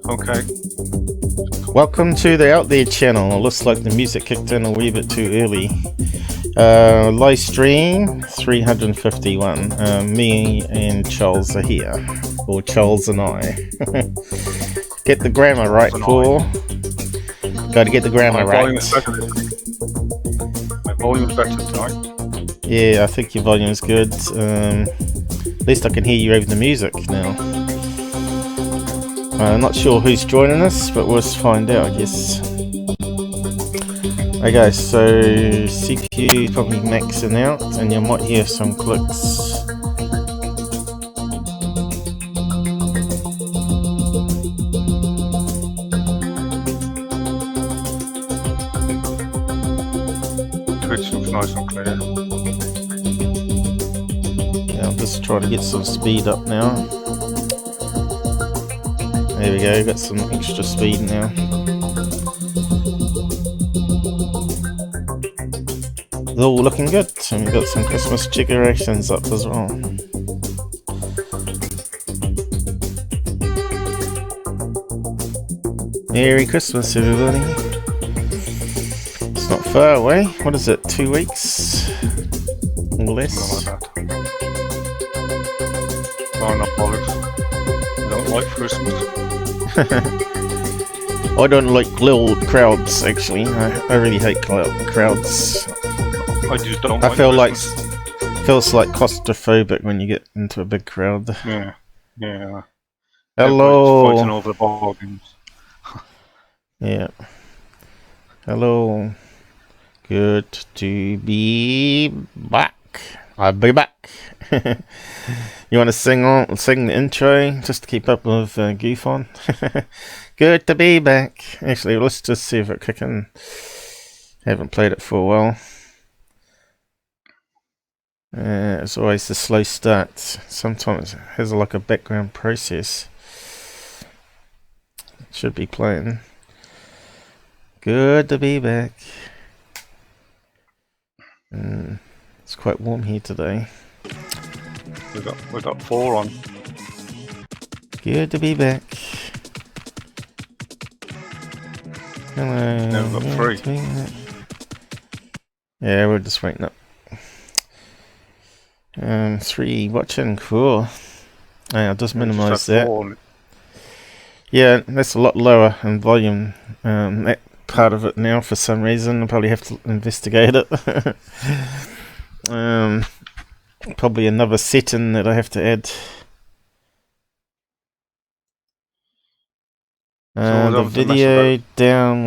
Okay. Welcome to the Out There channel. It looks like the music kicked in a wee bit too early. Live stream 351. Me and Charles are here. Or Charles and I. Get the grammar right, Paul. Gotta get the grammar right. My volume is better tonight. Yeah, I think your volume is good. At least I can hear you over the music now. I'm not sure who's joining us, but we'll find out, I guess. Okay, so CPU probably maxing out, and you might hear some clicks. Twitch looks nice and clear. Yeah, I'm just trying to get some speed up now. There we go, got some extra speed now. It's all looking good, and we've got some Christmas decorations up as well. Merry Christmas, everybody. It's not far away. What is it, 2 weeks? Or less? Something like that. Oh, not bollocks. I don't like Christmas. I don't like little crowds, actually. I really hate crowds. I just don't. I feel like feels like claustrophobic when you get into a big crowd. Yeah, yeah. Hello. Fighting over the ball games. Yeah. Hello. Good to be back. I'll be back. You want to sing the intro just to keep up with Gufon? Good to be back. Actually, let's just see if it kicks in. Haven't played it for a while. It's always the slow start. Sometimes it has like a background process. It should be playing. Good to be back. It's quite warm here today. We got 4 on. Good to be back. Hello. No, we've got 3. Yeah, we're just waiting up. 3 watching, cool. I'll just minimize that. Yeah, that's a lot lower in volume. That part of it now, for some reason, I'll probably have to investigate it. Probably another setting that I have to add. The video down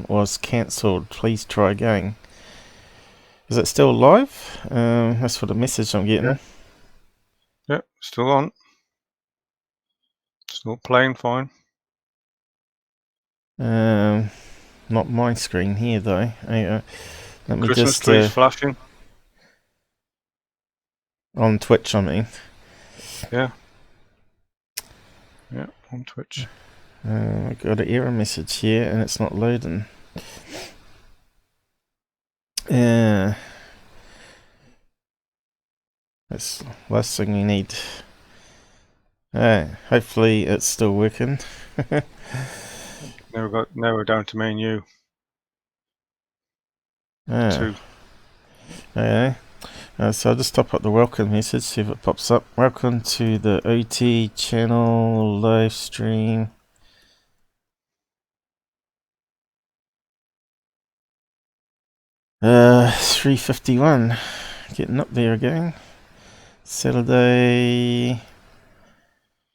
was cancelled. Please try again. Is it still live? That's for the message I'm getting. Yeah, still on. Still playing fine. Not my screen here though. Let me Christmas just trees flashing. On Twitch, I mean. Yeah. Yeah, on Twitch. I got an error message here and it's not loading. That's the last thing we need. Hopefully it's still working. Now we're down to me and you. 2. Okay. So I'll just top up the welcome message, see if it pops up. Welcome to the OT channel live stream. Uh, 3:51. Getting up there again. Saturday.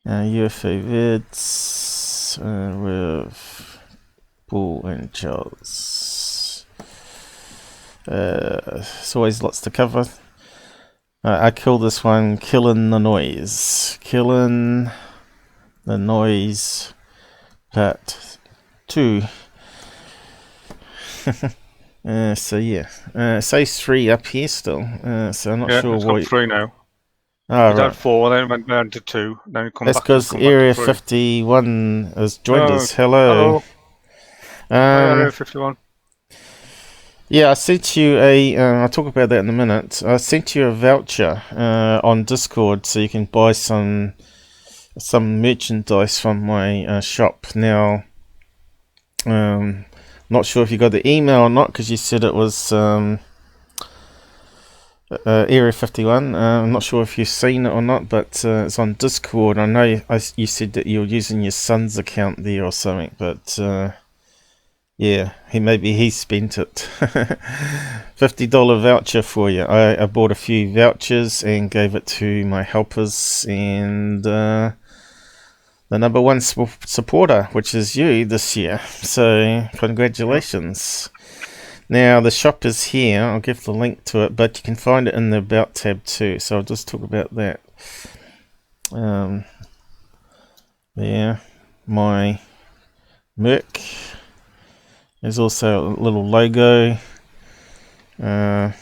UFO vids with Paul&Charles. There's always lots to cover. I call this one Killing the Noise. Killing the Noise Part 2. So yeah. It says 3 up here still. So I'm not sure it's what. got 3 now. Oh, It's right. at 4, then it went down to 2. Then it come That's back. because Area 51 has joined us. Hello. Area 51. Yeah, I sent you a. I'll talk about that in a minute. I sent you a voucher on Discord so you can buy some some merchandise from my shop. Now, not sure if you got the email or not, because you said it was Area 51. I'm not sure if you've seen it or not, but it's on Discord. I know you said that you're using your son's account there or something, but yeah, maybe he spent it. $50 voucher for you. I bought a few vouchers and gave it to my helpers and the number one supporter, which is you this year. So congratulations. Now the shop is here. I'll give the link to it, but you can find it in the About tab too. So I'll just talk about that. There, my Merc. There's also a little logo on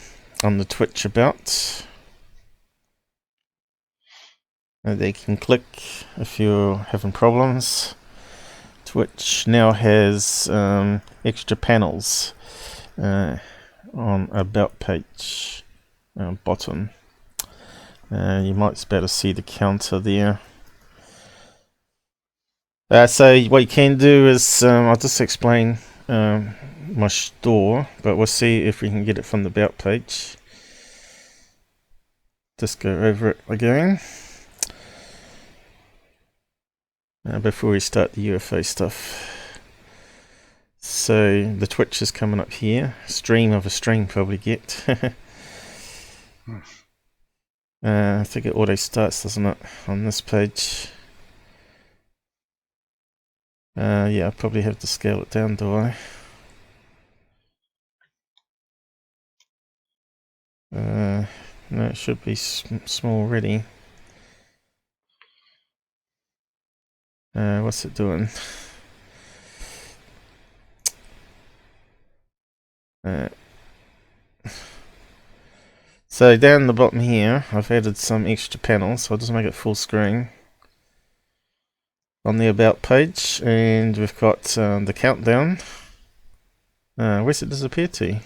the Twitch About. They can click if you're having problems. Twitch now has extra panels on About page bottom. You might be able to see the counter there. So what you can do is I'll just explain my store, but we'll see if we can get it from the About page. Just go over it again before we start the UFO stuff. So the Twitch is coming up here. Stream of a stream probably get. I think it auto starts, doesn't it, on this page? Yeah, I probably have to scale it down, do I? No, it should be small already. What's it doing? So down the bottom here, I've added some extra panels, so I'll just make it full screen on the About page, and we've got the countdown. Where's it disappeared to?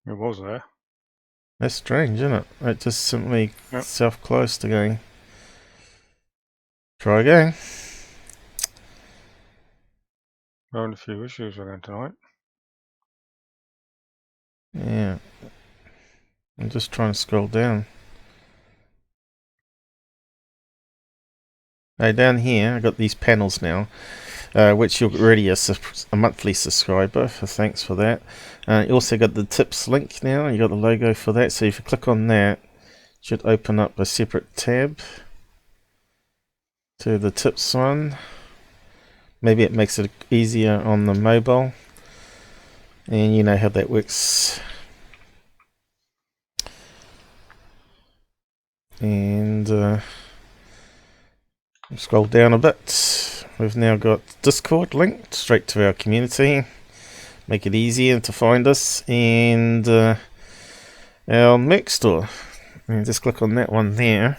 It was there. That's strange, isn't it? It just simply self-closed again. Try again. We're having a few issues with them tonight. Yeah. I'm just trying to scroll down. Down here, I've got these panels now, which you're already a monthly subscriber, so thanks for that. You also got the tips link now, you got the logo for that, so if you click on that, it should open up a separate tab to the tips one. Maybe it makes it easier on the mobile, and you know how that works. And scroll down a bit. We've now got Discord linked straight to our community. Make it easier to find us, and our Merc store. And just click on that one there.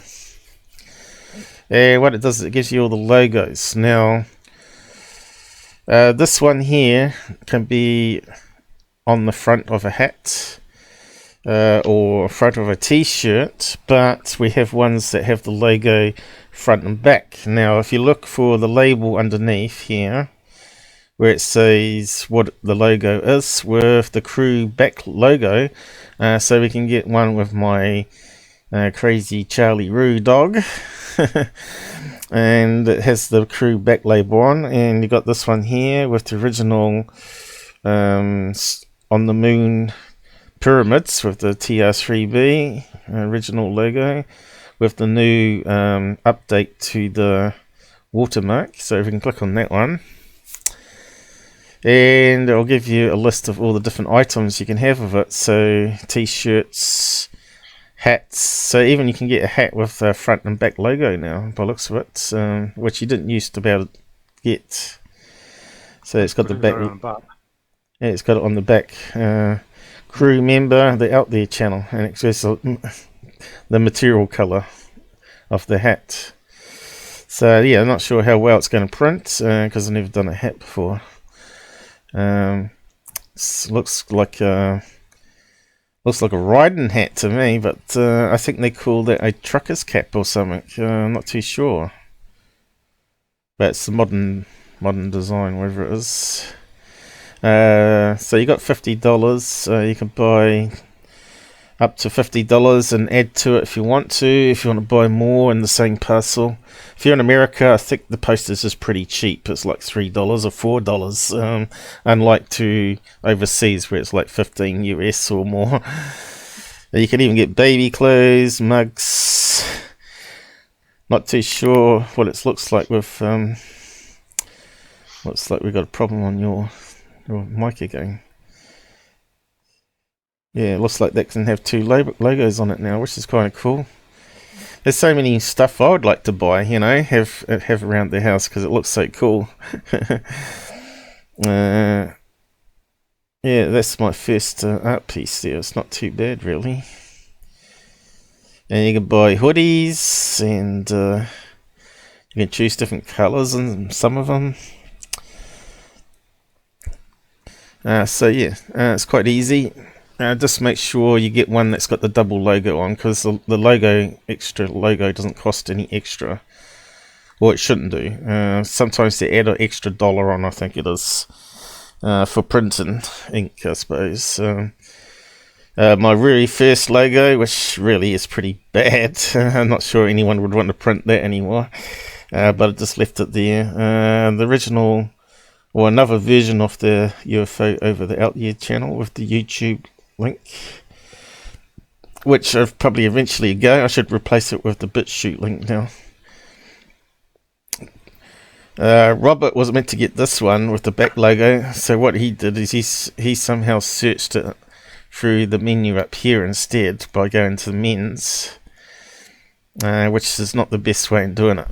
And what it does is it gives you all the logos. Now, this one here can be on the front of a hat or front of a t-shirt, but we have ones that have the logo front and back. Now, if you look for the label underneath here, where it says what the logo is with the crew back logo, so we can get one with my crazy Charlie Roo dog. And it has the crew back label on, and you got this one here with the original on the moon pyramids with the TR3B original logo, with the new update to the watermark. So if we can click on that one, and it'll give you a list of all the different items you can have with it. So t-shirts, hats, so even you can get a hat with the front and back logo now by the looks of it, which you didn't used to be able to get. So it's got the back. Yeah, it's got it on the back. Crew member, the Out There channel, and it says the material color of the hat. So yeah, I'm not sure how well it's going to print because I've never done a hat before. Looks like Looks like a riding hat to me, but I think they called it a trucker's cap or something. I'm not too sure. But it's the modern design, whatever it is. So you got $50. You can buy up to $50 and add to it if you want to. If you want to buy more in the same parcel. If you're in America, I think the postage is pretty cheap. It's like $3 or $4. Unlike to overseas where it's like 15 US or more. You can even get baby clothes, mugs. Not too sure what it looks like with. Looks like we've got a problem on your mic again. Yeah, it looks like that can have two logos on it now, which is kind of cool. There's so many stuff I would like to buy, you know, have around the house because it looks so cool. Yeah, that's my first art piece there. It's not too bad, really. And you can buy hoodies, and you can choose different colors in some of them. So yeah, it's quite easy. Just make sure you get one that's got the double logo on, because the extra logo doesn't cost any extra. Well, it shouldn't do. Sometimes they add an extra $1 on, I think it is, for printing ink, I suppose. My very first logo, which really is pretty bad. I'm not sure anyone would want to print that anymore, but I just left it there. The original, or another version of the UFO over the Out Here channel with the YouTube link, which I've probably eventually go. I should replace it with the BitChute link now. Robert was meant to get this one with the back logo, so what he did is he somehow searched it through the menu up here instead by going to the men's, which is not the best way of doing it.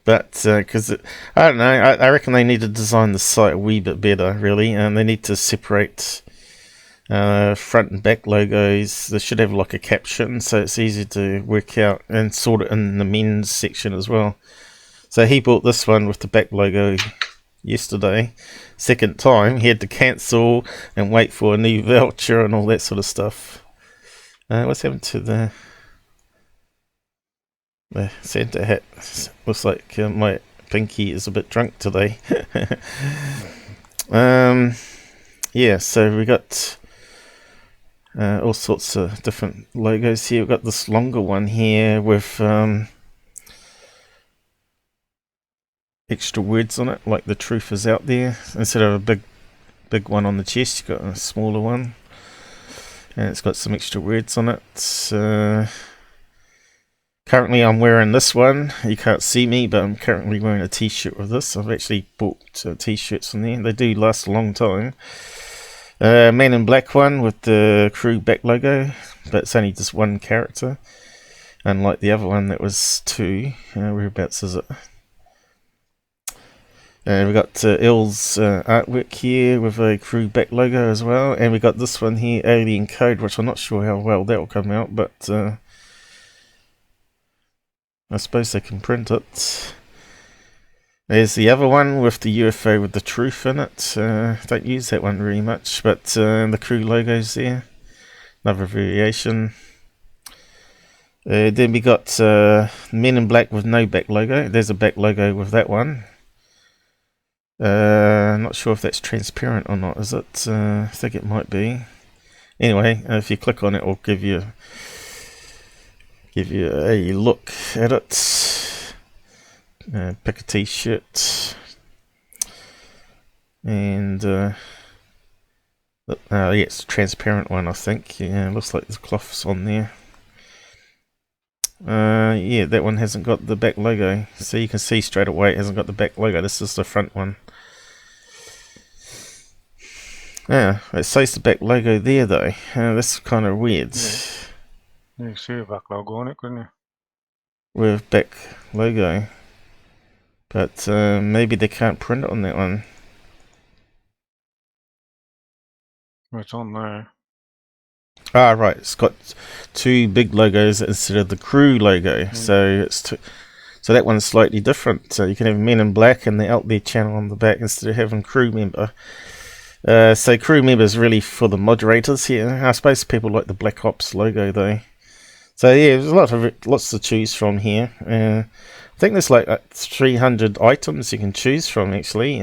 But because I don't know, I reckon they need to design the site a wee bit better, really, and they need to separate front and back logos. They should have like a caption so it's easy to work out, and sort it in the men's section as well. So he bought this one with the back logo yesterday. Second time, he had to cancel and wait for a new voucher and all that sort of stuff. What's happened to the Santa hat? Looks like my pinky is a bit drunk today. Yeah, so we got all sorts of different logos here. We've got this longer one here with extra words on it, like the truth is out there. Instead of a big one on the chest, you've got a smaller one, and it's got some extra words on it. Currently I'm wearing this one. You can't see me, but I'm currently wearing a t-shirt with this. I've actually bought t-shirts from there. They do last a long time. Man in Black one with the crew back logo, but it's only just one character, unlike the other one that was two. Whereabouts is it? We've got Il's artwork here with a crew back logo as well, and we got this one here, Alien Code, which I'm not sure how well that will come out, but I suppose they can print it. There's the other one with the UFO with the truth in it. Don't use that one very much, but the crew logo's there. Another variation. Then we got Men in Black with no back logo. There's a back logo with that one. Not sure if that's transparent or not, is it? I think it might be. Anyway, if you click on it, it'll give you a look at it. Pick a t-shirt, and yeah, it's a transparent one, I think. Yeah, looks like the cloth's on there. Yeah, that one hasn't got the back logo, so you can see straight away it hasn't got the back logo. This is the front one. Yeah, it says the back logo there though. That's kind of weird. Yeah. You can see a back logo on it, couldn't you? With back logo, but maybe they can't print it on that one. It's on there. Ah, right. It's got two big logos instead of the crew logo, so it's so that one's slightly different. So you can have Men in Black and the Out There channel on the back instead of having crew member. So crew members really for the moderators here. I suppose people like the Black Ops logo though. So yeah, there's lots to choose from here. I think there's like 300 items you can choose from actually.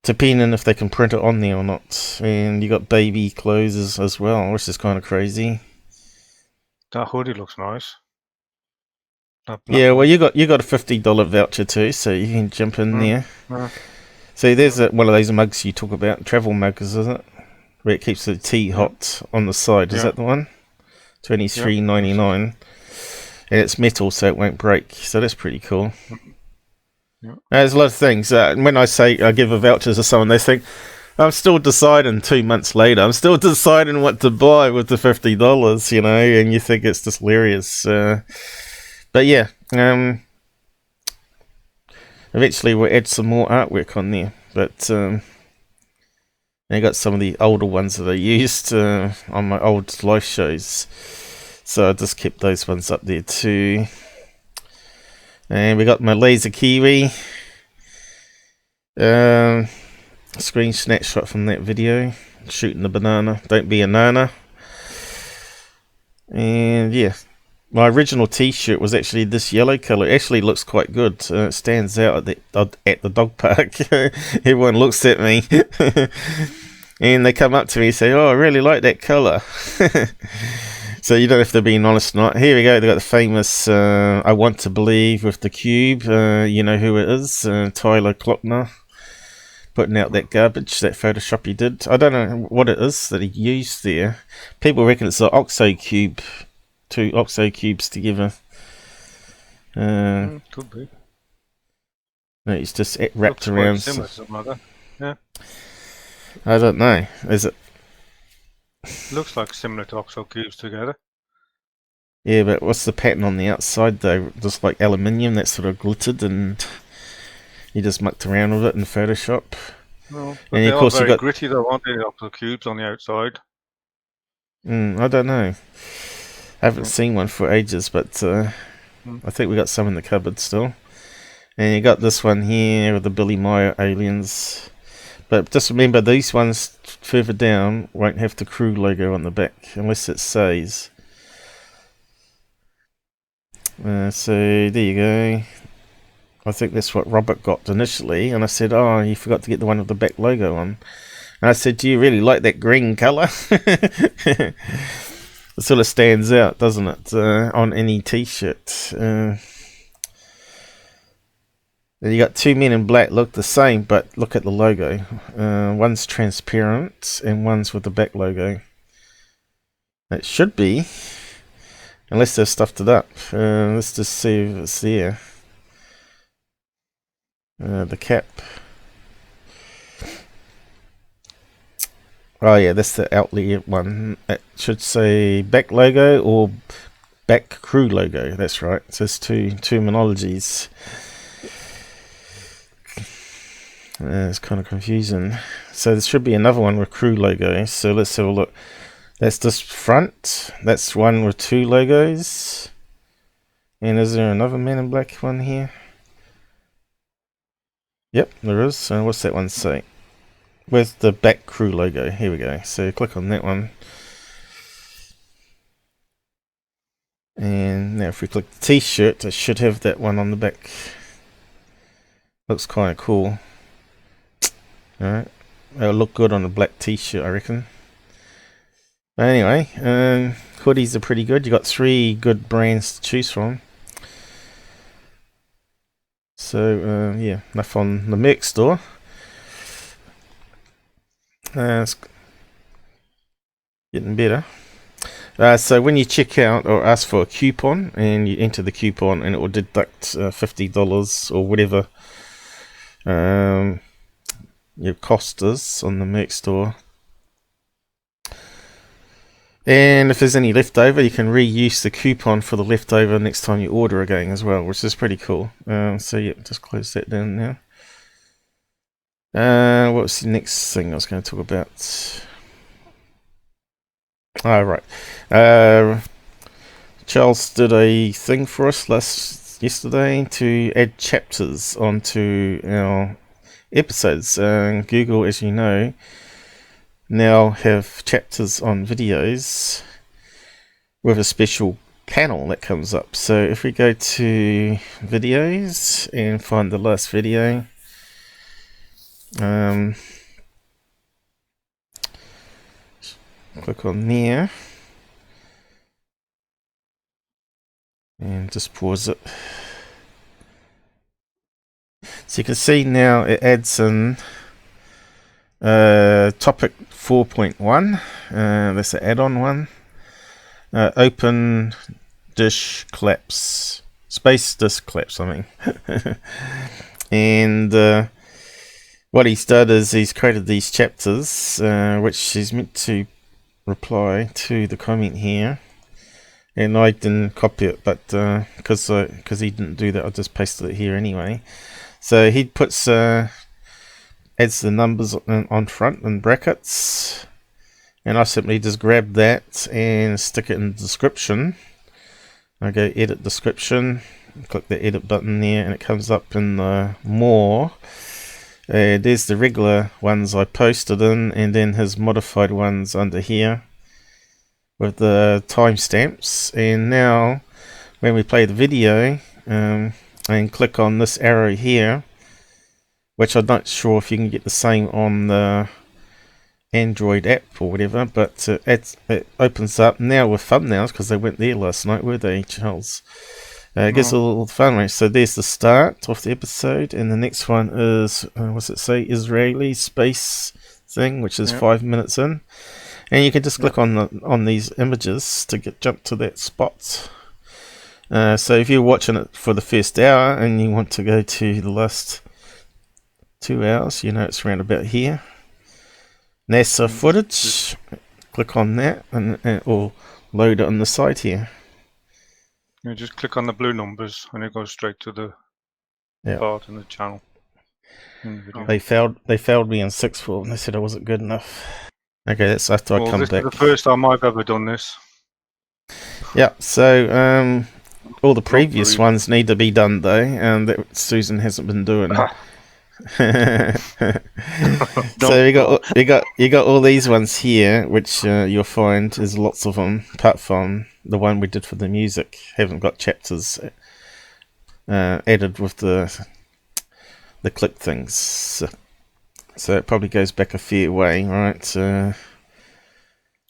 Depending if they can print it on there or not. And you got baby clothes as well, which is kind of crazy. That hoodie looks nice. Yeah, well you got a $50 voucher too, so you can jump in there. See, there's one of those mugs you talk about, travel mugs, is it? Where it keeps the tea hot on the side. Is that the one? $23.99, and it's metal, so it won't break. So that's pretty cool. There's a lot of things. When I say I give a voucher to someone, they think I'm still deciding. 2 months later, I'm still deciding what to buy with the $50. You know, and you think it's just hilarious. But yeah, eventually we'll add some more artwork on there. But I got some of the older ones that I used on my old live shows, so I just kept those ones up there too. And we got my laser kiwi screen snapshot from that video, shooting the banana. Don't be a nana. And yeah, my original t-shirt was actually this yellow color. It actually looks quite good. It stands out at the dog park. Everyone looks at me and they come up to me and say, "Oh, I really like that color." So you don't know if they're being honest or not. Here we go. They got the famous "I Want to Believe" with the cube. You know who it is? Tyler Klockner, putting out that garbage, that Photoshop he did. I don't know what it is that he used there. People reckon it's an OXO cube. 2 OXO cubes together. Could be. No, it's just wrapped around. Similar to some other. Yeah. I don't know. Is it? Looks like similar to OXO cubes together. Yeah, but what's the pattern on the outside though? Just like aluminium that sort of glittered, and you just mucked around with it in Photoshop. No, but and they of course are very you got gritty though, aren't they? OXO cubes on the outside. I don't know. I haven't seen one for ages, but I think we got some in the cupboard still. And you got this one here with the Billy Meyer aliens. But just remember, these ones further down won't have the crew logo on the back, unless it says. So there you go. I think that's what Robert got initially. And I said, "Oh, you forgot to get the one with the back logo on." And I said, "Do you really like that green colour?" It sort of stands out, doesn't it, on any t-shirt. You got 2 men in black, look the same, but look at the logo. One's transparent and one's with the back logo. It should be, unless they've stuffed it up. Let's just see if it's there. The cap. Oh yeah, that's the outlet one. It should say back logo or back crew logo. That's right. It says two terminologies. It's kind of confusing. So there should be another one with crew logo. So let's have a look. That's just front. That's one with 2 logos. And is there another Man in Black one here? Yep, there is. So what's that one say? Where's the back crew logo? Here we go. So click on that one. And now if we click the t-shirt, it should have that one on the back. Looks kind of cool. Alright. It'll look good on a black t-shirt, I reckon. But anyway, hoodies are pretty good. You got 3 good brands to choose from. So, yeah, enough on the Merc store. It's getting better. So when you check out or ask for a coupon and you enter the coupon, and it will deduct $50 or whatever your cost is on the Merc store. And if there's any leftover, you can reuse the coupon for the leftover next time you order again as well, which is pretty cool. So yeah, just close that down now. What's the next thing I was going to talk about? Oh, right. Charles did a thing for us yesterday to add chapters onto our episodes. Google, as you know, now have chapters on videos with a special panel that comes up. So if we go to videos and find the last video, click on there and just pause it. So you can see now it adds in topic 4.1. That's an add-on one. Open dish collapse, space disk collapse, I mean. And what he's done is he's created these chapters, which he's meant to reply to the comment here. And I didn't copy it, but because he didn't do that, I just pasted it here anyway. So he puts adds the numbers on front in brackets, and I simply just grab that and stick it in the description. I go edit description, click the edit button there, and it comes up in the more. There's the regular ones I posted in, and then his modified ones under here with the timestamps. And now when we play the video and click on this arrow here, which I'm not sure if you can get the same on the Android app or whatever, but it opens up now with thumbnails, because they weren't there last night, were they, Charles? It gives a little fun way. So there's the start of the episode, and the next one is what's it say, Israeli space thing, which is 5 minutes in, and you can just click on these images to jump to that spot. So if you're watching it for the first hour and you want to go to the last 2 hours, you know it's around about here. NASA footage, click on that, and it will load it on the side here. You just click on the blue numbers and it goes straight to the part in the channel. They failed me in sixth form. They said I wasn't good enough. Okay, that's after I come back. This is the first time I've ever done this. Yeah, so all the previous ones need to be done though, and that Susan hasn't been doing. So you got all these ones here, which you'll find is lots of them, apart from the one we did for the music. Haven't got chapters added with the click things, so it probably goes back a fair way, right? Yeah,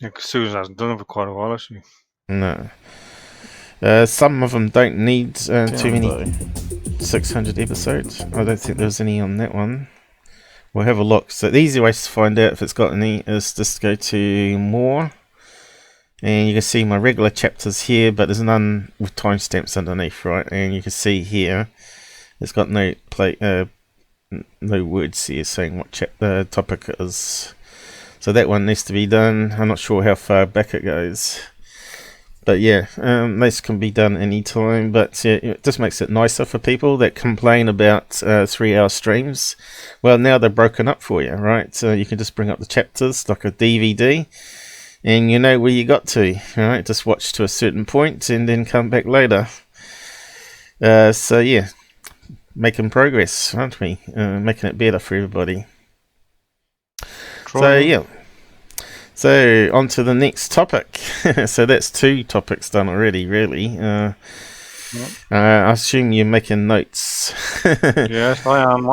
because Susan hasn't done it for quite a while, has she? No. Some of them don't need too many 600 episodes. I don't think there's any on that one. We'll have a look. So the easy way to find out if it's got any is just go to more, and you can see my regular chapters here, but there's none with timestamps underneath, right? And you can see here it's got no no words here saying what topic it is. So that one needs to be done. I'm not sure how far back it goes. But yeah, this can be done anytime, but it just makes it nicer for people that complain about 3-hour streams. Well, now they're broken up for you, right? So you can just bring up the chapters like a DVD, and you know where you got to, right? Just watch to a certain point and then come back later. So yeah, making progress, aren't we? Making it better for everybody. So yeah. So on to the next topic. So that's 2 topics done already, really. I assume you're making notes. Yes, I am.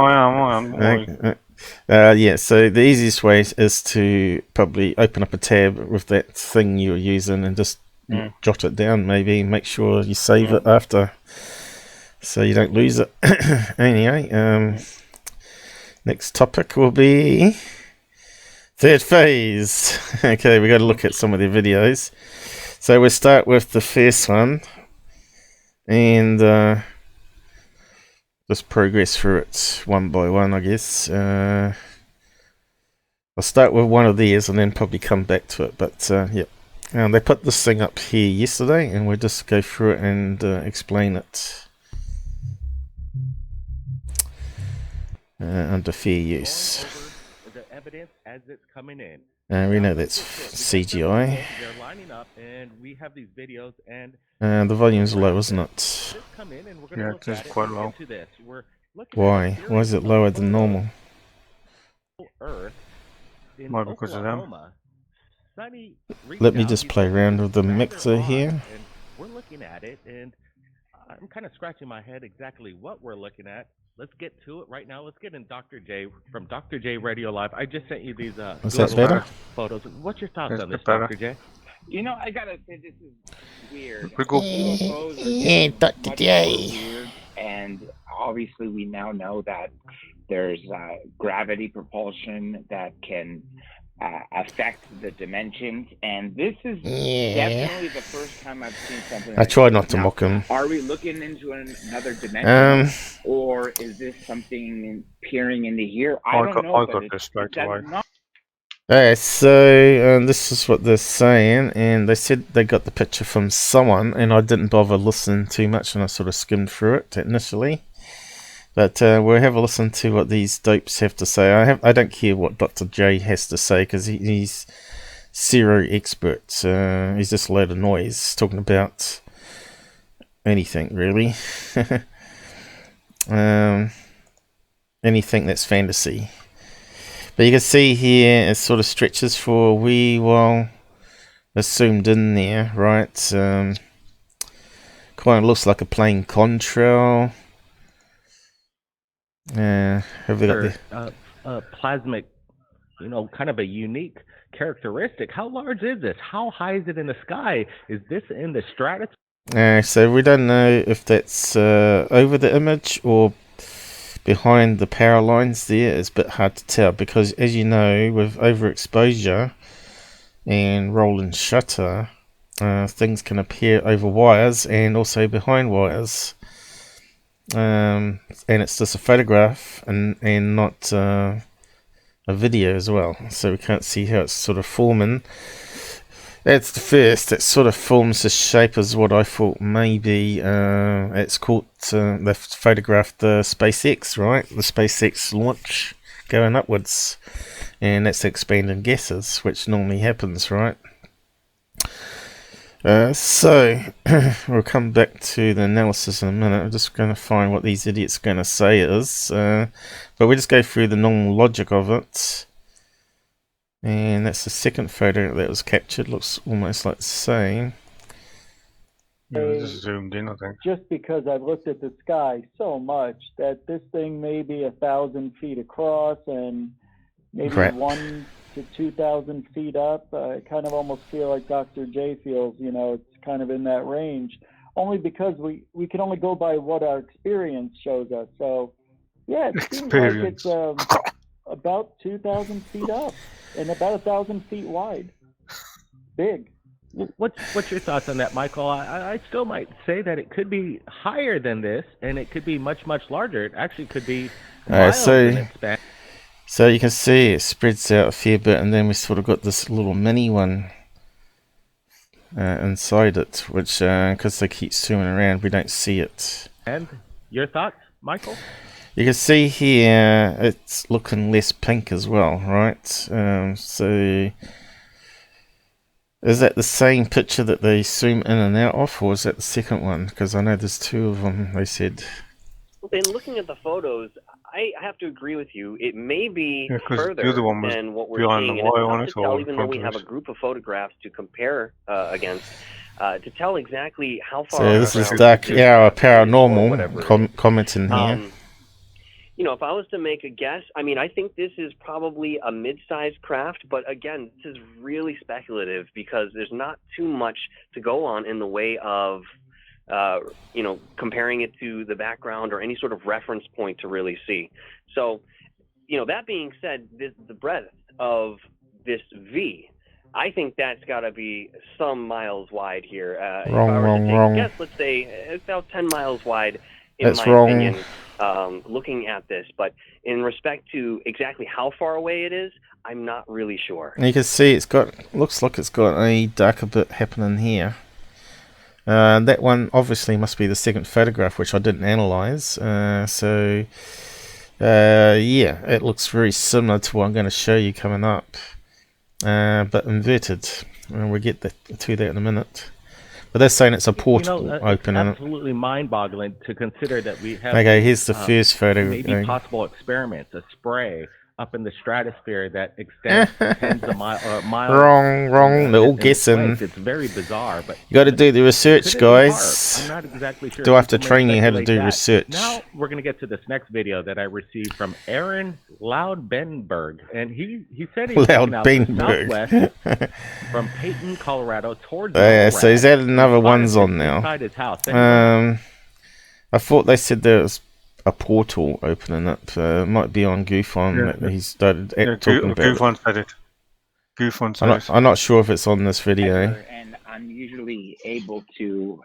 Yeah, so the easiest way is to probably open up a tab with that thing you're using and just jot it down, maybe. Make sure you save it after, so you don't lose it. Anyway, next topic will be third phase. Okay, we got to look at some of their videos. So we'll start with the first one and just progress through it one by one, I guess. I'll start with one of these and then probably come back to it. But yeah, they put this thing up here yesterday, and we'll just go through it and explain it under fair use. Evidence as it's coming in. We know that's CGI. They're lining up, and we have these videos, and the volume's low, isn't it? Yeah, it is quite low. Why? Why is it lower than normal? Earth in Might be because of them. Oklahoma. Sonny reached Let me out. just He play said, around with the "Rather mixer odd," here. and we're looking at it, and I'm kind of scratching my head exactly what we're looking at. Let's get to it right now. Let's get in Dr. J from Dr. J Radio Live. I just sent you these Is that Google better? photos. What's your thoughts It's on this, better. Dr. J? You know, I gotta say this is weird. Google. UFOs are Yeah, getting Dr. much J. more weird, and obviously we now know that there's gravity propulsion that can affect the dimensions, and this is definitely the first time I've seen something. I like tried this. not to Now, mock him. Are we looking into another dimension, or is this something peering into here? I don't know. I got this straight away. So this is what they're saying, and they said they got the picture from someone, and I didn't bother listening too much, and I sort of skimmed through it initially. But we'll have a listen to what these dopes have to say. I don't care what Dr. J has to say, because he's zero expert. He's just a load of noise talking about anything, really. Anything that's fantasy. But you can see here it sort of stretches for a wee while. It's zoomed in there, right? Kind of looks like a plane contrail. Have they got the plasmic, kind of a unique characteristic. How large is this? How high is it in the sky? Is this in the stratosphere? So we don't know if that's over the image or behind the power lines there. It's a bit hard to tell, because as you know, with overexposure and roll and shutter, things can appear over wires and also behind wires. And it's just a photograph and not a video as well, so we can't see how it's sort of forming. That's the first. It sort of forms the shape as what I thought maybe it's called. They've photographed the SpaceX, right? The SpaceX launch going upwards, and that's expanding gases, which normally happens, right? So we'll come back to the analysis in a minute. I'm just going to find what these idiots are going to say is, but we'll just go through the normal logic of it. And that's the second photo that was captured. Looks almost like the same. Yeah, this is zoomed in, I think. Just because I've looked at the sky so much that this thing may be 1,000 feet across and maybe 1,000 to 2,000 feet up. I kind of almost feel like Dr. J feels, it's kind of in that range. Only because we can only go by what our experience shows us. So, yeah, it seems like it's about 2,000 feet up and about 1,000 feet wide. Big. What's your thoughts on that, Michael? I still might say that it could be higher than this, and it could be much, much larger. It actually could be miles in its span. So you can see it spreads out a fair bit, and then we sort of got this little mini one inside it, which, because they keep zooming around, we don't see it. And your thoughts, Michael? You can see here it's looking less pink as well, right? So is that the same picture that they zoom in and out of, or is that the second one? Because I know there's two of them, they said. In looking at the photos, I have to agree with you. It may be further than what we're seeing, and it's tough to tell, even though we have a group of photographs to compare against, to tell exactly how far. So this is Dark Hour Paranormal commenting here. If I was to make a guess, I think this is probably a mid-sized craft, but again, this is really speculative because there's not too much to go on in the way of comparing it to the background or any sort of reference point to really see. So, that being said, the breadth of this V, I think that's got to be some miles wide here. If I were to take a guess, let's say it's about 10 miles wide, in my opinion, looking at this. But in respect to exactly how far away it is, I'm not really sure. And you can see looks like it's got a darker bit happening here. That one obviously must be the second photograph, which I didn't analyze. Yeah, it looks very similar to what I'm going to show you coming up, but inverted. And we'll get to that in a minute. But they're saying it's a portal opening. It's absolutely mind-boggling to consider that we have. Okay, here's the first photo. Maybe possible experiments, a spray, up in the stratosphere that extends tens of miles. Wrong. They're all guessing. It's very bizarre, but you got to do the research, guys. I'm not exactly sure. Do I have to train you how to do research? Now we're gonna get to this next video that I received from Aaron Loudbenberg, and he said he's looking out to the southwest from Peyton, Colorado, towards. So he's added another ones on now. Inside his house. I thought they said there was a portal opening up. It might be on Gufon that he started talking about. Gufon said it. Gufon said it. I'm not sure if it's on this video. And I'm usually able to.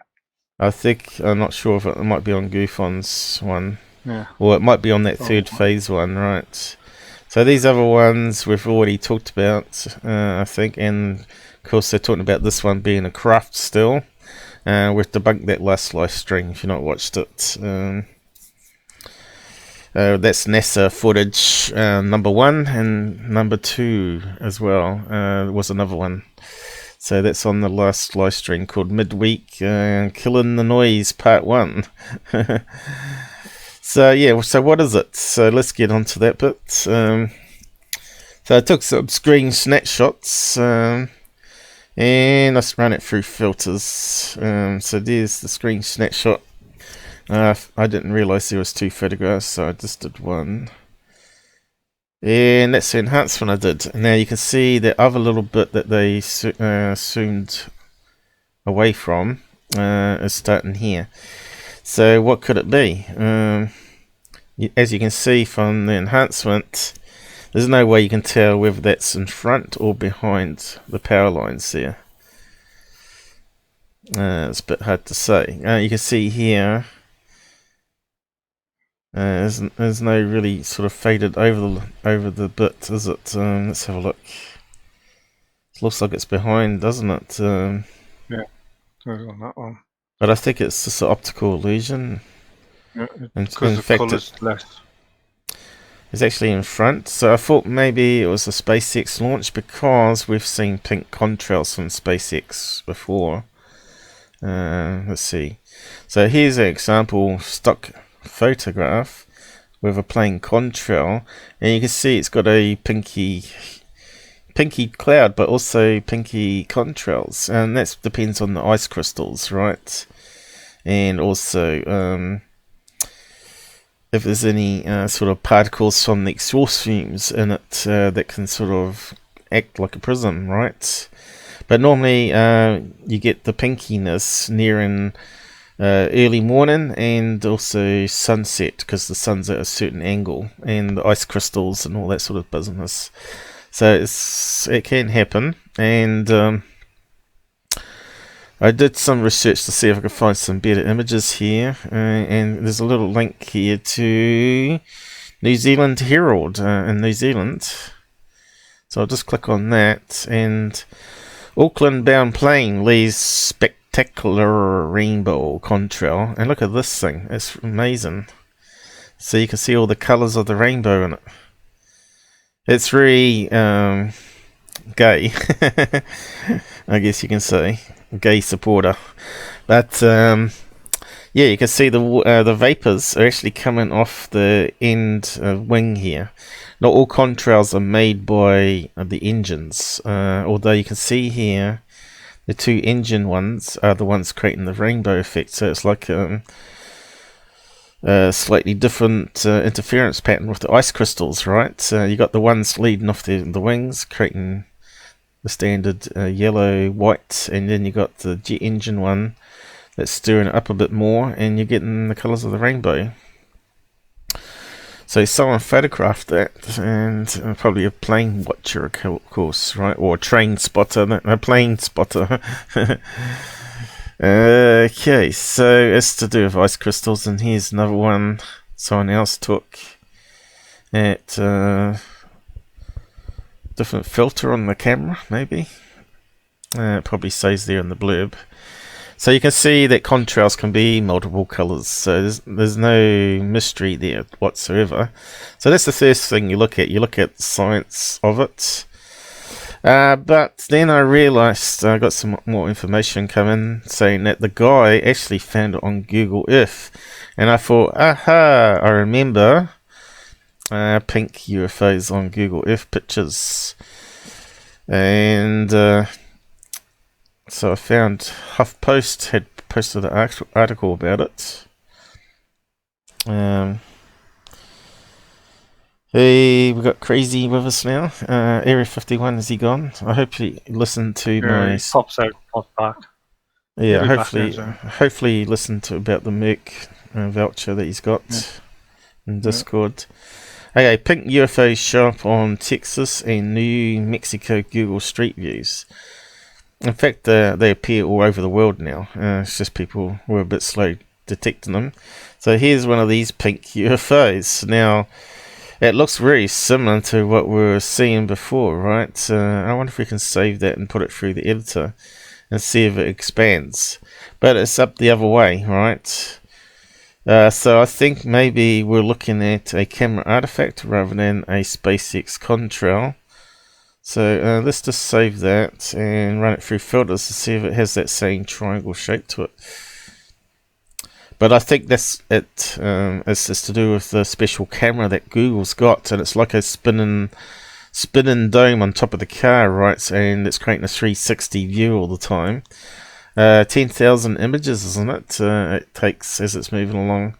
I'm not sure if it might be on Gufon's one. Yeah. Or it might be on that third phase one, right? So these other ones we've already talked about, I think, and of course they're talking about this one being a craft still. We've debunked that last live stream if you've not watched it. That's NASA footage number 1, and number 2 as well was another one. So that's on the last live stream called Midweek Killing the Noise Part 1. So yeah, so what is it? So let's get on to that bit. So I took some screen snapshots and let's run it through filters. So there's the screen snapshot. I didn't realize there was 2 photographs, so I just did one. And that's the enhancement I did. Now you can see the other little bit that they zoomed away from is starting here. So what could it be? As you can see from the enhancement, there's no way you can tell whether that's in front or behind the power lines there. It's a bit hard to say. You can see here there's no really sort of faded over the bit, is it? Let's have a look. It looks like it's behind, doesn't it? Yeah, on that one. But I think it's just an optical illusion. Yeah, in fact, colour's less. It's actually in front. So I thought maybe it was a SpaceX launch because we've seen pink contrails from SpaceX before. Let's see. So here's an example stock photograph with a plain contrail, and you can see it's got a pinky cloud, but also pinky contrails, and that depends on the ice crystals, right? And also if there's any sort of particles from the exhaust fumes in it that can sort of act like a prism, right? But normally you get the pinkiness nearing early morning and also sunset, because the sun's at a certain angle, and the ice crystals and all that sort of business. So it can happen, and I did some research to see if I could find some better images here, and there's a little link here to New Zealand Herald in New Zealand. So I'll just click on that, and Auckland bound plane leaves spectacular rainbow contrail, and look at this thing, it's amazing. So you can see all the colours of the rainbow in it. It's really gay, I guess you can say, gay supporter. But yeah, you can see the vapors are actually coming off the end wing here. Not all contrails are made by the engines, although you can see here the 2 engine ones are the ones creating the rainbow effect. So it's like slightly different interference pattern with the ice crystals, right? You got the ones leading off the wings, creating the standard yellow, white, and then you got the jet engine one that's stirring it up a bit more, and you're getting the colours of the rainbow. So someone photographed that, and probably a plane watcher, of course, right? Or a train spotter, a plane spotter. Okay, so it's to do with ice crystals, and here's another one someone else took at different filter on the camera, maybe. It probably says there in the blurb. So you can see that contrails can be multiple colours, so there's no mystery there whatsoever. So that's the first thing you look at. You look at the science of it. But then I realised I got some more information coming saying that the guy actually found it on Google Earth, and I thought, aha! I remember pink UFOs on Google Earth pictures. And so I found HuffPost had posted an article about it. Hey, we got Crazy with us now. Area 51, is he gone? I hope he listened to my... He pops out, pops back. Yeah, hopefully he listened to about the Merc voucher that he's got in Discord. Okay, pink UFOs show up on Texas and New Mexico Google Street Views. In fact, they appear all over the world now. It's just people were a bit slow detecting them. So here's one of these pink UFOs. Now, it looks very similar to what we were seeing before, right? I wonder if we can save that and put it through the editor and see if it expands. But it's up the other way, right? So I think maybe we're looking at a camera artifact rather than a SpaceX contrail. So let's just save that and run it through filters to see if it has that same triangle shape to it. But I think that's it. It's to do with the special camera that Google's got, and it's like a spinning dome on top of the car, right? And it's creating a 360 view all the time. 10,000 images, isn't it? It takes as it's moving along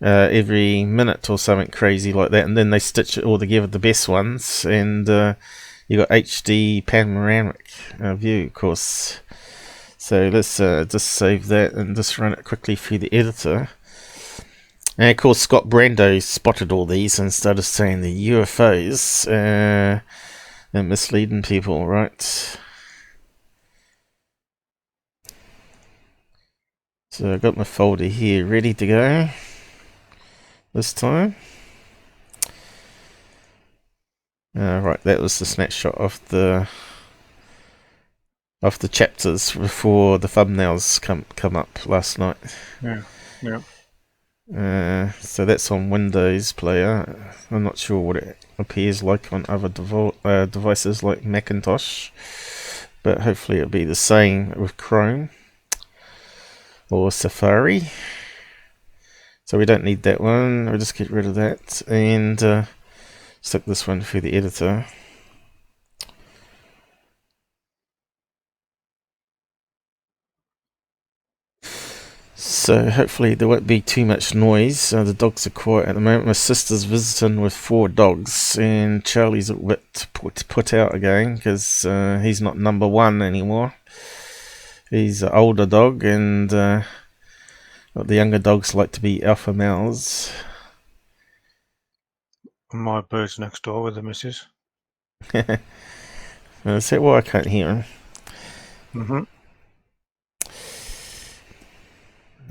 every minute or something crazy like that, and then they stitch it all together, the best ones, and you got HD panoramic view, of course. So let's just save that and just run it quickly through the editor. And of course, Scott Brando spotted all these and started saying the UFOs and misleading people, right? So I've got my folder here ready to go this time. Right, that was the snapshot of the chapters before the thumbnails come up last night. So that's on Windows Player. I'm not sure what it appears like on other devices like Macintosh, but hopefully it'll be the same with Chrome or Safari. So we don't need that one. We'll just get rid of that and stick this one through the editor. So hopefully there won't be too much noise. The dogs are quiet at the moment. My sister's visiting with 4 dogs, and Charlie's a bit put out again because he's not number 1 anymore. He's an older dog, and the younger dogs like to be alpha males. My bird's next door with the missus. Is that why I can't hear him?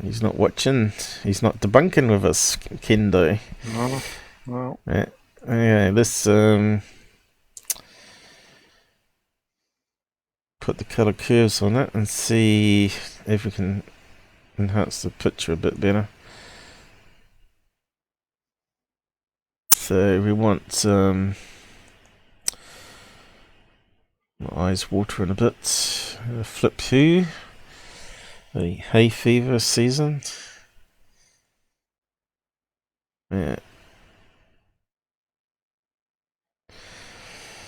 He's not watching. He's not debunking with us, Kendo. No. Yeah, let's put the color curves on it and see if we can enhance the picture a bit better. So we want my eyes watering a bit. Flip to the hay fever season. Yeah.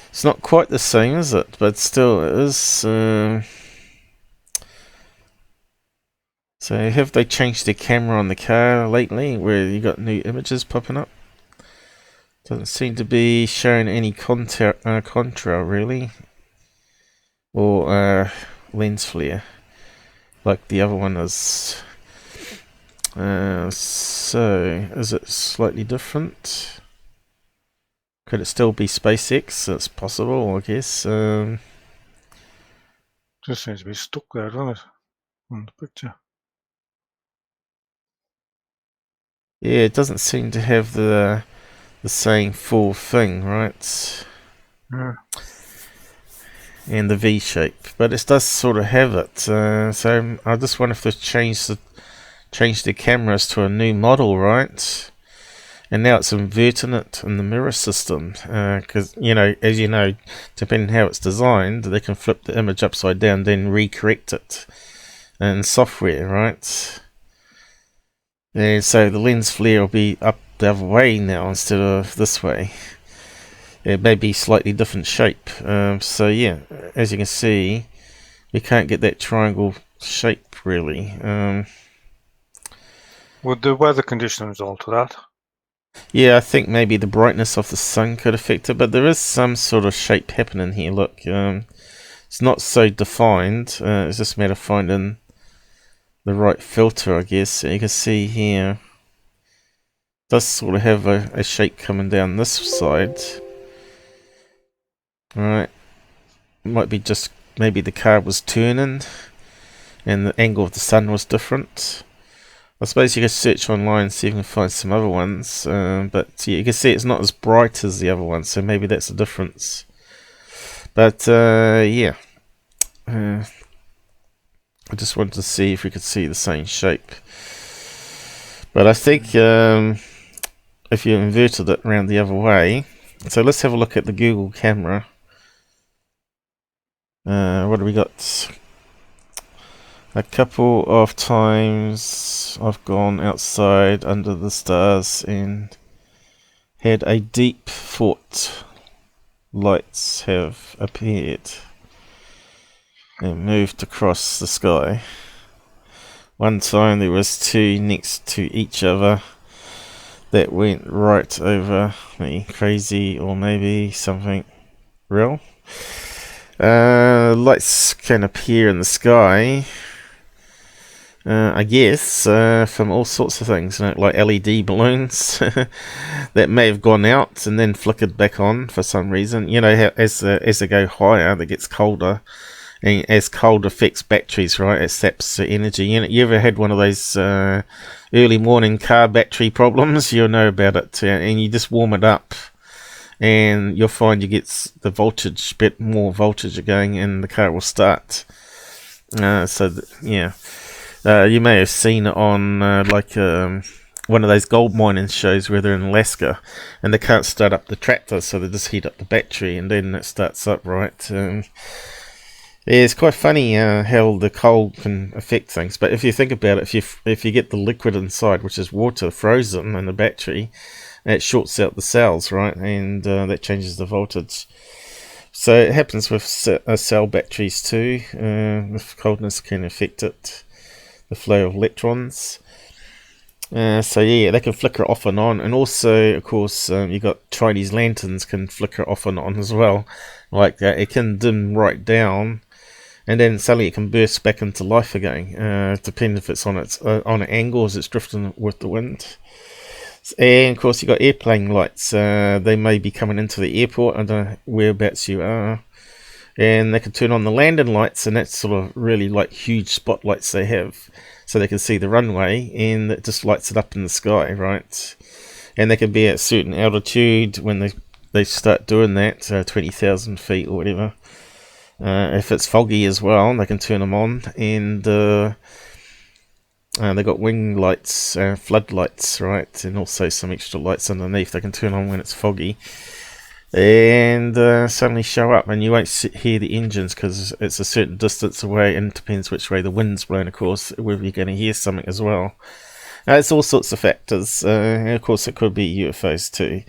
It's not quite the same, is it? But still, it is. So have they changed the camera on the car lately, where you got new images popping up? Doesn't seem to be showing any contra really, or lens flare, like the other one is. So is it slightly different? Could it still be SpaceX? It's possible, I guess. Just seems to be stuck there, doesn't it? On the picture. Yeah, it doesn't seem to have the same full thing, right? Yeah. And the V shape, but it does sort of have it. So I just wonder if they've changed the cameras to a new model, right? And now it's inverting it in the mirror system, because as you know, depending how it's designed, they can flip the image upside down, then recorrect it in software, right? And so the lens flare will be the other way now instead of this way. It may be slightly different shape. So yeah, as you can see, we can't get that triangle shape really. Would the weather conditions alter that? Yeah, I think maybe the brightness of the sun could affect it, but there is some sort of shape happening here. Look, it's not so defined. It's just a matter of finding the right filter, I guess. So you can see here, it does sort of have a shape coming down this side. Right, might be just maybe the car was turning and the angle of the sun was different. I suppose you can search online and see if you can find some other ones, but yeah, you can see it's not as bright as the other ones, so maybe that's the difference. But yeah, I just wanted to see if we could see the same shape. But I think if you inverted it around the other way, so let's have a look at the Google camera. What do we got? A couple of times I've gone outside under the stars and had a deep thought. Lights have appeared and moved across the sky. One time there was two next to each other that went right over me. Crazy, or maybe something real. Lights can appear in the sky, I guess, from all sorts of things, like LED balloons that may have gone out and then flickered back on for some reason. You know, how as they go higher, it gets colder, and as cold affects batteries, right? It saps the energy. You ever had one of those early morning car battery problems? You'll know about it, and you just warm it up, and you'll find you get the voltage, bit more voltage going, and the car will start. Yeah. You may have seen it on one of those gold mining shows where they're in Alaska and they can't start up the tractor, so they just heat up the battery and then it starts up, right? Yeah, it's quite funny how the cold can affect things. But if you think about it, if you get the liquid inside, which is water, frozen in the battery, it shorts out the cells, right? And that changes the voltage. So it happens with cell batteries too. If coldness can affect it, the flow of electrons. So yeah, they can flicker off and on, and also, of course, you got Chinese lanterns can flicker off and on as well. Like it can dim right down, and then suddenly it can burst back into life again. Depending if it's on an angle as it's drifting with the wind. And of course, you got airplane lights. They may be coming into the airport. I don't know whereabouts you are. And they can turn on the landing lights, and that's sort of really like huge spotlights they have, so they can see the runway, and it just lights it up in the sky, right? And they can be at a certain altitude when they start doing that, 20,000 feet or whatever. If it's foggy as well, they can turn them on, and they got wing lights, floodlights, right? And also some extra lights underneath they can turn on when it's foggy. And suddenly show up, and you won't hear the engines because it's a certain distance away, and it depends which way the wind's blowing, of course, whether you're going to hear something as well. It's all sorts of factors, and of course it could be UFOs too.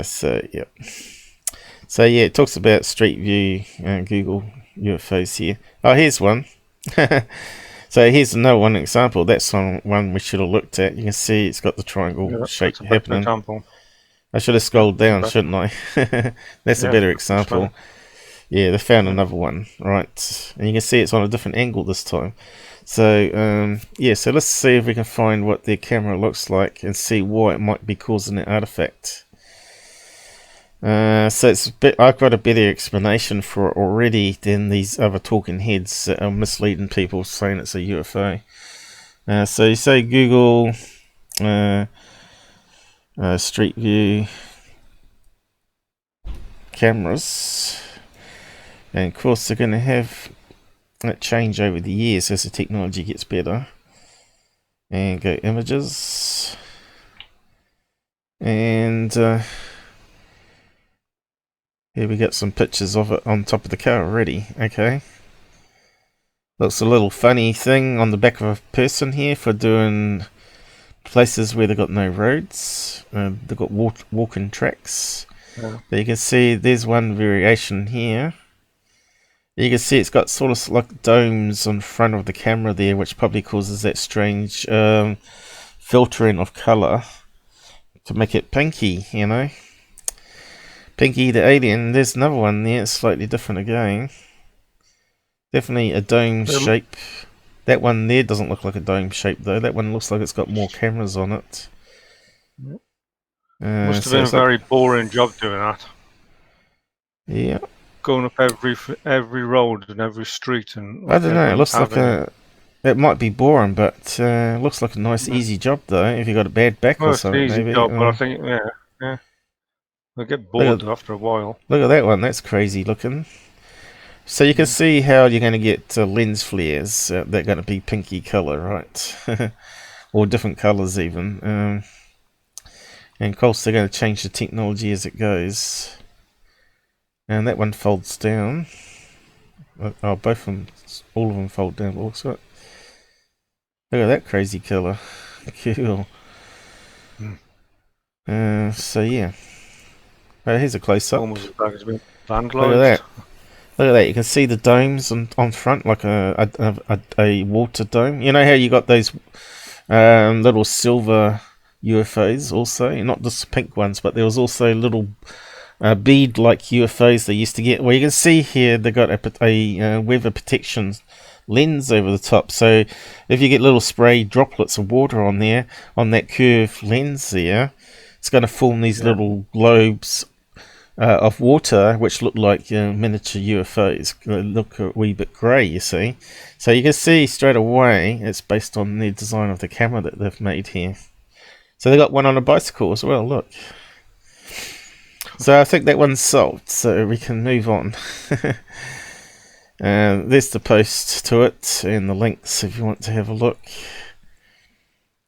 So yeah, it talks about Street View and Google UFOs here. Oh, here's one. So here's another one example. That's one we should have looked at. You can see it's got the triangle shape happening. Example. I should have scrolled down, shouldn't I? That's a better example. Yeah, they found another one, right? And you can see it's on a different angle this time. So, yeah, so let's see if we can find what their camera looks like and see why it might be causing an artifact. So I've got a better explanation for it already than these other talking heads that are misleading people saying it's a UFO. So you say Google... Street View cameras, and of course they're going to have that change over the years as the technology gets better. And go images, and here we got some pictures of it on top of the car already. Okay, looks a little funny thing on the back of a person here for doing places where they've got no roads. They've got walking tracks. Yeah. But you can see there's one variation here. You can see it's got sort of like domes on front of the camera there, which probably causes that strange filtering of colour to make it pinky, you know. Pinky the alien. There's another one there, it's slightly different again. Definitely a dome shape. That one there doesn't look like a dome shape though. That one looks like it's got more cameras on it. Must have been a very boring job doing that. Yeah. Going up every road and every street and. I don't know. It looks like it might be boring, but looks like a nice easy job though. If you got a bad back or something, it's an easy maybe. job, but I think yeah. I get bored after a while. Look at that one. That's crazy looking. So you can see how you're going to get lens flares. They're going to be pinky color, right? Or different colors even. And of course they're going to change the technology as it goes. And that one folds down. Oh, both of them, all of them fold down. Also, look at that crazy color. Cool. So yeah. Here's a close up. Almost as bad as being vandalized. Look at that. Look at that. You can see the domes on front, like a water dome. You know how you got those little silver UFOs also, not just pink ones, but there was also little bead-like UFOs they used to get. Well, you can see here they got a weather protection lens over the top. So if you get little spray droplets of water on there, on that curved lens there, it's going to form these little globes of water, which look like miniature UFOs. They look a wee bit grey, you see. So you can see straight away it's based on the design of the camera that they've made here. So they got one on a bicycle as well, look. So I think that one's solved, so we can move on. There's the post to it and the links if you want to have a look.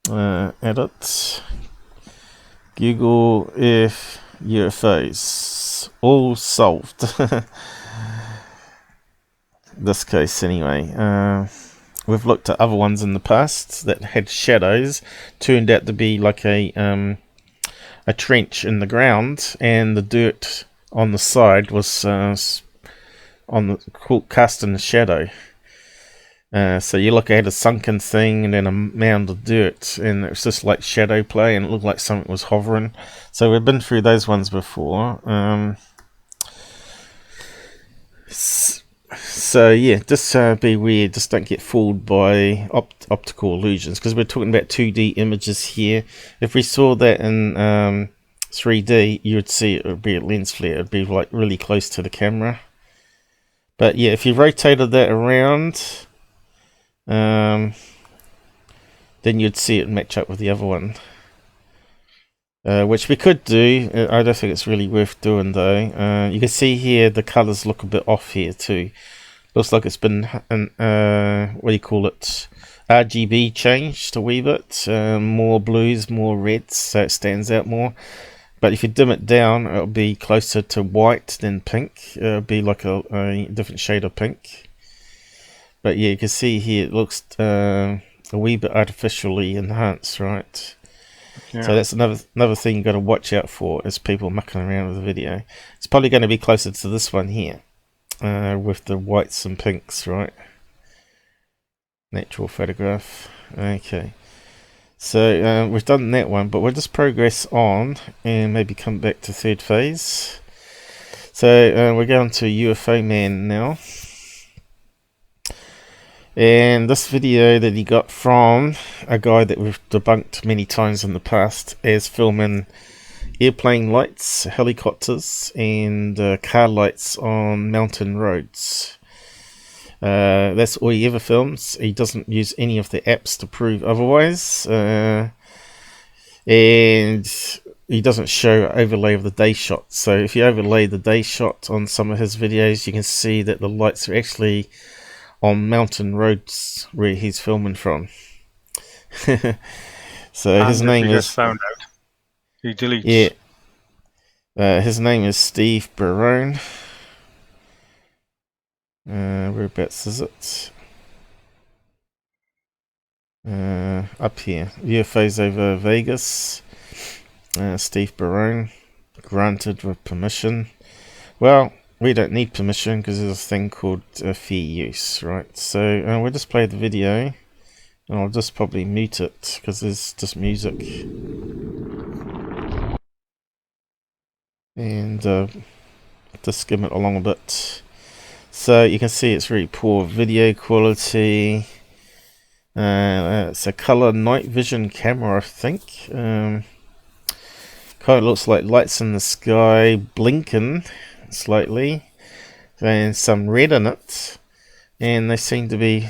Edit. Google Earth UFOs. All solved. This case anyway. We've looked at other ones in the past that had shadows. Turned out to be like a trench in the ground, and the dirt on the side was cast in the shadow. So you look at a sunken thing and then a mound of dirt, and it was just like shadow play, and it looked like something was hovering. So we've been through those ones before. So yeah, just be weird. Just don't get fooled by optical illusions, because we're talking about 2D images here. If we saw that in 3D, you would see it would be a lens flare. It would be like really close to the camera. But yeah, if you rotated that around, then you'd see it match up with the other one, which we could do. I don't think it's really worth doing though. You can see here the colors look a bit off here too. Looks like it's been what do you call it, RGB changed a wee bit. More blues, more reds, so it stands out more. But if you dim it down, it'll be closer to white than pink. It'll be like a different shade of pink. But yeah, you can see here it looks a wee bit artificially enhanced, right? Yeah. So that's another thing you got to watch out for, is people mucking around with the video. It's probably going to be closer to this one here, with the whites and pinks, right? Natural photograph. Okay. So we've done that one, but we'll just progress on and maybe come back to third phase. So we're going to UFOman now. And this video that he got from a guy that we've debunked many times in the past as filming airplane lights, helicopters, and car lights on mountain roads. That's all he ever films. He doesn't use any of the apps to prove otherwise. And he doesn't show overlay of the day shot. So if you overlay the day shot on some of his videos, you can see that the lights are actually on mountain roads where he's filming from. So and his name is found out. He deletes. Yeah. His name is Steve Barone. Whereabouts is it? Up here, UFOs over Vegas. Steve Barone, granted with permission. Well, we don't need permission because there's a thing called fair use, right? So we'll just play the video, and I'll just probably mute it because there's just music. And just skim it along a bit. So you can see it's really poor video quality. It's a color night vision camera, I think. Kind of looks like lights in the sky blinking slightly, and some red in it, and they seem to be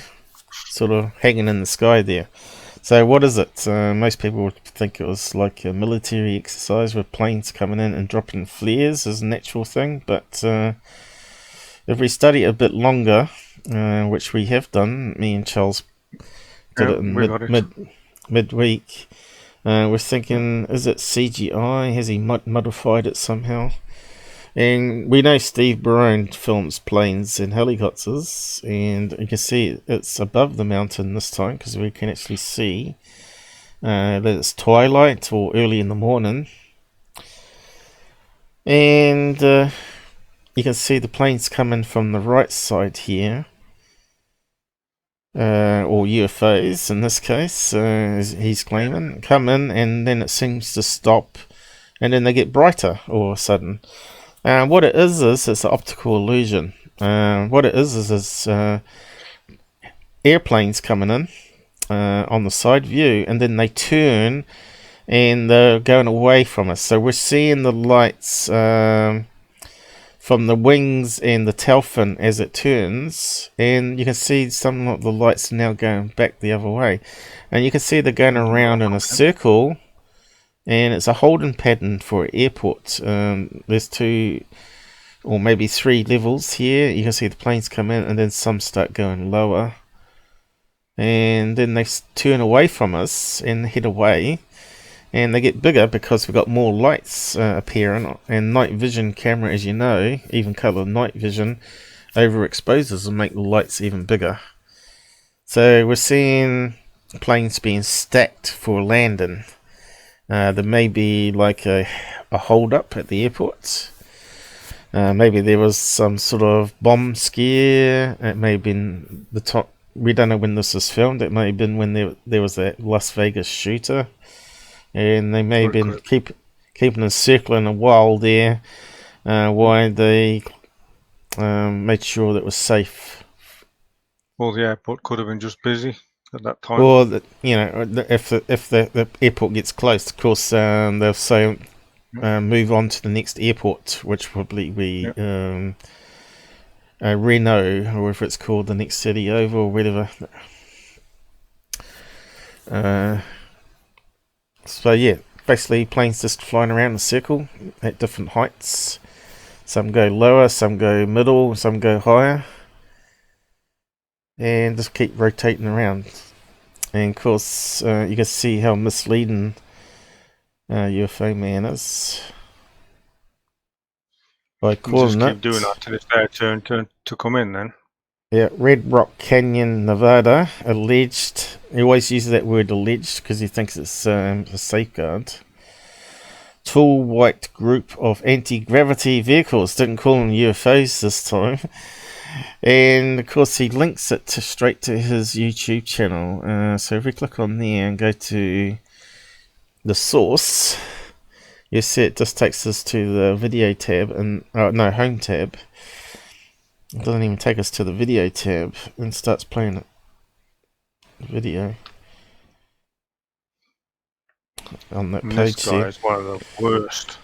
sort of hanging in the sky there. So what is it? Most people would think it was like a military exercise with planes coming in and dropping flares as a natural thing, but if we study it a bit longer, which we have done, me and Charles did it in midweek, we're thinking, is it CGI? Has he modified it somehow? And we know Steve Barone films planes and helicopters, and you can see it's above the mountain this time because we can actually see that it's twilight or early in the morning. And you can see the planes coming from the right side here, or UFOs in this case, he's claiming, come in, and then it seems to stop, and then they get brighter all of a sudden. What it is it's an optical illusion. What it is airplanes coming in on the side view, and then they turn and they're going away from us. So we're seeing the lights from the wings and the tail fin as it turns, and you can see some of the lights now going back the other way, and you can see they're going around in a circle. And it's a holding pattern for an airport. There's 2 or maybe 3 levels here. You can see the planes come in, and then some start going lower, and then they turn away from us and head away, and they get bigger because we've got more lights appearing. And night vision camera, as you know, even color night vision, overexposes and make the lights even bigger. So we're seeing planes being stacked for landing. There may be like a hold up at the airport. Maybe there was some sort of bomb scare. It may have been the top. We don't know when this was filmed. It may have been when there was that Las Vegas shooter, and they may have been keeping a circle in a while there, while they made sure that it was safe. Well, the airport could have been just busy at that time. Or if the airport gets close, of course, they'll say move on to the next airport, which probably be Reno, or if it's called the next city over or whatever. So yeah, basically planes just flying around in a circle at different heights. Some go lower, some go middle, some go higher, and just keep rotating around. And of course, you can see how misleading UFOman is by calling just keep doing that till it's their turn to come in then. Yeah, Red Rock Canyon, Nevada, alleged. He always uses that word alleged because he thinks it's a safeguard. Tall white group of anti-gravity vehicles. Didn't call them UFOs this time. And of course he links it straight to his YouTube channel. So if we click on there and go to the source, you see it just takes us to the video tab and home tab. It doesn't even take us to the video tab and starts playing it. Video on that page. This guy is one of the worst.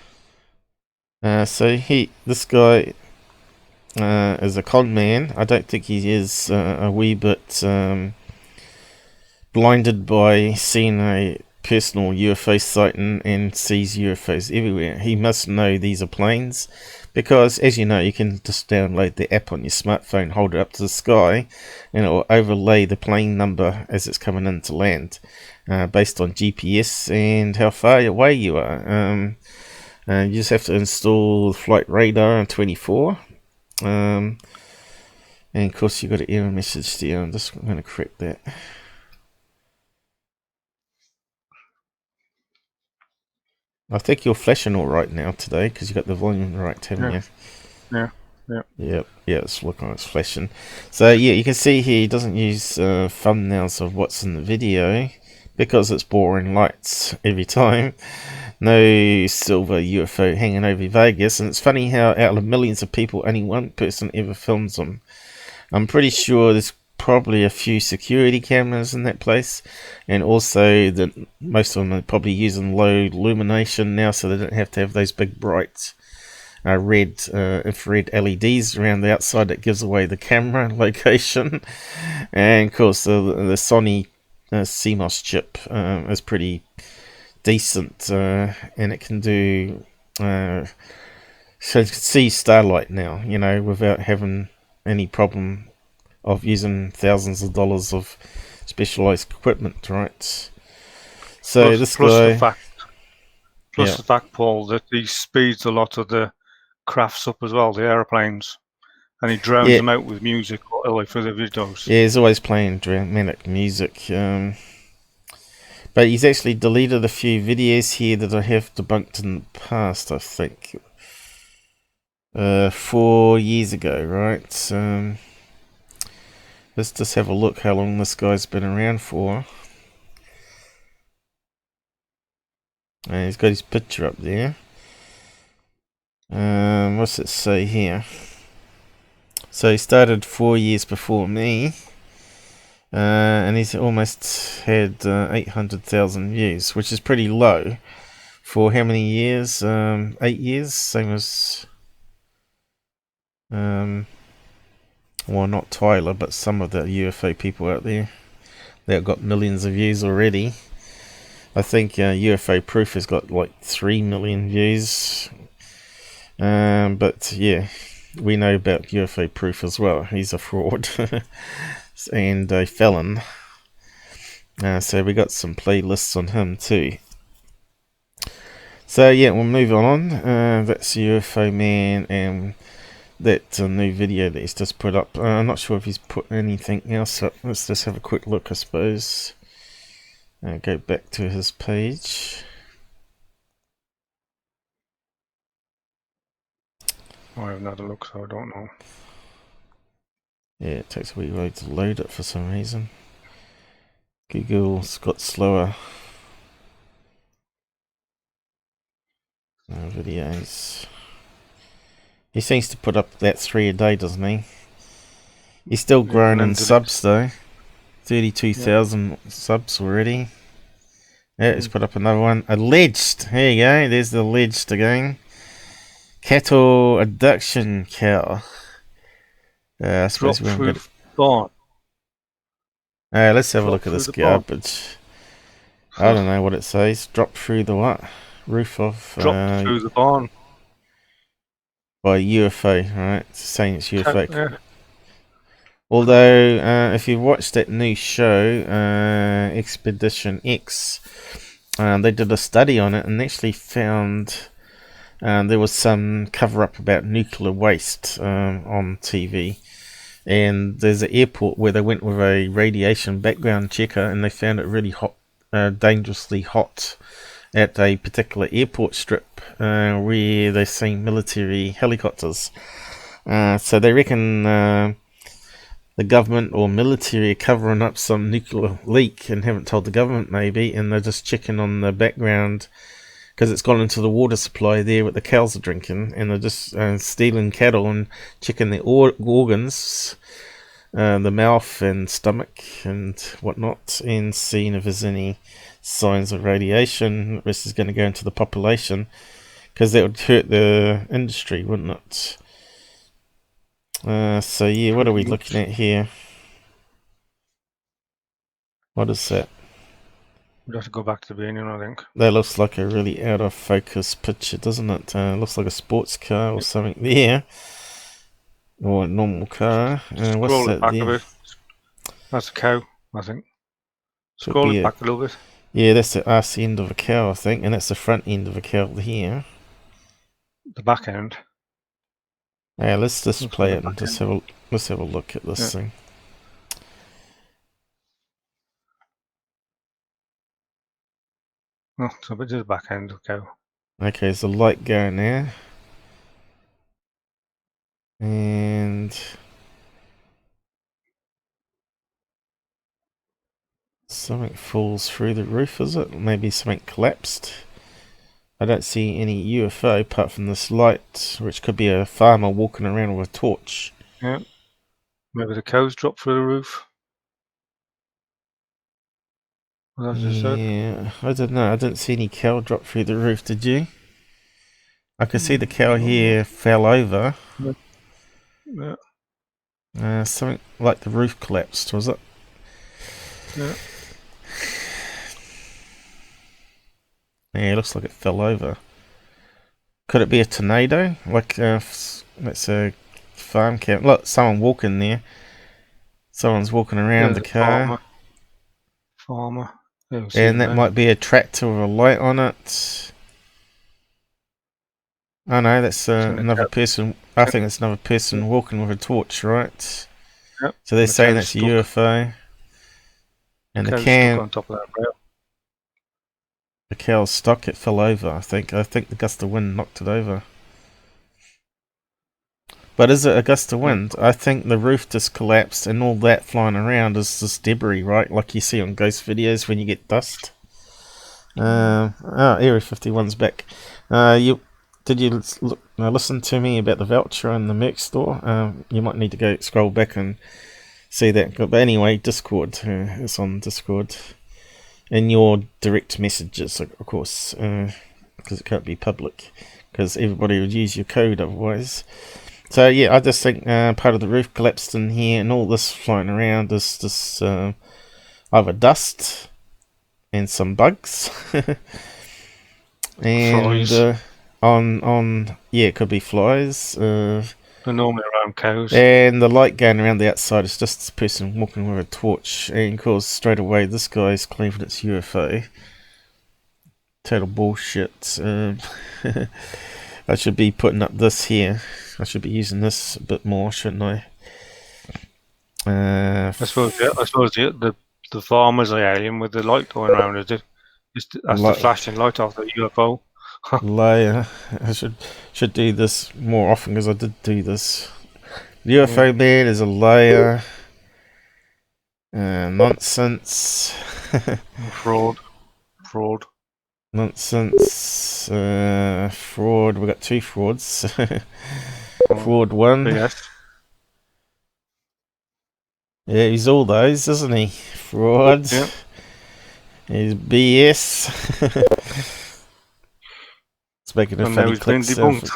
So this guy is a con man. I don't think he is a wee bit blinded by seeing a personal UFO sighting and sees UFOs everywhere. He must know these are planes, because as you know, you can just download the app on your smartphone, hold it up to the sky, and it will overlay the plane number as it's coming in to land, based on GPS and how far away you are. You just have to install flight radar on 24. And of course you've got an error message there. I'm just going to correct that. I think you're flashing all right now today because you got the volume right, haven't you? Yeah. Yeah, it's looking like it's flashing. So yeah, you can see here he doesn't use thumbnails of what's in the video because it's boring lights every time. No silver UFO hanging over Vegas, and it's funny how out of millions of people, only one person ever films them. I'm pretty sure there's probably a few security cameras in that place, and also that most of them are probably using low illumination now, so they don't have to have those big bright red infrared LEDs around the outside that gives away the camera location. And of course the Sony CMOS chip is pretty decent, and it can do so you can see starlight now, you know, without having any problem of using thousands of dollars of specialized equipment, right? So this guy, the fact, Paul, that he speeds a lot of the crafts up as well, the airplanes, and he drowns them out with music or for the videos. Yeah, he's always playing dramatic music. But he's actually deleted a few videos here that I have debunked in the past, I think. 4 years ago, right? Let's just have a look how long this guy's been around for. He's got his picture up there. What's it say here? So he started 4 years before me. And he's almost had 800,000 views, which is pretty low. For how many years? 8 years? Same as... well, not Tyler, but some of the UFO people out there that have got millions of views already. I think UFO Proof has got like 3 million views. But yeah, we know about UFO Proof as well. He's a fraud and a felon. So we got some playlists on him too. So yeah, we'll move on. That's UFOman and that new video that he's just put up. I'm not sure if he's put anything else up. Let's just have a quick look, I suppose. Go back to his page. I haven't had a look, so I don't know. Yeah, it takes a wee while to load it for some reason. Google's got slower videos. He seems to put up that 3 a day, doesn't he? He's still growing in subs though. 32,000 subs already. Yeah, he's put up another one. Alleged. Here you go. There's the alleged again. Cattle abduction cow. I suppose we haven't got... let's have a look at this garbage. I don't know what it says. Drop through the what? Roof of... Drop through the barn. By UFO, right? It's saying it's UFO. Yeah. Although, if you've watched that new show, Expedition X, they did a study on it and actually found there was some cover-up about nuclear waste on TV. And there's an airport where they went with a radiation background checker and they found it really hot, dangerously hot at a particular airport strip where they're seeing military helicopters. So they reckon the government or military are covering up some nuclear leak and haven't told the government maybe, and they're just checking on the background because it's gone into the water supply there what the cows are drinking, and they're just stealing cattle and checking their organs, the mouth and stomach and whatnot, and seeing if there's any signs of radiation which is going to go into the population, because that would hurt the industry, wouldn't it? So yeah, what are we looking at here? What is that? We'd have to go back to the beginning, I think. That looks like a really out of focus picture, doesn't it? Looks like a sports car or something there, or a normal car. What's that back there? a bit. That's a cow, I think. Scroll it back a little bit. Yeah, that's the arse end of a cow, I think, and that's the front end of a cow here. The back end. Yeah, let's just play it and just let's have a look at this thing. Oh, so it is the back end of the cow. Okay, there's a light going there. And something falls through the roof, is it? Maybe something collapsed. I don't see any UFO apart from this light, which could be a farmer walking around with a torch. Yeah. Maybe the cows dropped through the roof. Yeah, I don't know. I didn't see any cow drop through the roof, did you? I could see the cow here fell over. Yeah. Something like the roof collapsed, was it? Yeah. Yeah, it looks like it fell over. Could it be a tornado? Like, that's a farm camp. Look, someone walking there. Someone's walking around the car. Farmer. And that might be a tractor with a light on it. Oh no, that's another person. I think it's another person walking with a torch, right? Yep. So they're saying that's a UFO. And the cow's on top of that rail. The cow's stuck. It fell over. I think the gust of wind knocked it over. But is it a gust of wind? I think the roof just collapsed, and all that flying around is just debris, right? Like you see on ghost videos when you get dust. Area 51's back. Did you listen to me about the voucher and the Merc store? You might need to go scroll back and see that. But anyway, Discord. It's on Discord. In your direct messages, of course, because it can't be public, because everybody would use your code otherwise. So yeah, I just think part of the roof collapsed in here, and all this flying around is just either dust and some bugs, and it could be flies. They're normally around cows. And the light going around the outside is just this person walking with a torch, and of course straight away this guy's claiming it's UFO. Total bullshit. I should be putting up this here. I should be using this a bit more, shouldn't I? I suppose the farmer's the alien with the light going around, is it? That's the flashing light off the UFO. Layer. I should do this more often, because I did do this. The UFO man is a liar. Nonsense. Fraud. Nonsense. Fraud. We got two frauds. Fraud 1. Yes. Yeah, he's all those, isn't he? Fraud. Yep. He's BS. It's making a funny click sound.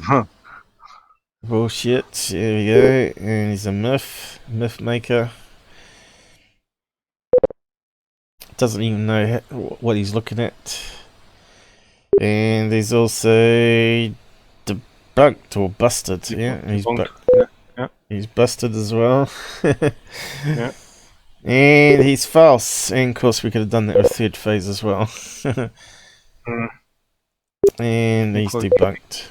Bullshit. Here we go. And he's a myth maker. Doesn't even know what he's looking at. And he's also debunked or busted. Yeah, he's he's busted as well. Yeah. And he's false. And of course we could have done that with third phase as well. And he's debunked.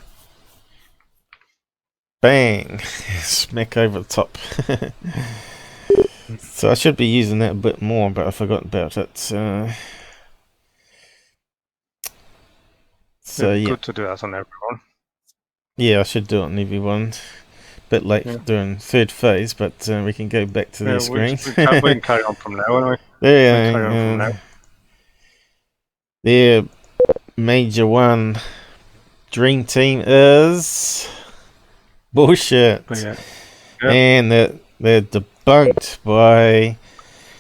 Bang! Smack over the top. So I should be using that a bit more, but I forgot about it. So yeah. Good to do that on everyone. Yeah, I should do it on everyone. Bit late for doing third phase, but we can go back to their screen. We can carry on from now, anyway. Yeah, their major one dream team is bullshit. And they're debunked by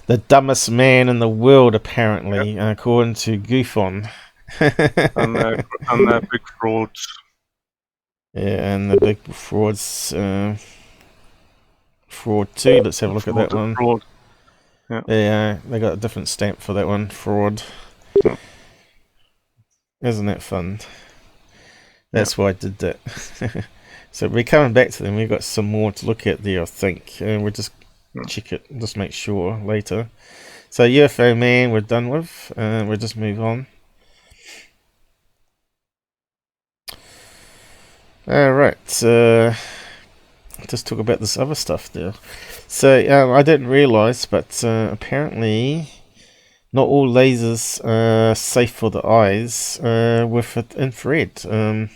the dumbest man in the world, apparently, according to Gufon. and they're big frauds. Yeah, and the big frauds. Fraud 2. Let's have a look at that one. Fraud. Yeah, they got a different stamp for that one. Fraud. Isn't that fun? That's why I did that. So we're coming back to them. We've got some more to look at there, I think. We'll just check it, just make sure later. So UFO man, we're done with. We'll just move on. Alright, just talk about this other stuff there. So I didn't realise, but apparently not all lasers are safe for the eyes with infrared.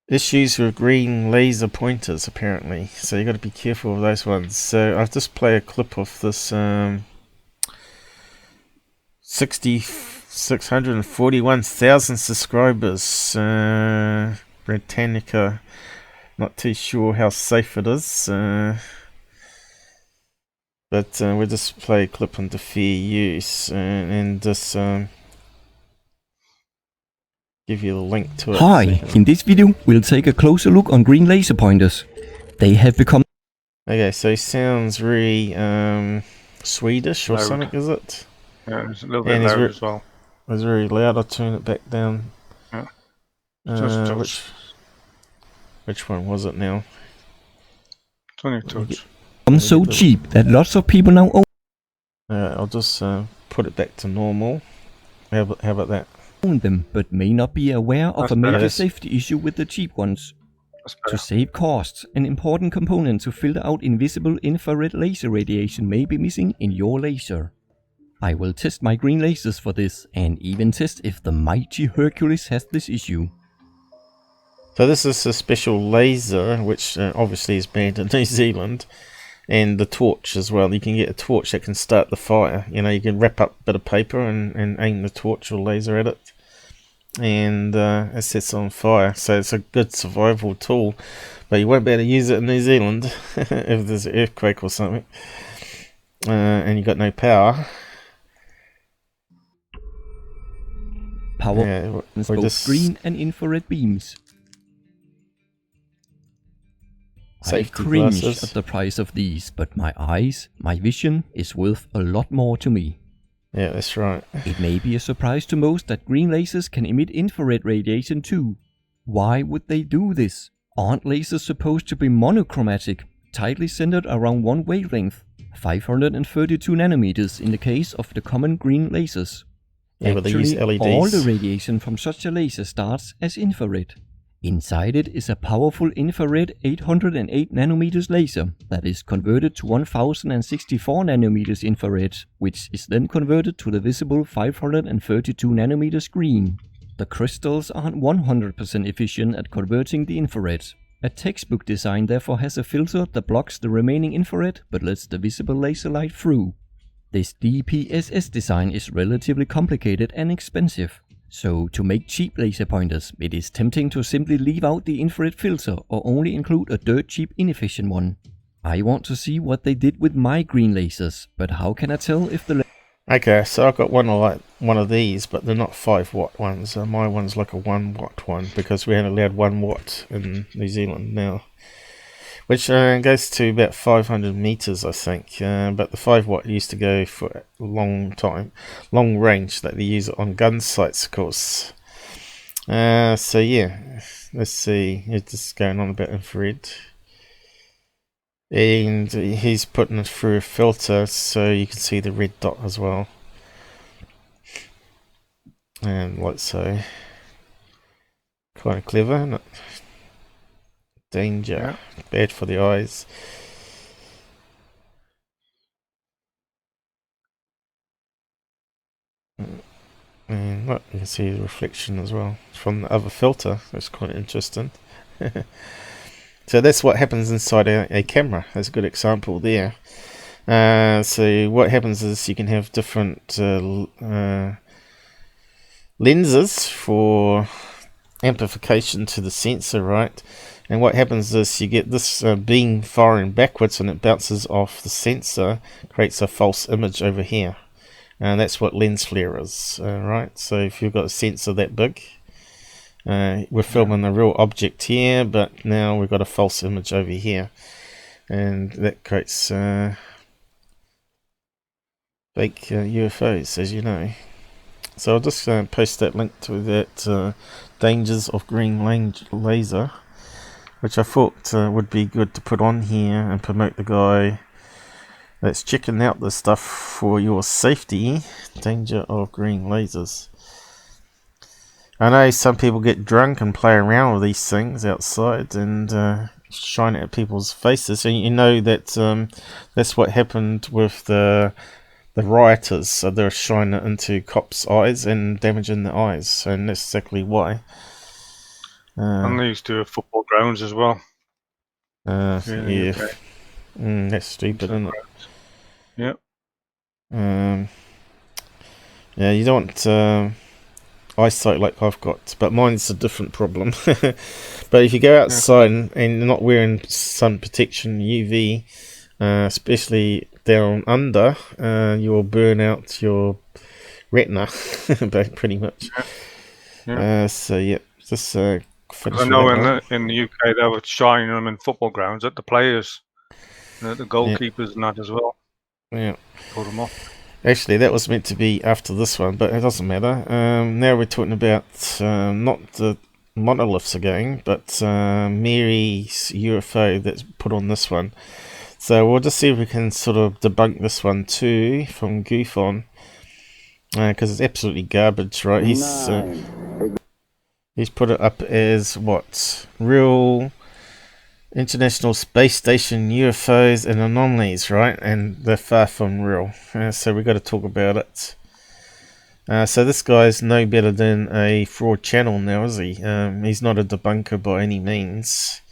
Issues with green laser pointers, apparently. So you got to be careful of those ones. So I've just played a clip of this 641,000 subscribers. Britannica. Not too sure how safe it is. But we'll just play a clip into fair use and just give you the link to it. Hi, in this video we'll take a closer look on green laser pointers. They have become... Okay, so he sounds very Swedish or something, is it? Yeah, it's a little bit loud as well. It's very loud. I'll turn it back down. Yeah. Which one was it now? It's only a touch. I'm so cheap that lots of people now own... I'll just put it back to normal. How about that? Own them, but may not be aware of a major safety issue with the cheap ones. To save costs, an important component to filter out invisible infrared laser radiation may be missing in your laser. I will test my green lasers for this, and even test if the mighty Hercules has this issue. So this is a special laser, which obviously is banned in New Zealand, and the torch as well. You can get a torch that can start the fire. You know, you can wrap up a bit of paper and aim the torch or laser at it, and it sets on fire. So it's a good survival tool, but you won't be able to use it in New Zealand if there's an earthquake or something, and you got no power. Power both green and infrared beams. I cringe at the price of these, but my eyes, my vision is worth a lot more to me. Yeah, that's right. It may be a surprise to most that green lasers can emit infrared radiation too. Why would they do this? Aren't lasers supposed to be monochromatic, tightly centered around one wavelength, 532 nanometers in the case of the common green lasers? Yeah, but they use Actually, LEDs. all the radiation from such a laser starts as infrared. Inside it is a powerful infrared 808 nanometers laser that is converted to 1064 nanometers infrared, which is then converted to the visible 532 nanometers green. The crystals aren't 100% efficient at converting the infrared. A textbook design therefore has a filter that blocks the remaining infrared but lets the visible laser light through. This DPSS design is relatively complicated and expensive. So, to make cheap laser pointers, it is tempting to simply leave out the infrared filter or only include a dirt cheap inefficient one. I want to see what they did with my green lasers, but how can I tell if the... Okay, so I've got one of these, but they're not 5-watt ones. My one's like a 1-watt one, because we only allowed 1 watt in New Zealand now. Which goes to about 500 meters, I think. But the 5-watt used to go for a long time, long range, that they use it on gun sights, of course. So yeah, let's see. It's just going on about infrared, and he's putting it through a filter, so you can see the red dot as well, and like so. Kind of clever, isn't it? Danger, bad for the eyes. And look, you can see the reflection as well from the other filter. That's quite interesting. So that's what happens inside a camera. That's a good example there. So what happens is you can have different lenses for amplification to the sensor, right? And what happens is you get this beam firing backwards, and it bounces off the sensor, creates a false image over here. And that's what lens flare is, right? So if you've got a sensor that big, we're filming a real object here, but now we've got a false image over here. And that creates fake UFOs, as you know. So I'll just post that link to that Dangers of Green Laser, which I thought would be good to put on here and promote the guy that's checking out this stuff for your safety. Danger of green lasers. I know some people get drunk and play around with these things outside and shine it at people's faces. And you know that that's what happened with the rioters. So they're shining it into cops' eyes and damaging the eyes, and that's exactly why. And they used to do at football grounds as well. Yeah. That's stupid, isn't it? Yep. Yeah, you don't want eyesight like I've got, but mine's a different problem. But if you go outside and you're not wearing sun protection, UV, especially down under, you will burn out your retina, pretty much. So yeah, just finish. I know in the UK they were shining them in football grounds at the players, the goalkeepers and that as well. Yeah. Put them off. Actually, that was meant to be after this one, but it doesn't matter. Now we're talking about not the monoliths again, but Mary's UFO that's put on this one. So we'll just see if we can sort of debunk this one too from Gufon, because it's absolutely garbage, right? He's put it up as what? Real International Space Station UFOs and anomalies, right? And they're far from real. So we've got to talk about it. So this guy's no better than a fraud channel now, is he? He's not a debunker by any means.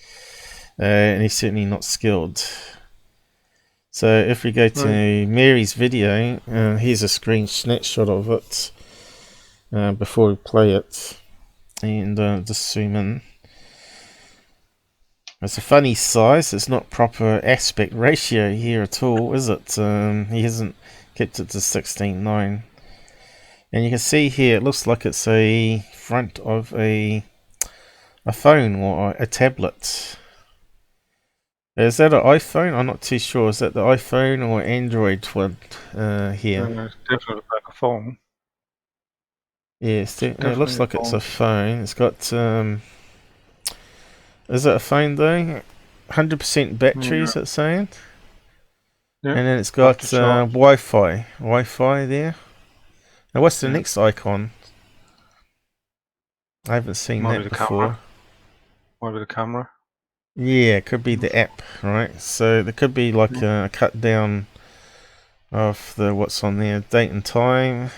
And he's certainly not skilled. So if we go to Mary's video, here's a screen snapshot of it before we play it. And just zoom in. It's a funny size. It's not proper aspect ratio here at all, is it? He hasn't kept it to 16:9. And you can see here, it looks like it's a front of a phone or a tablet. Is that an iPhone? I'm not too sure. Is that the iPhone or Android one here? It's definitely like a phone. Yeah, it looks like it's a phone. It's got... is it a phone though? 100% battery, is it saying? Yeah. And then it's got Wi-Fi there. Now what's the next icon? I haven't seen that before. Might be the camera. Yeah, it could be the app, right? So there could be like a cut down of the what's on there, date and time.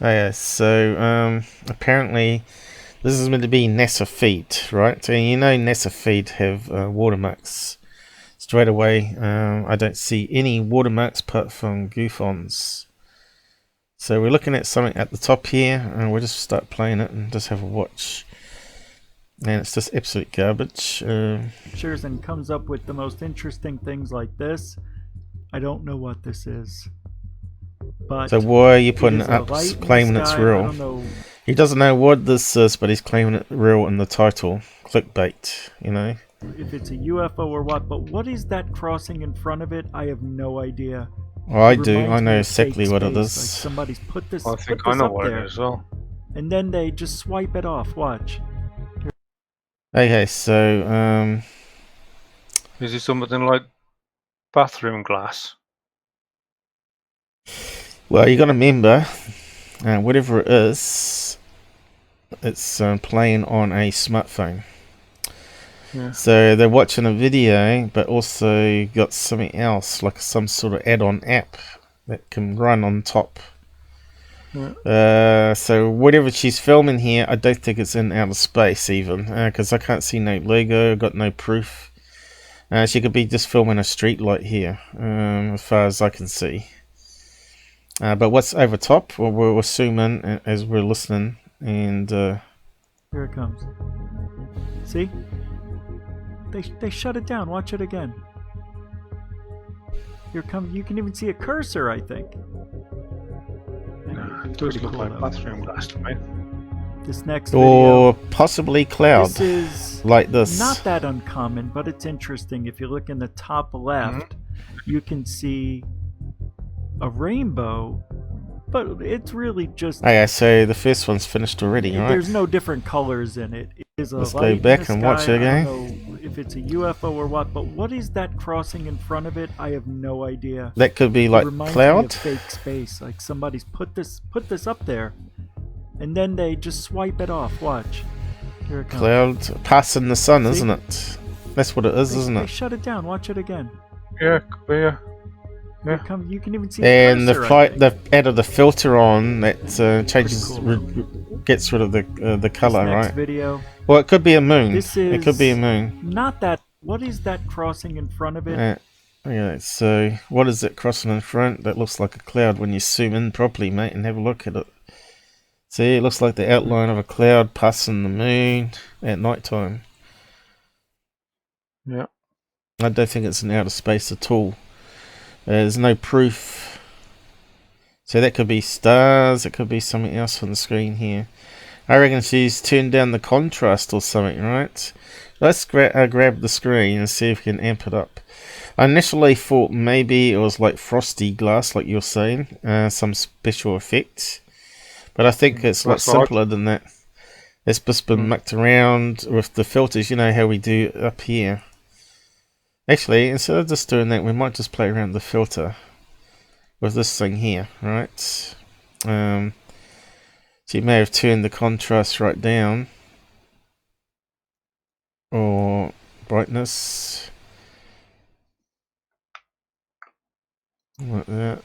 Oh yeah, so apparently this is meant to be NASA feed, right? And you know NASA feed have watermarks. Straight away, I don't see any watermarks apart from Gufon's. So we're looking at something at the top here, and we'll just start playing it and just have a watch. And it's just absolute garbage. And comes up with the most interesting things like this. I don't know what this is. But so why are you putting it up claiming it's real? He doesn't know what this is, but he's claiming it real in the title. Clickbait, you know. If it's a UFO or what, but what is that crossing in front of it? I have no idea. Oh, I do. I know exactly what it is. Like somebody's put this. I think I know what it is as well. And then they just swipe it off. Watch. Okay, so is it something like bathroom glass? Well, you got to remember, whatever it is, it's playing on a smartphone. Yeah. So they're watching a video, but also got something else, like some sort of add-on app that can run on top. Yeah. So whatever she's filming here, I don't think it's in outer space even, because I can't see no logo, got no proof. She could be just filming a street light here, as far as I can see. But what's over top, well, we'll zoom in as we're listening, and here it comes. See? They shut it down. Watch it again. Here comes. You can even see a cursor, I think. It does look like bathroom glass to me. This next or video, possibly cloud. This is like this. Not that uncommon, but it's interesting. If you look in the top left, you can see a rainbow, but it's really just... Okay, so the first one's finished already, right? There's no different colors in it. It is a Let's go back and watch it again. I don't know if it's a UFO or what, but what is that crossing in front of it? I have no idea. That could be like cloud? Me of fake space. Like somebody's put this up there, and then they just swipe it off. Watch. Here it comes. Cloud passing the sun, isn't it? That's what it is, isn't They it? shut it down. Watch it again. Yeah, could be, yeah. Yeah. You can even see And the cursor, the added the filter on that changes, cool. gets rid of the color, next right? Video. Well, it could be a moon. This It could be a moon. Not that. What is that crossing in front of it? Yeah. So what is it crossing in front? That looks like a cloud when you zoom in properly, mate, and have a look at it. See, it looks like the outline of a cloud passing the moon at night time. Yeah. I don't think it's in outer space at all. There's no proof. So that could be stars. It could be something else on the screen here. I reckon she's turned down the contrast or something, right? Let's grab the screen and see if we can amp it up. I initially thought maybe it was like frosty glass, like you're saying, some special effect. But I think it's a lot simpler than that. It's just been mucked around with the filters, you know how we do up here. Actually, instead of just doing that, we might just play around the filter with this thing here, right? So you may have turned the contrast right down, or brightness, like that.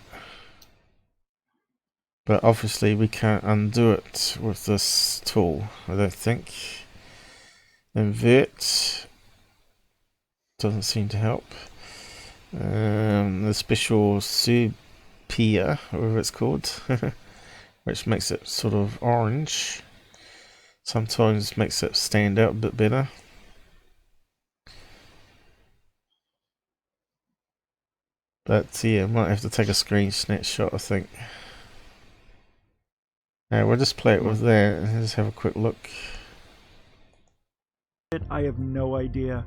But obviously we can't undo it with this tool, I don't think. Invert doesn't seem to help. The special sepia, whatever it's called, which makes it sort of orange, sometimes makes it stand out a bit better. But yeah, I might have to take a screen snapshot, I think. We'll just play it with that and just have a quick look. I have no idea.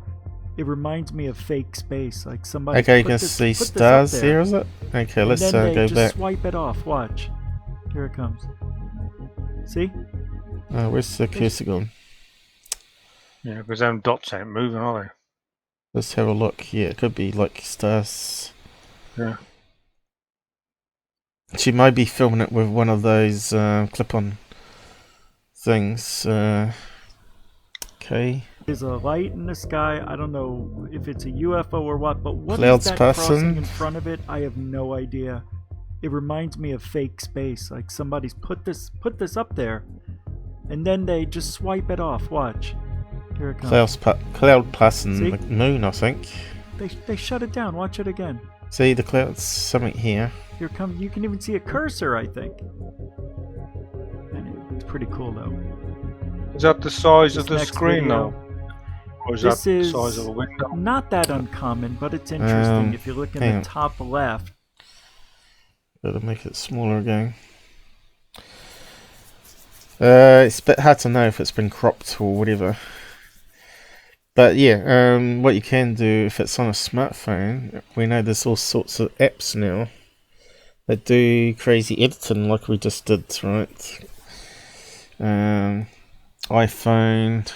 It reminds me of fake space, like somebody. Okay, you can see stars here, is it? Okay, let's go just back. Swipe it off. Watch. Here it comes. See? Where's the cursor gone? Yeah, because them dots ain't moving, are they? Let's have a look. Yeah, it could be like stars. Yeah. She might be filming it with one of those clip-on things. Okay. There's a light in the sky. I don't know if it's a UFO or what, but what Clouds is that passing crossing in front of it? I have no idea. It reminds me of fake space, like somebody's put this up there, and then they just swipe it off. Watch. Here it comes. Cloud passing the moon, I think. They shut it down. Watch it again. See the clouds, something here. Here comes. You can even see a cursor, I think. And it's pretty cool, though. Is that the size of the screen, video, though? Or is this that the is size of a window? Not that uncommon, but it's interesting. If you look in the top left. Better make it smaller again. It's a bit hard to know if it's been cropped or whatever. But yeah, what you can do if it's on a smartphone, we know there's all sorts of apps now that do crazy editing like we just did, right? iPhone,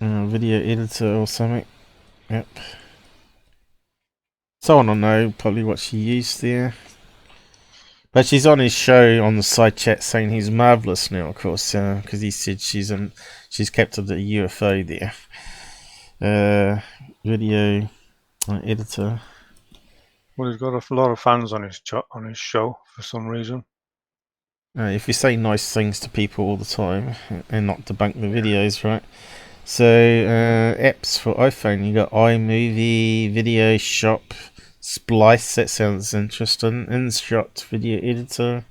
video editor or something. Yep. Someone will know probably what she used there. But she's on his show on the side chat saying he's marvellous now, of course, because he said she's captured a UFO there. Video editor. Well, he's got a lot of fans on his show for some reason. If you say nice things to people all the time and not debunk the videos, right? So apps for iPhone, you got iMovie, Video Shop, Splice, that sounds interesting. InShot, video editor,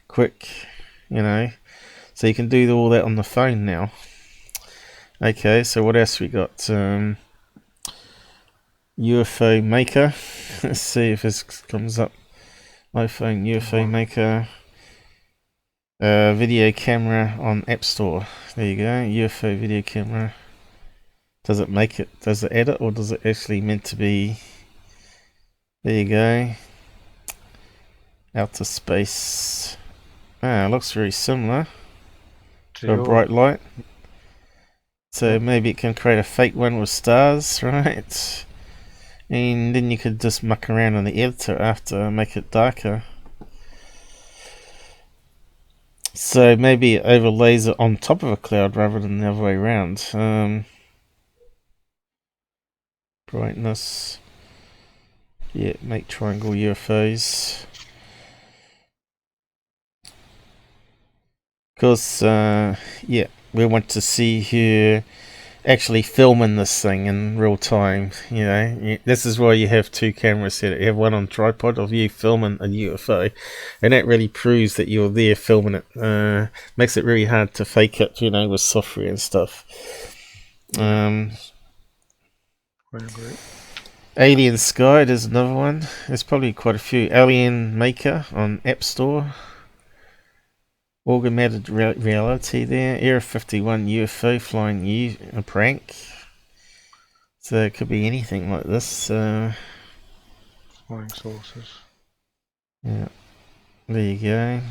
quick, you know. So you can do all that on the phone now. Okay, so what else we got? UFO Maker. Let's see if this comes up. iPhone UFO Maker. Video camera on App Store. There you go. UFO video camera. Does it make it? Does it edit, or does it actually meant to be? There you go. Outer space. Looks very similar to a bright light. So maybe it can create a fake one with stars, right? And then you could just muck around on the editor after, make it darker. So maybe it overlays it on top of a cloud rather than the other way around. Brightness. Yeah, make triangle UFOs. Because, yeah, we want to see who actually filming this thing in real time. You know, this is why you have two cameras set. You have one on tripod of you filming a UFO, and that really proves that you're there filming it. Makes it really hard to fake it, you know, with software and stuff. Alien Sky, there's another one. There's probably quite a few. Alien Maker on App Store. Augmented reality there. Era 51 UFO flying a prank. So it could be anything like this. Flying saucers. Yeah. There you go.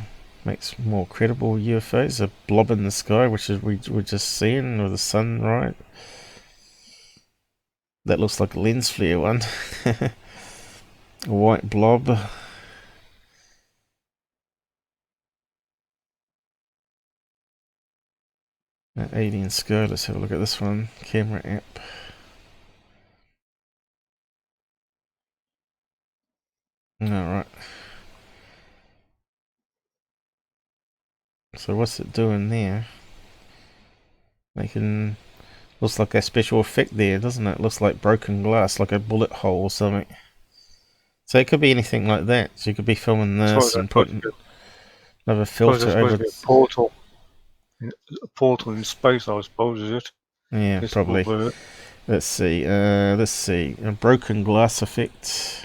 Makes more credible UFOs. A blob in the sky, which is we're just seeing with the sun, right? That looks like a lens flare one. A white blob. Alien Sky, let's have a look at this one. Camera app. Alright. So what's it doing there? Making... Looks like a special effect there, doesn't it? Looks like broken glass, like a bullet hole or something. So it could be anything like that. So you could be filming this and putting another filter over the portal. A portal in space, I suppose, is it? Yeah, probably. Let's see. Let's see. A broken glass effect.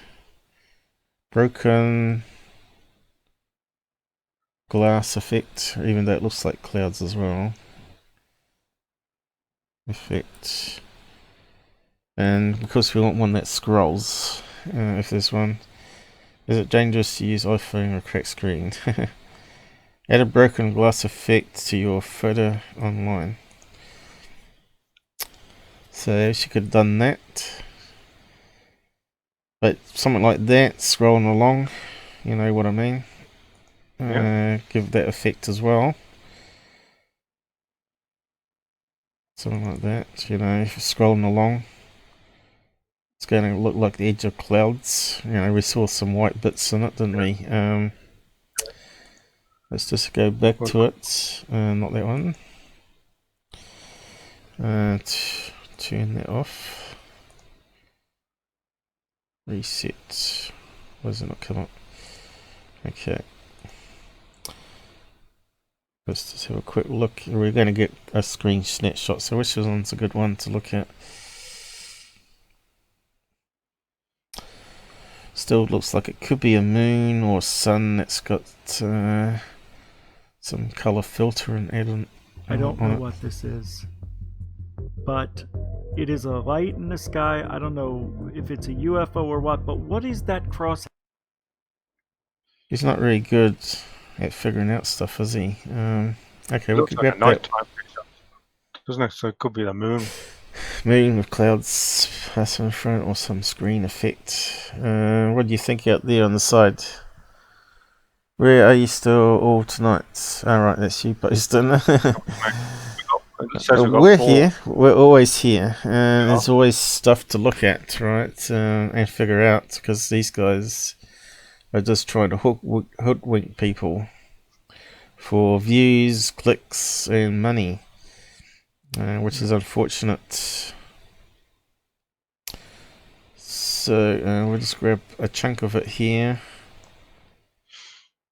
Broken glass effect. Even though it looks like clouds as well. Effect. And because we want one that scrolls, if there's one. Is it dangerous to use iPhone or cracked screen? Add a broken glass effect to your photo online. So she could have done that. But something like that, scrolling along, you know what I mean? Yeah. Give that effect as well. Something like that, you know, if you're scrolling along. It's going to look like the edge of clouds. You know, we saw some white bits in it, didn't we? Let's just go back to it. Not that one. Turn that off. Reset. Why does it not come up? Okay. Let's just have a quick look. We're going to get a screen snapshot. So which one's a good one to look at? Still looks like it could be a moon or sun that's got some color filter and add-on. I don't know what this is, but it is a light in the sky. I don't know if it's a UFO or what, but what is that cross? He's not really good at figuring out stuff, is he? Okay, we could grab that. Doesn't it? So it could be the moon. Moon with clouds passing in front or some screen effect. What do you think out there on the side? Where are you still all tonight? Alright, that's you posting. We're here. We're always here. There's always stuff to look at, right? And figure out, because these guys are just trying to hoodwink people for views, clicks, and money. Which is unfortunate. So we'll just grab a chunk of it here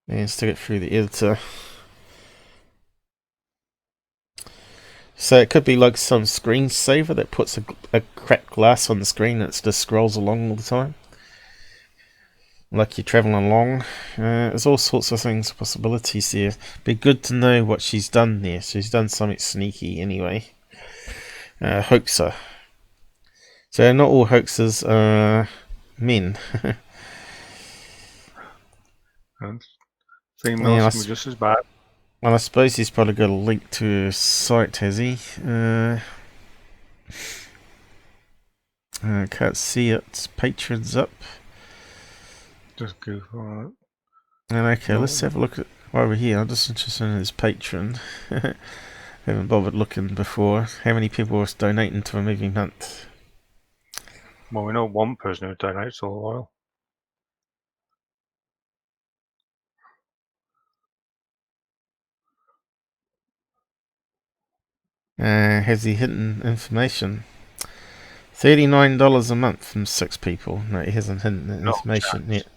and stick it through the editor. So it could be like some screensaver that puts a cracked glass on the screen that just scrolls along all the time. Like you're traveling along. There's all sorts of things, possibilities here. Be good to know what she's done there. She's done something sneaky anyway. Hoaxer. So not all hoaxers are men. And females are just as bad. Well, I suppose he's probably got a link to a site, has he? Can't see it. Patrons up. Just Gufon. And okay, let's have a look at while we're here, I'm just interested in his Patreon. Haven't bothered looking before. How many people was donating to a moving hunt? Well, we know one person who donates all the while. Has he hidden information? $39 a month from 6 people. No, he hasn't hidden the information yet.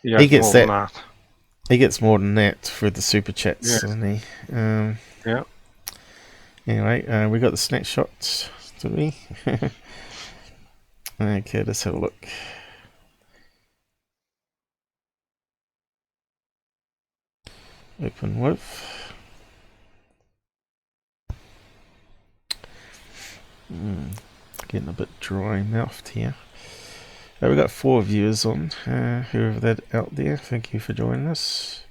He gets that. He gets more than that for the super chats, doesn't he? Yeah. Anyway, we got the snapshots, do we? Okay, let's have a look. Open with. Getting a bit dry mouthed here. We got 4 viewers on. Whoever that out there, thank you for joining us.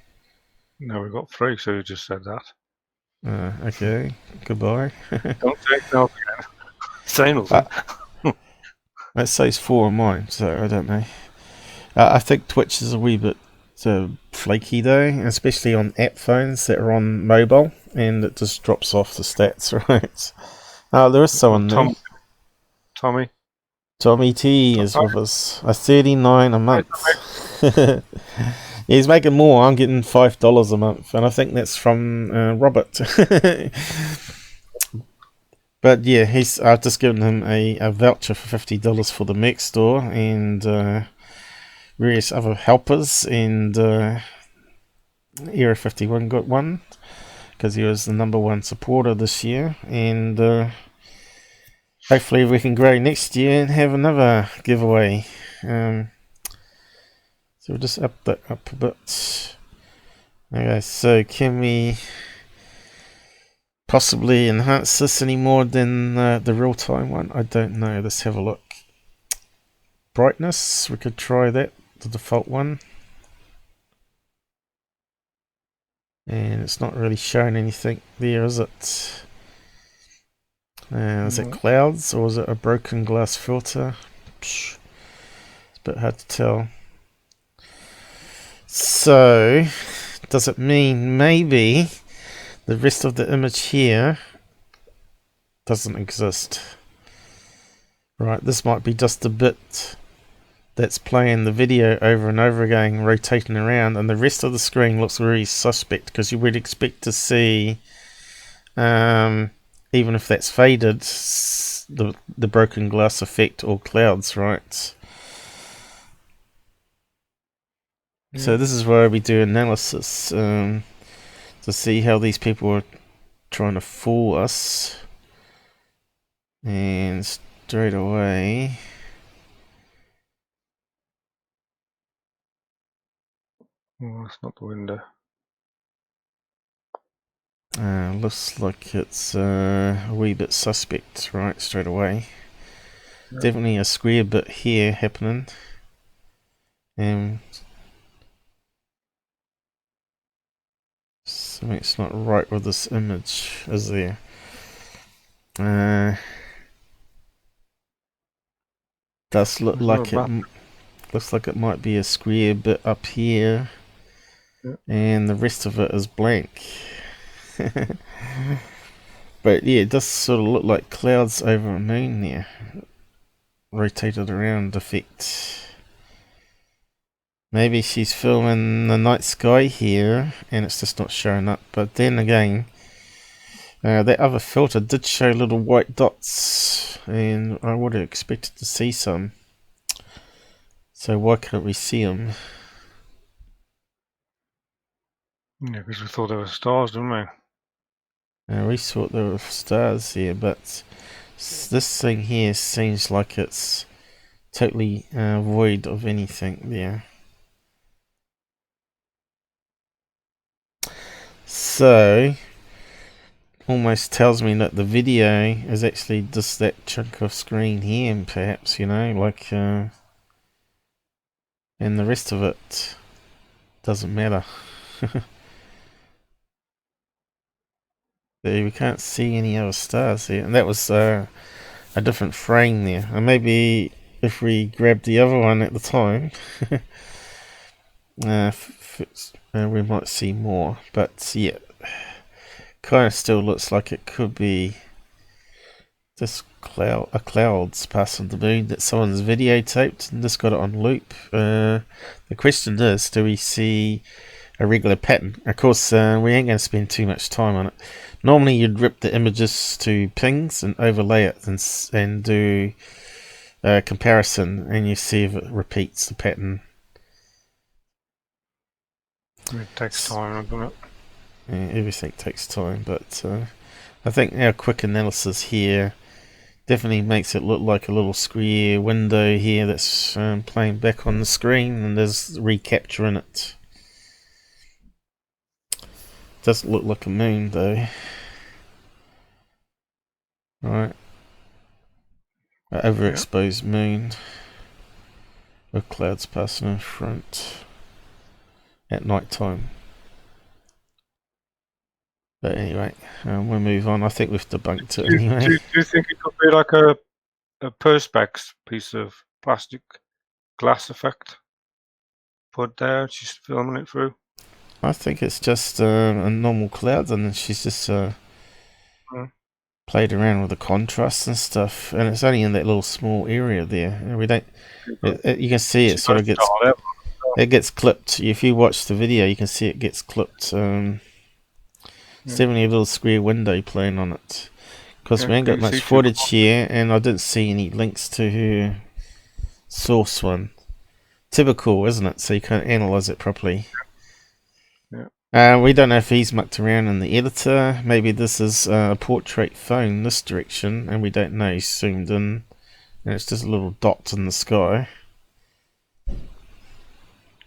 No, we've got 3, so you just said that. Okay, goodbye. Don't take no again. Say nothing. That says 4 on mine, so I don't know. I think Twitch is a wee bit flaky though, especially on app phones that are on mobile, and it just drops off the stats, right? There is someone new. Tommy T is with us. $39 a month. He's making more. I'm getting $5 a month, and I think that's from Robert. But yeah, I've just given him a voucher for $50 for the Merc store and various other helpers, and Era 51 got one because he was the #1 supporter this year, and hopefully we can grow next year and have another giveaway. So we'll just up that up a bit. Okay, so can we possibly enhance this any more than the real-time one? I don't know. Let's have a look. Brightness, we could try that, the default one. And it's not really showing anything there, is it? Is it clouds or is it a broken glass filter? It's a bit hard to tell. So, does it mean maybe the rest of the image here doesn't exist? Right, this might be just a bit that's playing the video over and over again, rotating around, and the rest of the screen looks very suspect because you would expect to see, even if that's faded, the broken glass effect or clouds, right? So this is where we do analysis to see how these people are trying to fool us. And straight away, that's not the window. Looks like it's a wee bit suspect, right? Straight away. Yep. Definitely a square bit here happening. Something's not right with this image, is there? Does look like it. Looks like it might be a square bit up here, yep, and the rest of it is blank. But yeah, it does sort of look like clouds over a moon there, rotated around effect. Maybe she's filming the night sky here and it's just not showing up. But then again, that other filter did show little white dots, and I would have expected to see some. So why can't we see them? Yeah, because we thought they were stars, didn't we? We thought there were stars here, but this thing here seems like it's totally void of anything there. So, almost tells me that the video is actually just that chunk of screen here, perhaps, you know, like, and the rest of it doesn't matter. We can't see any other stars here, and that was a different frame there. And maybe if we grab the other one at the time, we might see more. But yeah, kind of still looks like it could be this cloud's passing the moon that someone's videotaped and just got it on loop. The question is, do we see a regular pattern? Of course, we ain't going to spend too much time on it. Normally you'd rip the images to pings and overlay it and do a comparison, and you see if it repeats the pattern. It takes time, doesn't it? Yeah, everything takes time, but I think our quick analysis here definitely makes it look like a little square window here that's playing back on the screen, and there's recapturing it. Doesn't look like a moon though. Right. An overexposed moon with clouds passing in front at night time. But anyway, we'll move on. I think we've debunked it anyway. Do you think it could be like a perspex piece of plastic glass effect put there? She's filming it through. I think it's just a normal cloud, and then she's just played around with the contrast and stuff, and it's only in that little small area there. And we don't. You can see it sort of gets clipped. If you watch the video, you can see it gets clipped. It's definitely a little square window playing on it. Because we ain't got much footage here, and I didn't see any links to her source one. Typical, isn't it? So you can't analyze it properly. We don't know if he's mucked around in the editor. Maybe this is a portrait phone this direction, and we don't know. He's zoomed in, and it's just a little dot in the sky.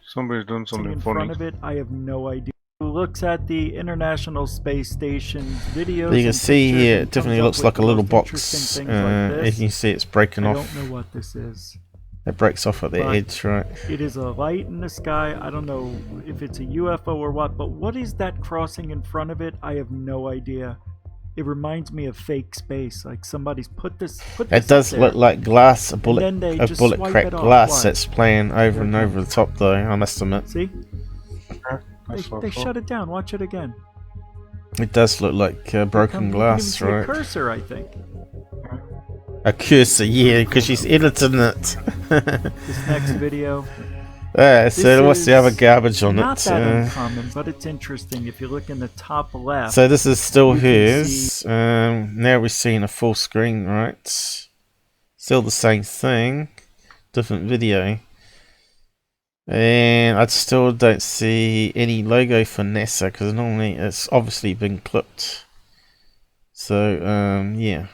Somebody's done something in funny. Front of it, I have no idea. Who looks at the International Space Station's videos? You can see here, it definitely looks like a little box. You can see it's breaking off. I don't know what this is. It breaks off at the edge, right? It is a light in the sky. I don't know if it's a UFO or what, but what is that crossing in front of it? I have no idea. It reminds me of fake space, like somebody's put this. It does look like glass, a bullet cracked glass Why? that's playing over and over the top, though. I must admit. See? They shut it down. Watch it again. It does look like broken glass, you can even see right? a cursor, I think. A cursor, yeah, because she's editing it. This next video. So what's the other garbage on not it? Not that uncommon, but it's interesting. If you look in the top left. So this is still hers. Now we're seeing a full screen, right? Still the same thing, different video. And I still don't see any logo for NASA, because normally it's obviously been clipped. So yeah,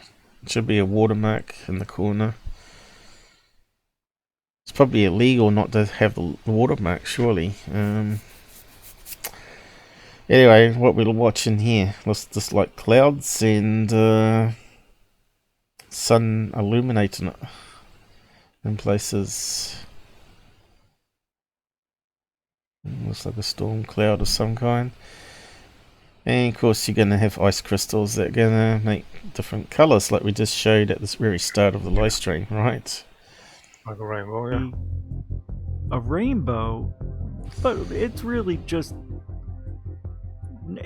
it should be a watermark in the corner. It's probably illegal not to have the watermark, surely. Anyway, what we're watching here looks just like clouds and sun illuminating it in places. Looks like a storm cloud of some kind. And of course you're going to have ice crystals that are going to make different colours, like we just showed at the very start of the live stream, right? Like a rainbow, yeah. A rainbow? But it's really just...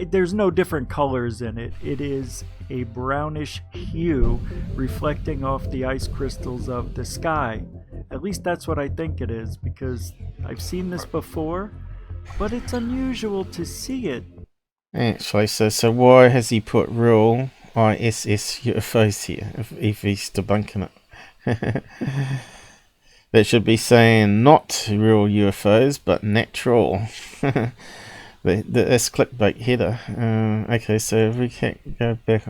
There's no different colors in it. It is a brownish hue reflecting off the ice crystals of the sky. At least that's what I think it is, because I've seen this before, but it's unusual to see it. Actually, so why has he put real ISS UFOs here if he's debunking it? That should be saying not real UFOs, but natural. That's clickbait header. Okay, so if we can't go back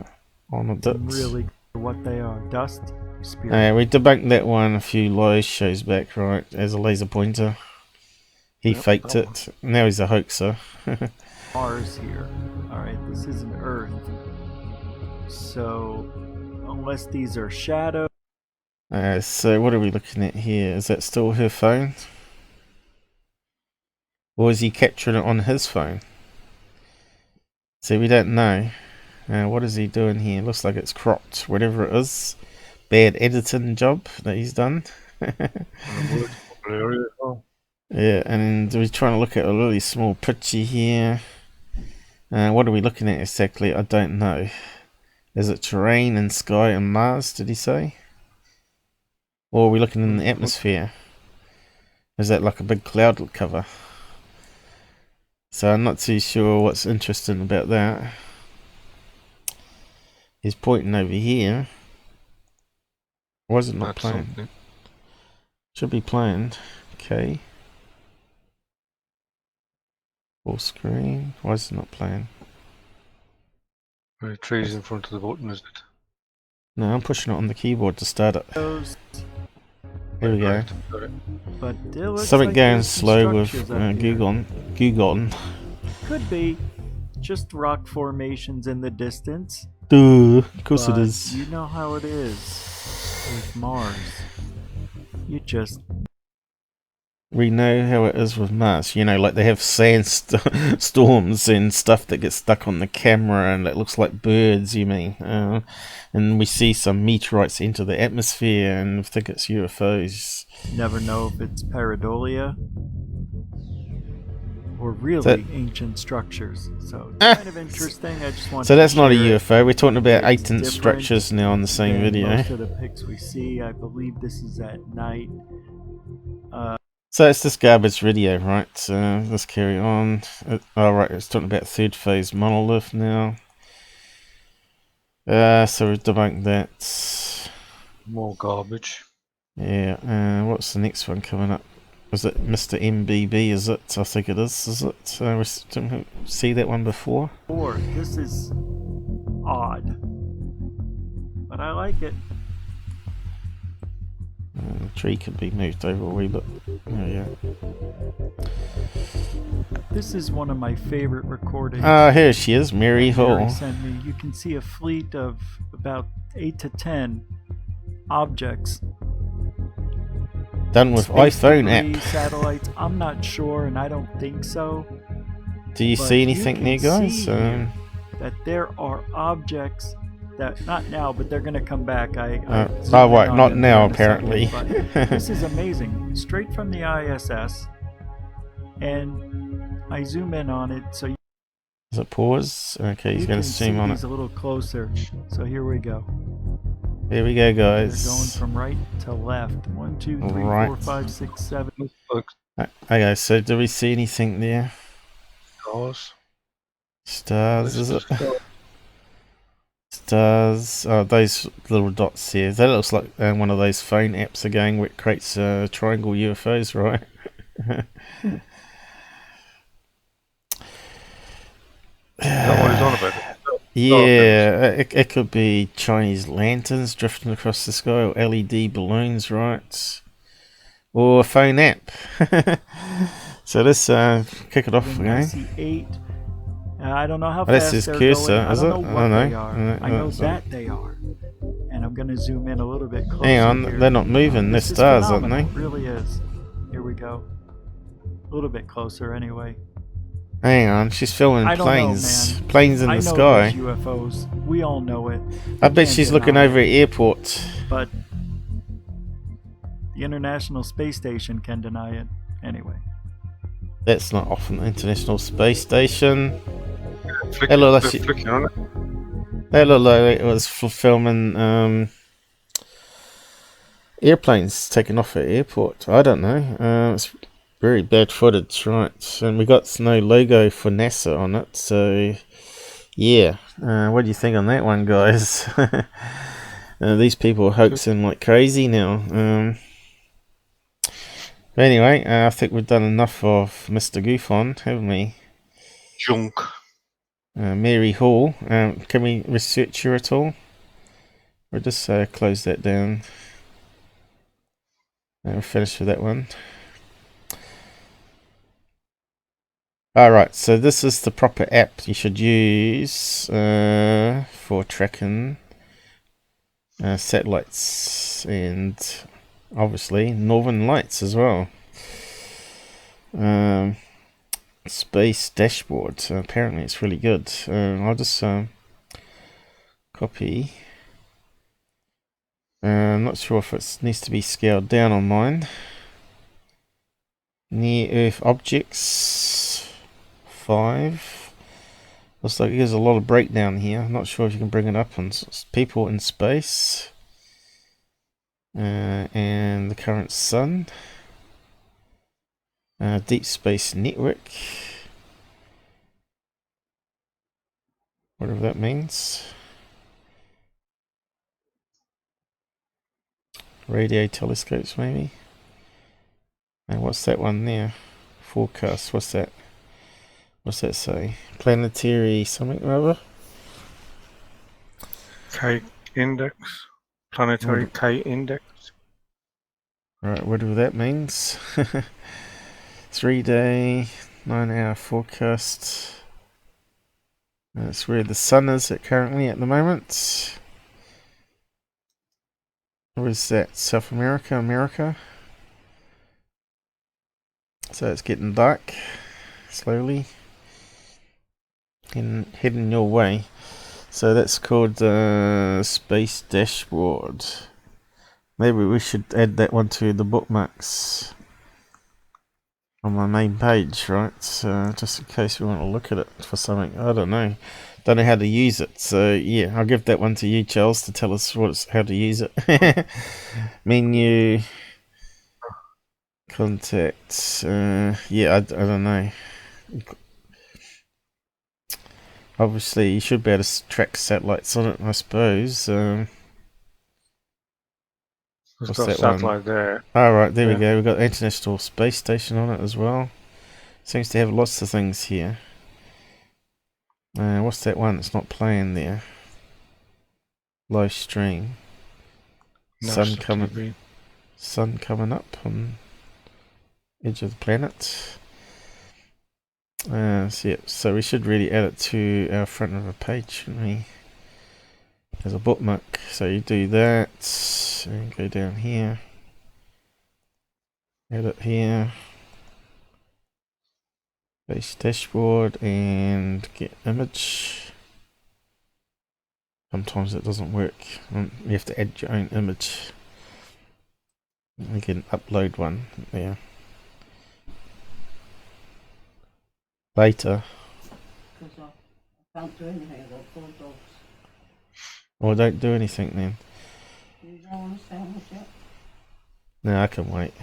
on a bit. Really what they are. Dust? Spirit. We debunked that one a few live shows back, right, as a laser pointer. He faked it. Now he's a hoaxer. Mars here. Alright, this isn't Earth. So, unless these are shadows. So what are we looking at here? Is that still her phone? Or is he capturing it on his phone? See, we don't know. What is he doing here? Looks like it's cropped. Whatever it is. Bad editing job that he's done. Yeah, and we're trying to look at a really small picture here. What are we looking at exactly? I don't know. Is it terrain and sky and Mars, did he say? Or are we looking in the atmosphere? Is that like a big cloud cover? So I'm not too sure what's interesting about that. He's pointing over here. Why is it not playing? Something. Should be playing. Okay. Full screen. Why is it not playing? The tree's in front of the button, is it? No, I'm pushing it on the keyboard to start it. Here we go. But something like going slow with Gufon. Could be just rock formations in the distance. Duh, of course it is. You know how it is with Mars. We know how it is with Mars. You know, like they have storms and stuff that get stuck on the camera and it looks like birds, you mean. And we see some meteorites enter the atmosphere and think it's UFOs. Never know if it's pareidolia or really ancient structures. So it's kind of interesting. I just want so that's not a UFO. We're talking about ancient structures now on the same video. Most of the pics we see, I believe this is at night. So it's this garbage video, right? Let's carry on. Alright, it's talking about third phase monolith now. So we've debunked that. More garbage. Yeah, what's the next one coming up? Is it Mr. MBB, is it? I think it is it? We didn't see that one before? This is odd. But I like it. The tree could be moved over a wee bit. Oh, yeah. This is one of my favorite recordings. Here she is, Mary Hall. Sent me. You can see a fleet of about 8 to 10 objects. Done with iPhone app. Satellites. I'm not sure, and I don't think so. Do you see anything there, guys? That there are objects that not now, but they're going to come back. Right, not now apparently. This is amazing. Straight from the ISS, and I zoom in on it. So is it pause? Okay, he's going to zoom on it. He's a little closer. So here we go. Here we go, guys. They're going from right to left. 1, 2, 3, 4, 5, 6, 7. Okay, so do we see anything there? Stars, is it? Stars. Oh, those little dots here. That looks like one of those phone apps again where it creates triangle UFOs, right? Is that what he's on about? Yeah, it could be Chinese lanterns drifting across the sky, or LED balloons, right? Or a phone app. So let's kick it off again. I see 8. I don't know how fast that's his cursor, is it? I don't know what they are. I know that they are. And I'm going to zoom in a little bit closer. Hang on, here. they're not moving. They're stars, aren't they? It really is. Here we go. A little bit closer anyway. Hang on, she's filming planes. Know, planes in the sky. UFOs. We all know it. I bet she's looking over at airport. But the International Space Station can deny it anyway. That's not off an International Space Station. That looked like it was for filming airplanes taking off at airport. I don't know. It's very bad footage, right? And we got no logo for NASA on it, so yeah. What do you think on that one, guys? These people are hoaxing like crazy now. But anyway, I think we've done enough of Mr. Gufon, haven't we? Junk. Mary Hall. Can we research her at all? We'll just close that down. We're finished with that one. Alright, so this is the proper app you should use for tracking satellites and obviously northern lights as well. Space dashboard. Apparently it's really good. I'll just copy I'm not sure if it needs to be scaled down on mine. Near Earth objects 5. Looks like there's a lot of breakdown here. I'm not sure if you can bring it up on people in space. And the current sun. Deep space network. Whatever that means. Radio telescopes maybe. And what's that one there? Forecast, what's that? What's that say? Planetary something or other? K index. Planetary K index. Right, whatever that means. 3-day, 9-hour forecast. That's where the sun is currently at the moment. Where is that? South America, America. So it's getting dark slowly and heading your way. So that's called Space Dashboard. Maybe we should add that one to the bookmarks on my main page, right? Just in case we want to look at it for something. I don't know how to use it. So yeah, I'll give that one to you, Charles, to tell us how to use it. Menu, contacts. Yeah, I don't know. Obviously, you should be able to track satellites on it, I suppose. There's What's got a that one? satellite there. Oh, right, there we go. We've got the International Space Station on it as well. Seems to have lots of things here. What's that one that's not playing there? Live stream. Sun coming up on edge of the planet. So we should really add it to our front of the page, shouldn't we? As a bookmark. So you do that, and go down here. Add it here. Base dashboard and get image. Sometimes it doesn't work. You have to add your own image. We can upload one there. Later. Because I can't do anything, I've got 4 dogs. Well, don't do anything then. You don't want a sandwich yet? No, I can wait.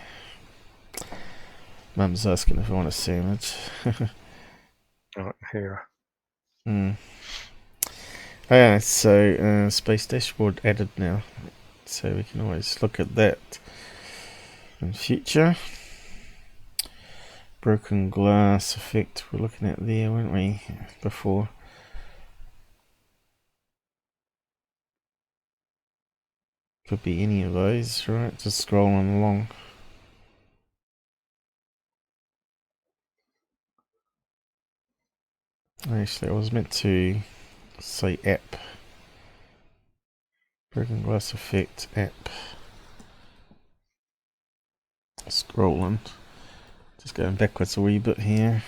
Mum's asking if I want a sandwich. Right here. Yeah, so Space Dashboard added now. So we can always look at that in future. Broken glass effect we're looking at there, weren't we, before? Could be any of those, right? Just scrolling along. Actually, I was meant to say app. Broken glass effect app. Scrolling. Just going backwards a wee bit here.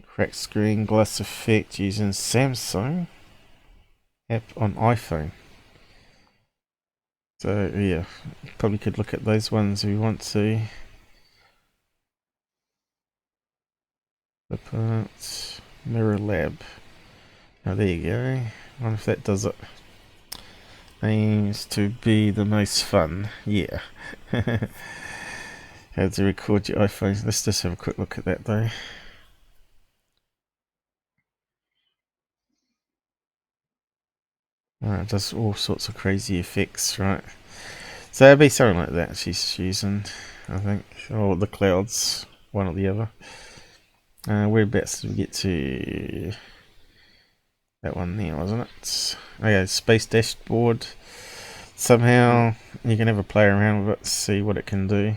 Cracked screen glass effect using Samsung app on iPhone. So yeah, probably could look at those ones if we want to. The parts, Mirror Lab. Oh, there you go. I wonder if that does it. Aims to be the most fun. Yeah. How to record your iPhone. Let's just have a quick look at that though. Alright, does all sorts of crazy effects, right? So it'll be something like that she's using, I think. Or the clouds, one or the other. Whereabouts did we get to? That one there, wasn't it? Okay, Space Dashboard. Somehow you can have a play around with it, see what it can do.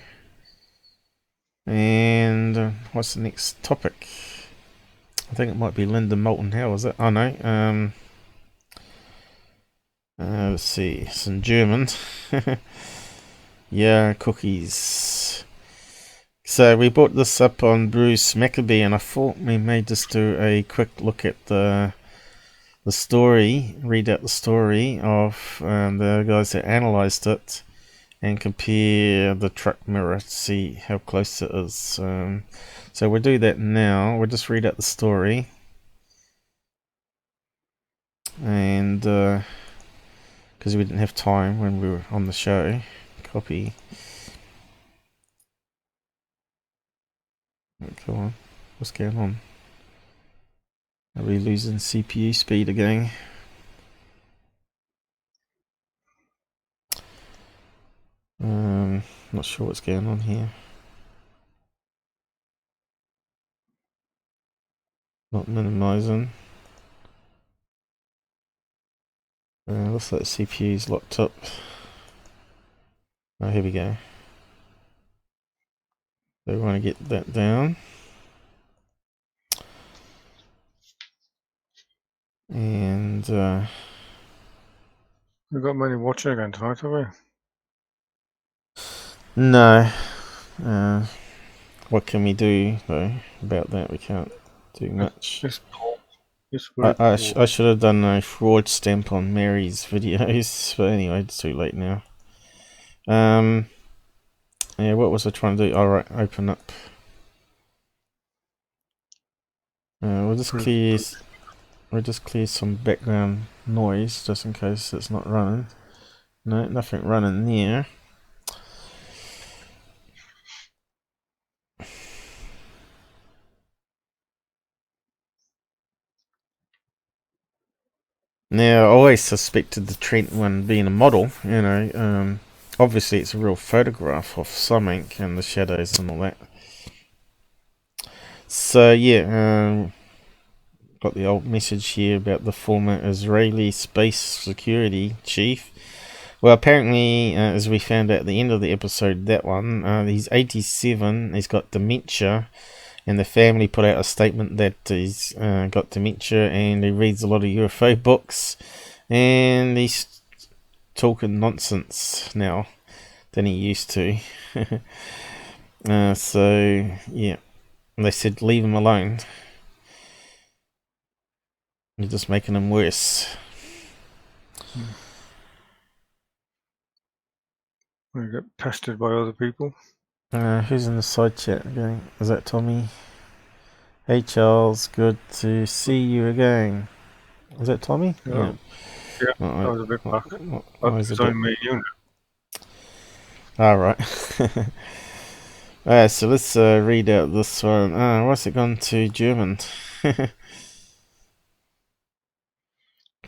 And what's the next topic? I think it might be Linda Moulton Howe, is it? Oh no. Let's see, some German. Yeah, cookies. So we brought this up on Bruce Maccabee, and I thought we may just do a quick look at the story, read out the story of the guys that analysed it and compare the truck mirror to see how close it is. So we'll do that now. We'll just read out the story. And because we didn't have time when we were on the show. Copy. Come on. What's going on? Are we losing CPU speed again? Not sure what's going on here. Not minimizing. Looks like the CPU's locked up. Oh, here we go. So we want to get that down. And we've got many watching again tonight, have we? No. What can we do though about that? We can't do much. I should have done a fraud stamp on Mary's videos, but anyway, it's too late now. Yeah, what was I trying to do? Alright, open up. We'll just clear some background noise just in case it's not running. No, nothing running there. Now, I always suspected the Trent one being a model, you know. Obviously, it's a real photograph of something and the shadows and all that. So, yeah, got the old message here about the former Israeli space security chief. Well, apparently, as we found out at the end of the episode, that one, he's 87, he's got dementia. And the family put out a statement that he's got dementia and he reads a lot of UFO books. And he's talking nonsense now than he used to. So, yeah. They said leave him alone. You're just making him worse. We get pestered by other people. Who's in the side chat again? Is that Tommy? Hey Charles, good to see you again. Is that Tommy? Yeah. I was a bit back. It's only me and you now. Alright. Alright, so let's read out this one. What's it gone to German?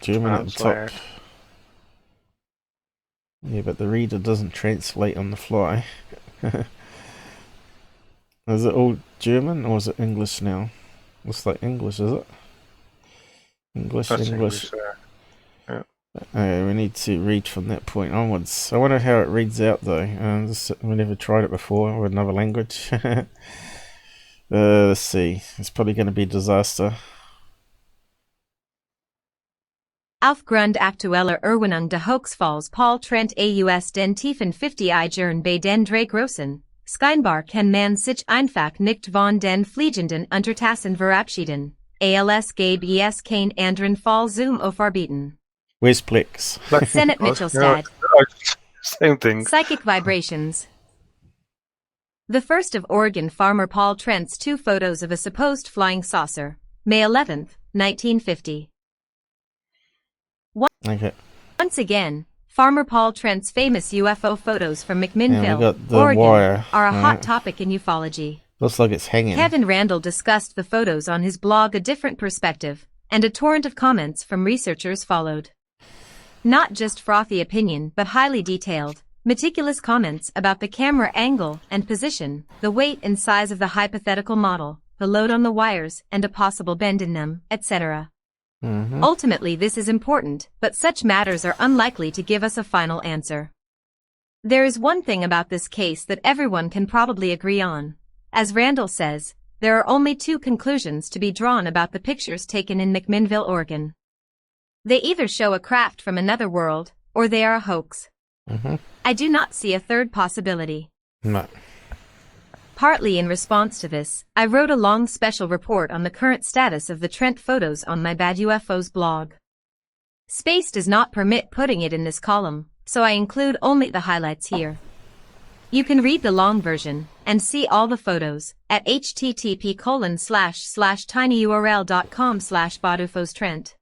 German at the top. Yeah, but the reader doesn't translate on the fly. Is it all German or is it English now? Looks like English, is it? English. Yeah. We need to read from that point onwards. I wonder how it reads out though. We never tried it before with another language. Let's see. It's probably going to be a disaster. Aufgrund aktueller Erwähnung der Hoaxfalls Paul Trent aus den Tiefen 50 Jahren bei den drei großen Scheinbar kann man sich einfach nicht von den fliegenden Untertassen verabschieden. Als gäbe es kein anderen Fall zum Aufarbeiten. Where's Plex? Senate Mitchelstad. Same thing. Psychic vibrations. The first of Oregon farmer Paul Trent's 2 photos of a supposed flying saucer. May 11th, 1950. Okay. Once again, Farmer Paul Trent's famous UFO photos from McMinnville, Oregon, wire. Are a hot topic in ufology. Looks like it's hanging. Kevin Randall discussed the photos on his blog A Different Perspective, and a torrent of comments from researchers followed. Not just frothy opinion but highly detailed, meticulous comments about the camera angle and position, the weight and size of the hypothetical model, the load on the wires and a possible bend in them, etc. Ultimately this is important, but such matters are unlikely to give us a final answer. There is one thing about this case that everyone can probably agree on. As Randall says, there are only 2 conclusions to be drawn about the pictures taken in McMinnville, Oregon. They either show a craft from another world, or they are a hoax. I do not see a third possibility. No. Partly in response to this, I wrote a long special report on the current status of the Trent photos on my Bad UFOs blog. Space does not permit putting it in this column, so I include only the highlights here. You can read the long version and see all the photos at http://tinyurl.com/botufos-Trent.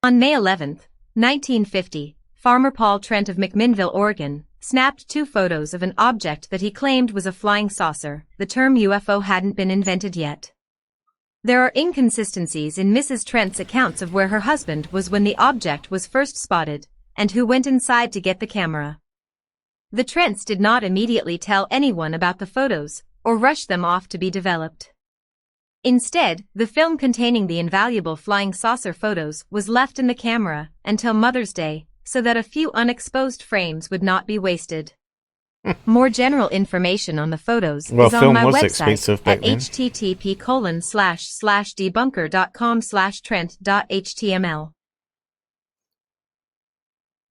On May 11, 1950, farmer Paul Trent of McMinnville, Oregon, snapped 2 photos of an object that he claimed was a flying saucer. The term UFO hadn't been invented yet. There are inconsistencies in Mrs. Trent's accounts of where her husband was when the object was first spotted, and who went inside to get the camera. The Trents did not immediately tell anyone about the photos, or rush them off to be developed. Instead, the film containing the invaluable flying saucer photos was left in the camera until Mother's Day, so that a few unexposed frames would not be wasted. More general information on the photos is on my website at http://debunker.com/trent.html.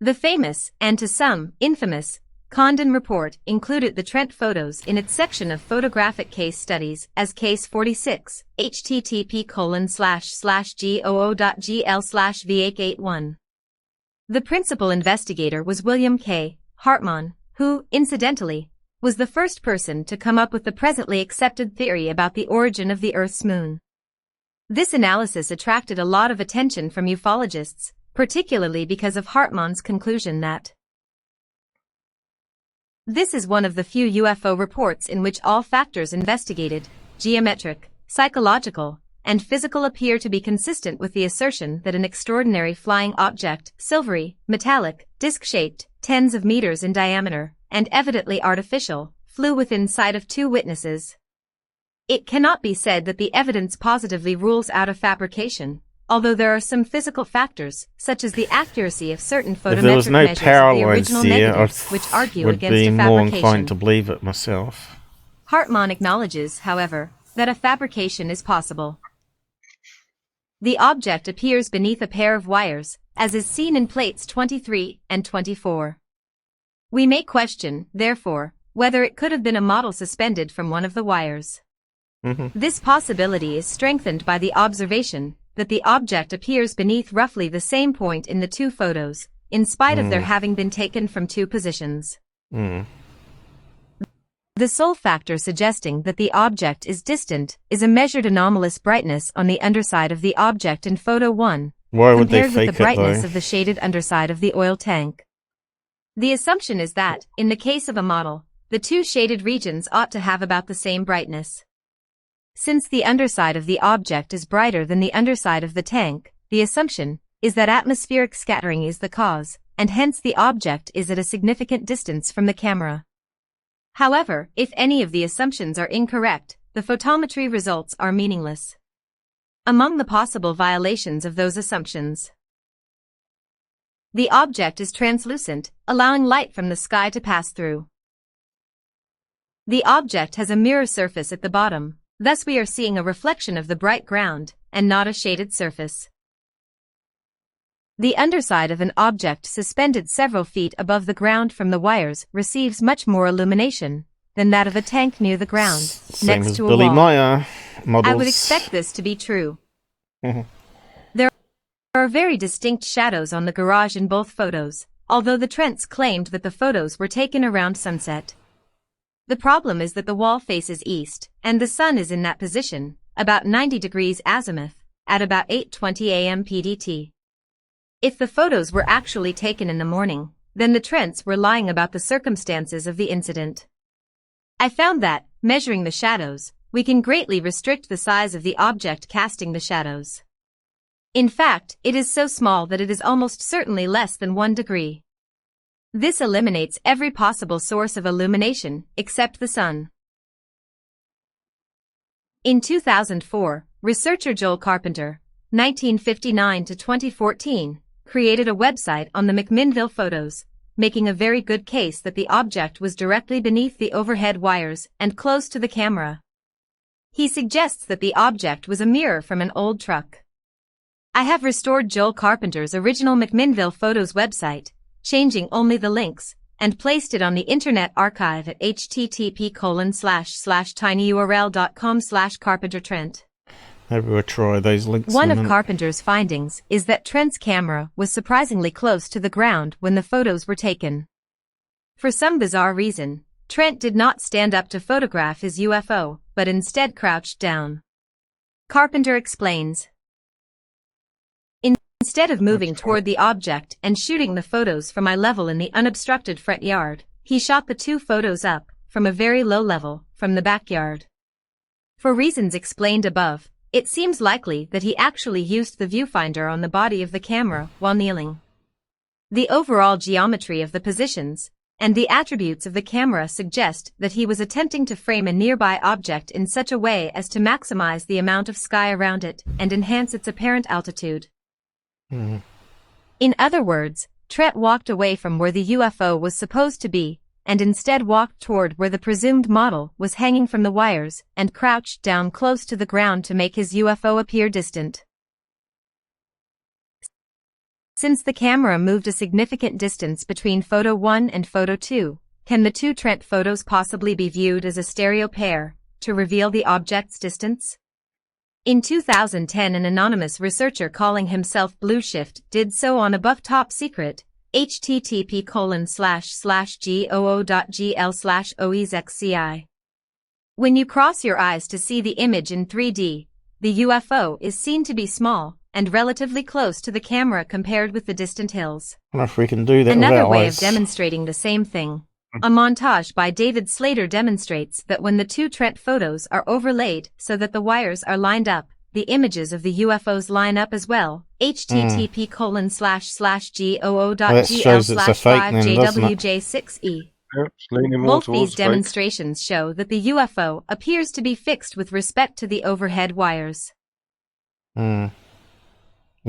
The famous, and to some, infamous, Condon report included the Trent photos in its section of photographic case studies as Case 46, http://goo.gl/v881. The principal investigator was William K. Hartmann, who, incidentally, was the first person to come up with the presently accepted theory about the origin of the Earth's moon. This analysis attracted a lot of attention from ufologists, particularly because of Hartmann's conclusion that this is one of the few UFO reports in which all factors investigated, geometric, psychological, and physical, appear to be consistent with the assertion that an extraordinary flying object, silvery, metallic, disc-shaped, tens of meters in diameter, and evidently artificial, flew within sight of 2 witnesses. It cannot be said that the evidence positively rules out a fabrication, although there are some physical factors, such as the accuracy of certain photometric measures of the original negatives, which argue against a fabrication. Would be more inclined to believe it myself. Hartmann acknowledges, however, that a fabrication is possible. The object appears beneath a pair of wires, as is seen in plates 23 and 24. We may question, therefore, whether it could have been a model suspended from one of the wires. This possibility is strengthened by the observation that the object appears beneath roughly the same point in the 2 photos, in spite of their having been taken from 2 positions. The sole factor suggesting that the object is distant is a measured anomalous brightness on the underside of the object in photo 1, compared with the brightness of the shaded underside of the oil tank. The assumption is that, in the case of a model, the 2 shaded regions ought to have about the same brightness. Since the underside of the object is brighter than the underside of the tank, the assumption is that atmospheric scattering is the cause, and hence the object is at a significant distance from the camera. However, if any of the assumptions are incorrect, the photometry results are meaningless. Among the possible violations of those assumptions, the object is translucent, allowing light from the sky to pass through. The object has a mirror surface at the bottom. Thus we are seeing a reflection of the bright ground, and not a shaded surface. The underside of an object suspended several feet above the ground from the wires receives much more illumination than that of a tank near the ground, Same next as to a Billy wall. Meier models. I would expect this to be true. There are very distinct shadows on the garage in both photos, although the Trents claimed that the photos were taken around sunset. The problem is that the wall faces east, and the sun is in that position, about 90 degrees azimuth, at about 8:20 a.m. PDT. If the photos were actually taken in the morning, then the Trents were lying about the circumstances of the incident. I found that, measuring the shadows, we can greatly restrict the size of the object casting the shadows. In fact, it is so small that it is almost certainly less than 1 degree. This eliminates every possible source of illumination, except the sun. In 2004, researcher Joel Carpenter, 1959 to 2014, created a website on the McMinnville photos, making a very good case that the object was directly beneath the overhead wires and close to the camera. He suggests that the object was a mirror from an old truck. I have restored Joel Carpenter's original McMinnville photos website, changing only the links, and placed it on the Internet Archive at http://tinyurl.com/carpentertrent. Maybe we'll try those links. One of Carpenter's findings is that Trent's camera was surprisingly close to the ground when the photos were taken. For some bizarre reason, Trent did not stand up to photograph his UFO, but instead crouched down. Carpenter explains. Instead of moving toward the object and shooting the photos from eye level in the unobstructed front yard, he shot the two photos up, from a very low level, from the backyard. For reasons explained above, it seems likely that he actually used the viewfinder on the body of the camera while kneeling. The overall geometry of the positions and the attributes of the camera suggest that he was attempting to frame a nearby object in such a way as to maximize the amount of sky around it and enhance its apparent altitude. In other words, Trent walked away from where the UFO was supposed to be and instead walked toward where the presumed model was hanging from the wires and crouched down close to the ground to make his UFO appear distant. Since the camera moved a significant distance between photo 1 and photo 2, can the two Trent photos possibly be viewed as a stereo pair to reveal the object's distance? In 2010, an anonymous researcher calling himself Blue Shift did so on above top secret http://goo.gl/oexxci. When you cross your eyes to see the image in 3D, the UFO is seen to be small and relatively close to the camera compared with the distant hills. I wonder if we can do that. Another way eyes. of demonstrating the same thing. A montage by David Slater demonstrates that when the two Trent photos are overlaid so that the wires are lined up, the images of the UFOs line up as well. http://goo.gl/5jwj6e. Both these demonstrations show that the UFO appears to be fixed with respect to the overhead wires. The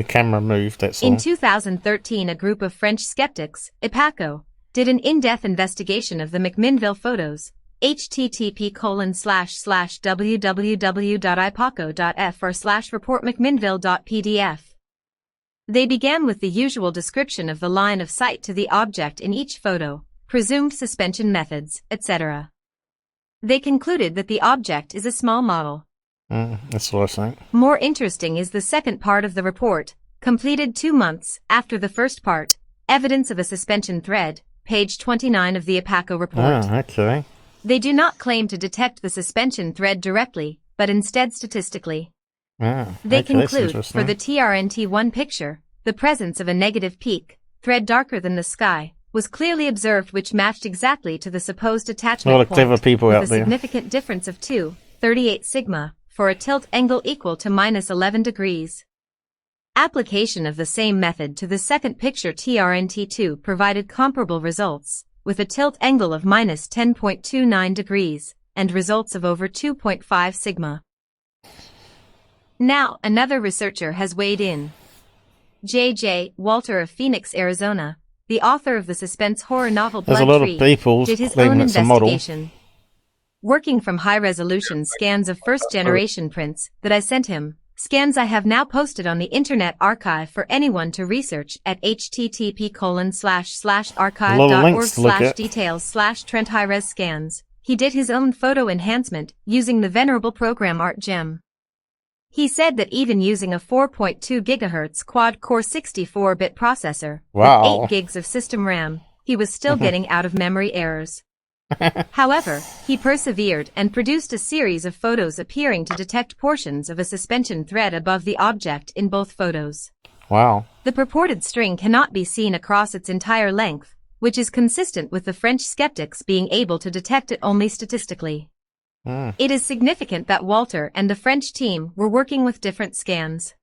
camera moved, that's all. In 2013, a group of French skeptics, IPACO, did an in-depth investigation of the McMinnville photos. http://www.ipaco.fr/reportmcminnville.pdf. They began with the usual description of the line of sight to the object in each photo, presumed suspension methods, etc. They concluded that the object is a small model. That's what I think. More interesting is the second part of the report, completed 2 months after the first part, Evidence of a Suspension Thread, page 29 of the IPACO report. Okay. They do not claim to detect the suspension thread directly, but instead statistically. They conclude, for the TRNT1 picture, the presence of a negative peak, thread darker than the sky, was clearly observed, which matched exactly to the supposed attachment point, clever people with out a there. significant difference of 2.38 sigma, for a tilt angle equal to -11 degrees. Application of the same method to the second picture TRNT2 provided comparable results, with a tilt angle of -10.29 degrees, and results of over 2.5 sigma. Now, another researcher has weighed in. J.J. Walter of Phoenix, Arizona, the author of the suspense horror novel Blood Tree, did his own investigation. Working from high-resolution scans of first-generation prints that I sent him, scans I have now posted on the Internet Archive for anyone to research at http://archive.org/details/Trent high-res scans. He did his own photo enhancement using the venerable program ArtGem. He said that even using a 4.2 GHz quad-core 64-bit processor with 8 gigs of system RAM, he was still getting out-of-memory errors. However, he persevered and produced a series of photos appearing to detect portions of a suspension thread above the object in both photos. Wow. The purported string cannot be seen across its entire length, which is consistent with the French skeptics being able to detect it only statistically. It is significant that Walter and the French team were working with different scans.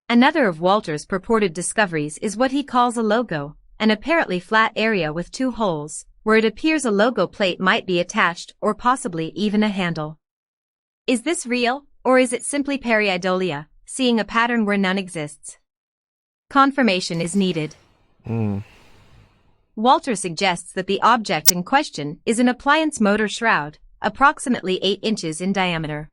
Another of Walter's purported discoveries is what he calls a logo, an apparently flat area with 2 holes, where it appears a logo plate might be attached or possibly even a handle. Is this real, or is it simply pareidolia, seeing a pattern where none exists? Confirmation is needed. Walter suggests that the object in question is an appliance motor shroud, approximately 8 inches in diameter.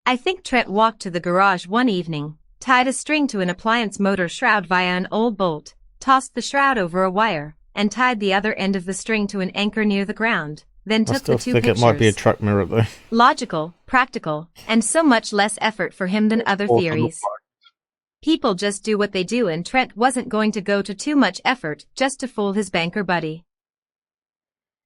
I think Trent walked to the garage one evening, tied a string to an appliance motor shroud via an old bolt, tossed the shroud over a wire, and tied the other end of the string to an anchor near the ground, then took the two I still think pictures. it might be a truck mirror, though. Logical, practical, and so much less effort for him than other theories. People just do what they do, and Trent wasn't going to go to too much effort just to fool his banker buddy.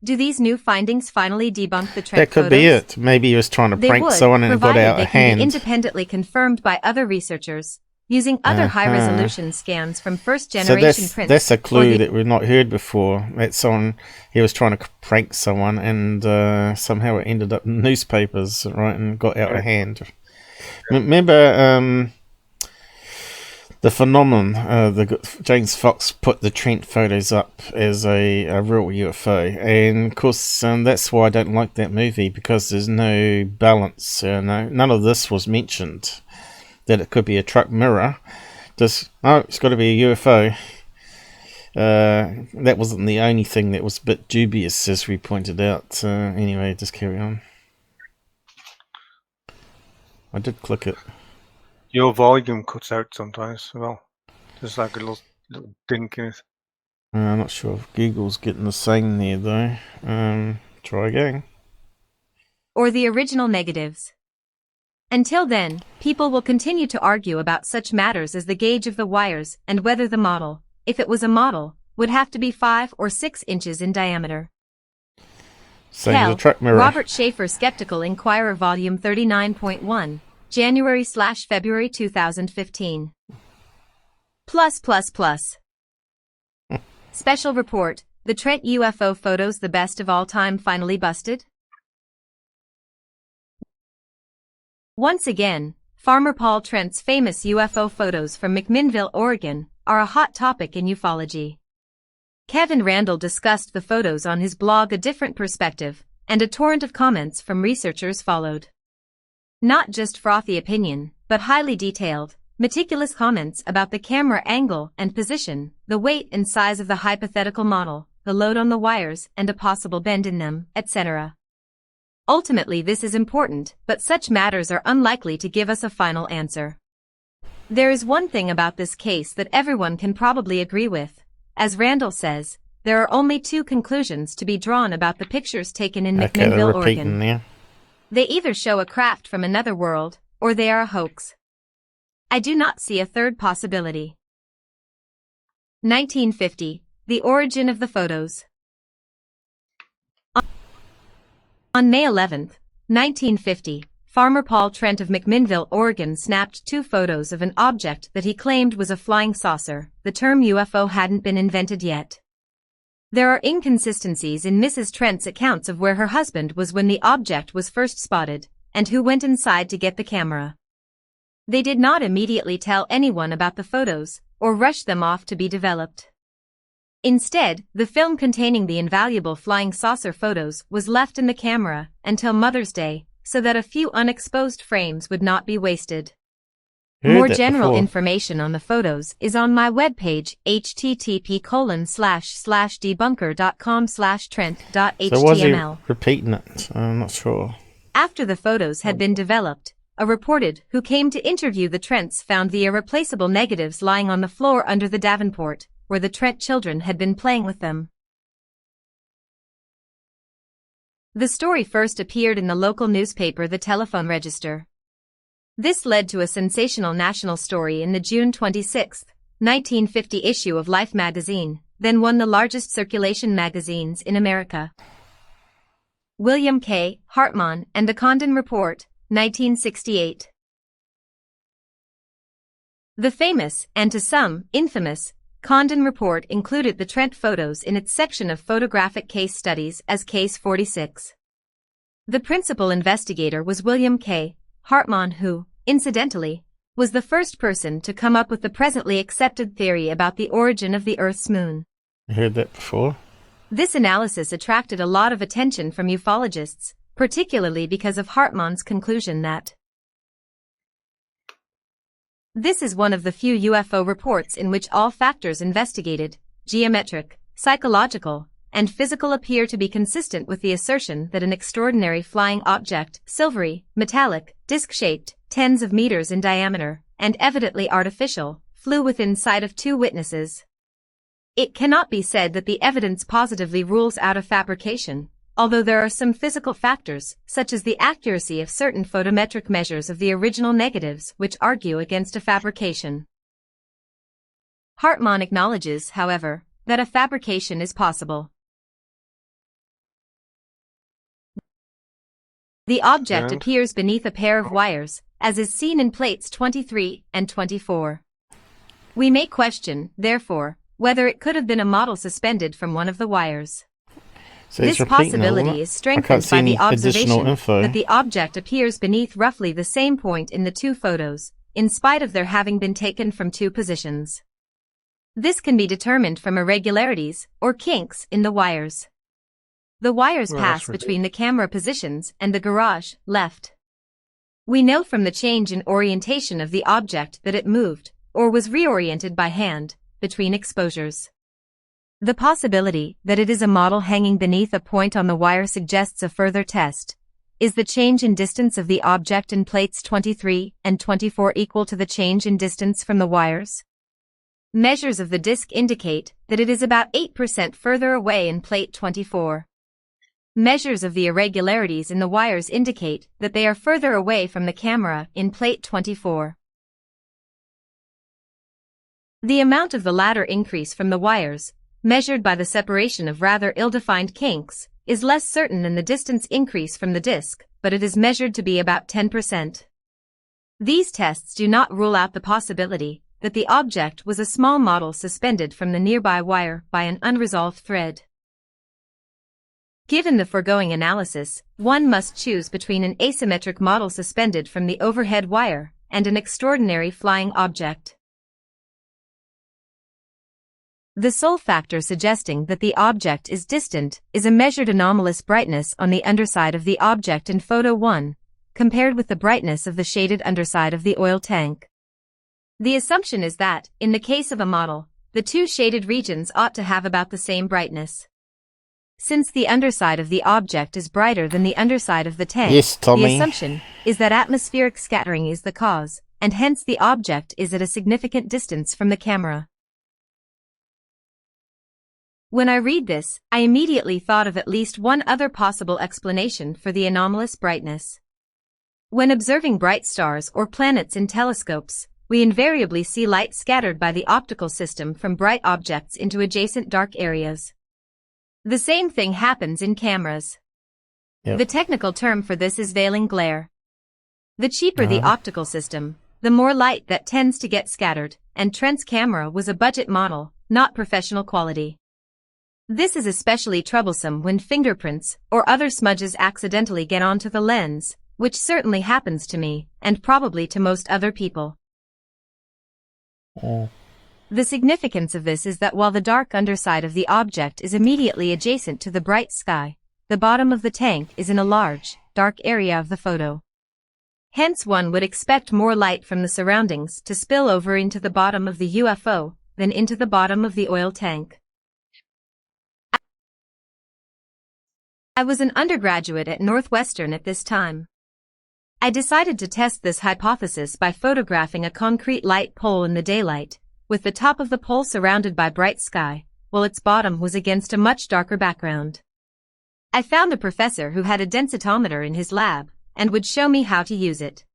Do these new findings finally debunk the Trent That could photos? be it. Maybe he was trying to prank someone and it got out of hand. Be independently confirmed by other researchers, using other high-resolution scans from first-generation prints. That's a clue that we've not heard before. That someone, he was trying to prank someone and somehow it ended up in newspapers, right, and got out of hand. Remember the phenomenon, James Fox put the Trent photos up as a real UFO, and of course that's why I don't like that movie, because there's no balance. None of this was mentioned, that it could be a truck mirror. Just, oh, it's got to be a UFO. That wasn't the only thing that was a bit dubious, as we pointed out. Anyway, just carry on. I did click it. Your volume cuts out sometimes as well. There's like a little dink in it. I'm not sure if Google's getting the same there, though. Try again. Or the original negatives. Until then, people will continue to argue about such matters as the gauge of the wires and whether the model, if it was a model, would have to be 5 or 6 inches in diameter. Same as a truck mirror. Robert Schaefer, Skeptical Inquirer, Volume 39.1, January/February 2015. Special report: the Trent UFO photos, the best of all time, finally busted? Once again, Farmer Paul Trent's famous UFO photos from McMinnville, Oregon, are a hot topic in ufology. Kevin Randall discussed the photos on his blog A Different Perspective, and a torrent of comments from researchers followed. Not just frothy opinion, but highly detailed, meticulous comments about the camera angle and position, the weight and size of the hypothetical model, the load on the wires and a possible bend in them, etc. Ultimately, this is important, but such matters are unlikely to give us a final answer. There is one thing about this case that everyone can probably agree with. As Randall says, there are only 2 conclusions to be drawn about the pictures taken in McMinnville, Oregon. There. They either show a craft from another world, or they are a hoax. I do not see a third possibility. 1950. The origin of the photos. On May 11, 1950, Farmer Paul Trent of McMinnville, Oregon snapped 2 photos of an object that he claimed was a flying saucer. The term UFO hadn't been invented yet. There are inconsistencies in Mrs. Trent's accounts of where her husband was when the object was first spotted, and who went inside to get the camera. They did not immediately tell anyone about the photos, or rush them off to be developed. Instead, the film containing the invaluable flying saucer photos was left in the camera until Mother's Day, so that a few unexposed frames would not be wasted. More general information on the photos is on my webpage, http://debunker.com/trent.html. So was he repeating it? I'm not sure. After the photos had been developed, a reporter who came to interview the Trents found the irreplaceable negatives lying on the floor under the Davenport, where the Trent children had been playing with them. The story first appeared in the local newspaper, the Telephone Register. This led to a sensational national story in the June 26, 1950 issue of Life magazine, then one of the largest circulation magazines in America. William K. Hartman and the Condon Report, 1968. The famous, and to some, infamous, Condon Report included the Trent photos in its section of photographic case studies as Case 46. The principal investigator was William K. Hartman, who, incidentally, was the first person to come up with the presently accepted theory about the origin of the Earth's moon. I heard that before. This analysis attracted a lot of attention from ufologists, particularly because of Hartman's conclusion that this is one of the few UFO reports in which all factors investigated, geometric, psychological, and physical, appear to be consistent with the assertion that an extraordinary flying object, silvery, metallic, disc-shaped, tens of meters in diameter, and evidently artificial, flew within sight of 2 witnesses. It cannot be said that the evidence positively rules out a fabrication, although there are some physical factors, such as the accuracy of certain photometric measures of the original negatives, which argue against a fabrication. Hartmann acknowledges, however, that a fabrication is possible. The object appears beneath a pair of wires, as is seen in plates 23 and 24. We may question, therefore, whether it could have been a model suspended from one of the wires. So this possibility is strengthened by the observation that the object appears beneath roughly the same point in the two photos, in spite of their having been taken from two positions. This can be determined from irregularities, or kinks, in the wires. The wires pass between the camera positions and the garage, left. We know from the change in orientation of the object that it moved, or was reoriented by hand, between exposures. The possibility that it is a model hanging beneath a point on the wire suggests a further test. Is the change in distance of the object in plates 23 and 24 equal to the change in distance from the wires? Measures of the disk indicate that it is about 8% further away in plate 24. Measures of the irregularities in the wires indicate that they are further away from the camera in plate 24. The amount of the latter increase from the wires, measured by the separation of rather ill-defined kinks, is less certain than the distance increase from the disk, but it is measured to be about 10%. These tests do not rule out the possibility that the object was a small model suspended from the nearby wire by an unresolved thread. Given the foregoing analysis, one must choose between an asymmetric model suspended from the overhead wire and an extraordinary flying object. The sole factor suggesting that the object is distant is a measured anomalous brightness on the underside of the object in photo 1, compared with the brightness of the shaded underside of the oil tank. The assumption is that, in the case of a model, the two shaded regions ought to have about the same brightness. Since the underside of the object is brighter than the underside of the tank, the assumption is that atmospheric scattering is the cause, and hence the object is at a significant distance from the camera. When I read this, I immediately thought of at least one other possible explanation for the anomalous brightness. When observing bright stars or planets in telescopes, we invariably see light scattered by the optical system from bright objects into adjacent dark areas. The same thing happens in cameras. Yep. The technical term for this is veiling glare. The cheaper the optical system, the more light that tends to get scattered, and Trent's camera was a budget model, not professional quality. This is especially troublesome when fingerprints or other smudges accidentally get onto the lens, which certainly happens to me, and probably to most other people. The significance of this is that while the dark underside of the object is immediately adjacent to the bright sky, the bottom of the tank is in a large, dark area of the photo. Hence one would expect more light from the surroundings to spill over into the bottom of the UFO than into the bottom of the oil tank. I was an undergraduate at Northwestern at this time. I decided to test this hypothesis by photographing a concrete light pole in the daylight, with the top of the pole surrounded by bright sky, while its bottom was against a much darker background. I found a professor who had a densitometer in his lab, and would show me how to use it.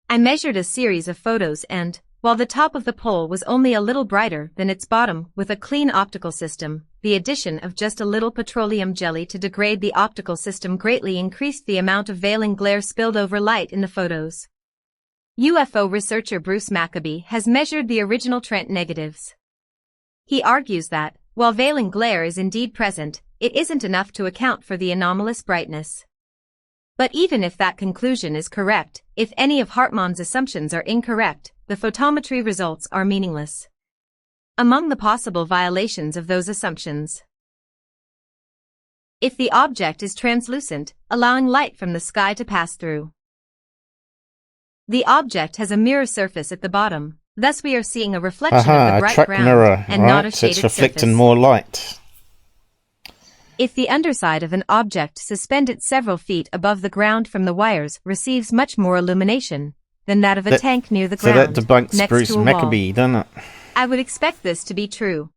I measured a series of photos and, while the top of the pole was only a little brighter than its bottom with a clean optical system, the addition of just a little petroleum jelly to degrade the optical system greatly increased the amount of veiling glare spilled over light in the photos. UFO researcher Bruce Maccabee has measured the original Trent negatives. He argues that, while veiling glare is indeed present, it isn't enough to account for the anomalous brightness. But even if that conclusion is correct, if any of Hartmann's assumptions are incorrect, the photometry results are meaningless. Among the possible violations of those assumptions: if the object is translucent, allowing light from the sky to pass through. The object has a mirror surface at the bottom, thus we are seeing a reflection of the bright track ground mirror, and right? not a So shaded it's reflecting surface. more light. If the underside of an object suspended several feet above the ground from the wires receives much more illumination than that of a tank near the ground, so that debunks next Bruce to a Maccabee, wall, doesn't it? I would expect this to be true.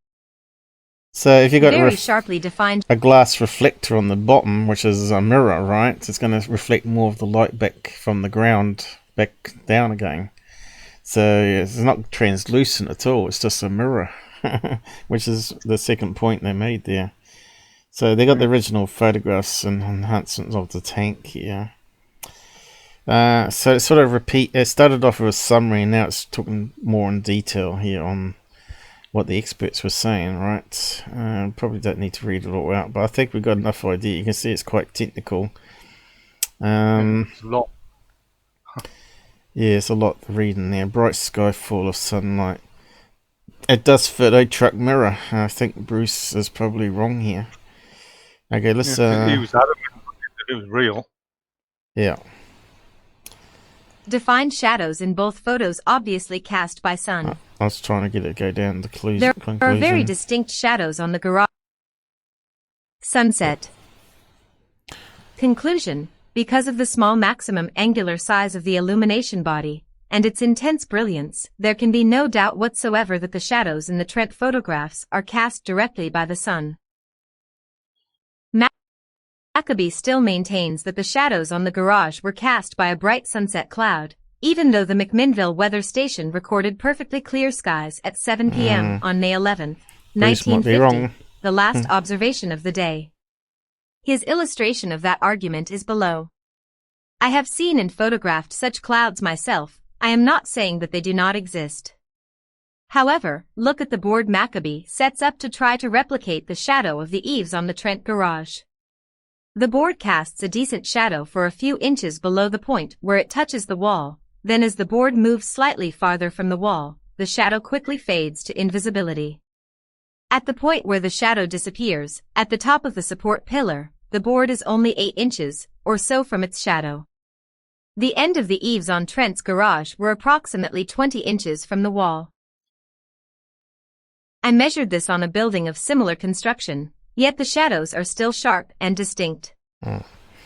So if you've got Very sharply defined. a glass reflector on the bottom, which is a mirror, right? It's going to reflect more of the light back from the ground back down again. So it's not translucent at all. It's just a mirror, which is the second point they made there. So they got the original photographs and enhancements of the tank here. So it sort of it started off with a summary, and now it's talking more in detail here on what the experts were saying, right? Probably don't need to read it all out, but I think we've got enough idea. You can see it's quite technical. It's a lot. Yeah, it's a lot to read in there. Bright sky full of sunlight. It does fit a truck mirror. I think Bruce is probably wrong here. Okay, let's... He was adamant it was real. Yeah. Defined shadows in both photos obviously cast by sun. I was trying to get it to go down the conclusion. There are very distinct shadows on the garage. Sunset. Conclusion. Because of the small maximum angular size of the illumination body, and its intense brilliance, there can be no doubt whatsoever that the shadows in the Trent photographs are cast directly by the sun. Maccabee still maintains that the shadows on the garage were cast by a bright sunset cloud, even though the McMinnville weather station recorded perfectly clear skies at 7 p.m. on May 11, 1950, the last observation of the day. His illustration of that argument is below. I have seen and photographed such clouds myself. I am not saying that they do not exist. However, look at the board Maccabee sets up to try to replicate the shadow of the eaves on the Trent garage. The board casts a decent shadow for a few inches below the point where it touches the wall, then as the board moves slightly farther from the wall, the shadow quickly fades to invisibility. At the point where the shadow disappears, at the top of the support pillar, the board is only 8 inches, or so from its shadow. The end of the eaves on Trent's garage were approximately 20 inches from the wall. I measured this on a building of similar construction, yet the shadows are still sharp and distinct.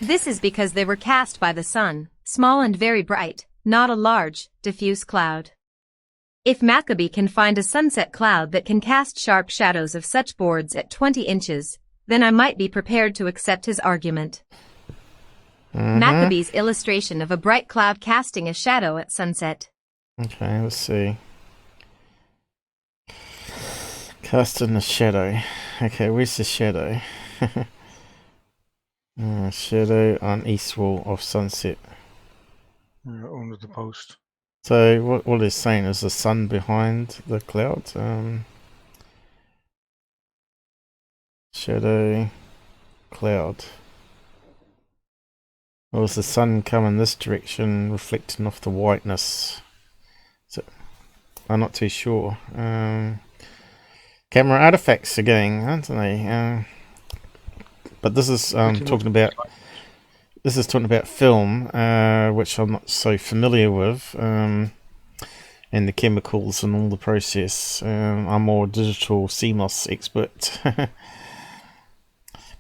This is because they were cast by the sun, small and very bright, not a large, diffuse cloud. If Maccabee can find a sunset cloud that can cast sharp shadows of such boards at 20 inches, then I might be prepared to accept his argument. Maccabee's illustration of a bright cloud casting a shadow at sunset. Okay, let's see. Casting a shadow. Okay, where's the shadow? Shadow on east wall of sunset. Yeah, under the post. So what they're saying is the sun behind the cloud. Shadow, cloud. Or is the sun coming this direction, reflecting off the whiteness? So I'm not too sure. Camera artifacts again, aren't they? But this is talking about. This is talking about film, which I'm not so familiar with, and the chemicals and all the process. I'm more a digital CMOS expert.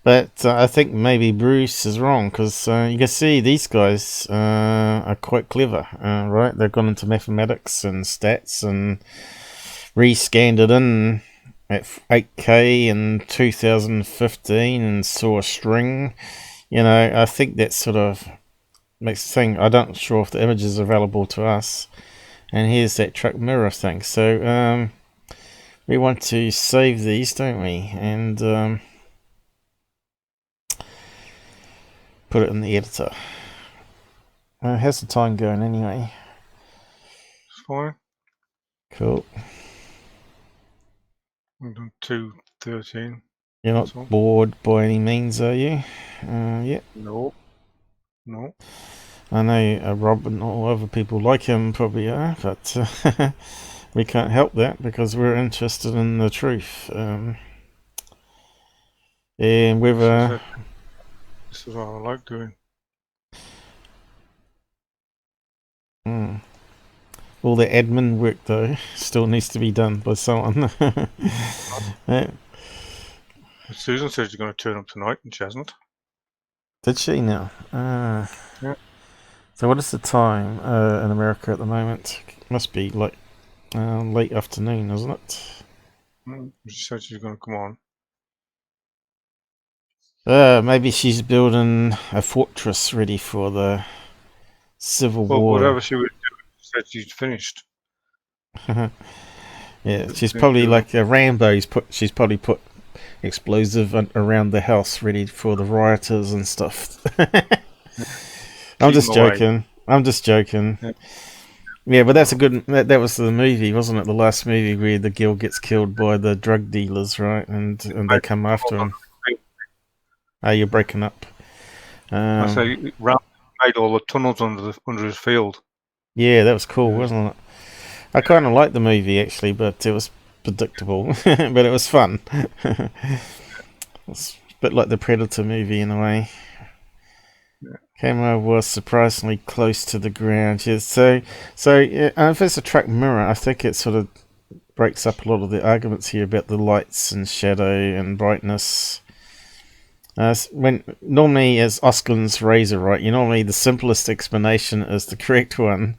But I think maybe Bruce is wrong, because you can see these guys are quite clever, right? They've gone into mathematics and stats and re-scanned it in at 8K in 2015 and saw a string. You know, I think that sort of makes the thing. I'm not sure if the image is available to us. And here's that truck mirror thing. So we want to save these, don't we? And put it in the editor. How's the time going anyway? It's fine. Cool. I'm doing 2:13. You're not bored by any means, are you? Yeah. No. No. I know Rob and all other people like him probably are, but we can't help that because we're interested in the truth. And with this is what I like doing. All the admin work though still needs to be done by someone. Yeah. Susan said she's going to turn up tonight, and she hasn't. Did she now? Yeah. So what is the time in America at the moment? Must be like late afternoon, isn't it? She said she's going to come on. Maybe she's building a fortress ready for the Civil Well, War. whatever she was doing, she said she's finished. Yeah, she's probably like a Rambo. She's probably put explosive around the house ready for the rioters and stuff. I'm just joking. Yeah, but that's a good. That was the movie, wasn't it? The last movie where the girl gets killed by the drug dealers, right? And they come after him. Oh, you're breaking up. I say Ram made all the tunnels under his field. Yeah, that was cool, wasn't it? I kind of liked the movie actually, but it was predictable, but it was fun. It's a bit like the Predator movie in a way. Camera was surprisingly close to the ground. Yeah, so if it's a track mirror, I think it sort of breaks up a lot of the arguments here about the lights and shadow and brightness. When normally, as Oskin's razor, right? Normally the simplest explanation is the correct one.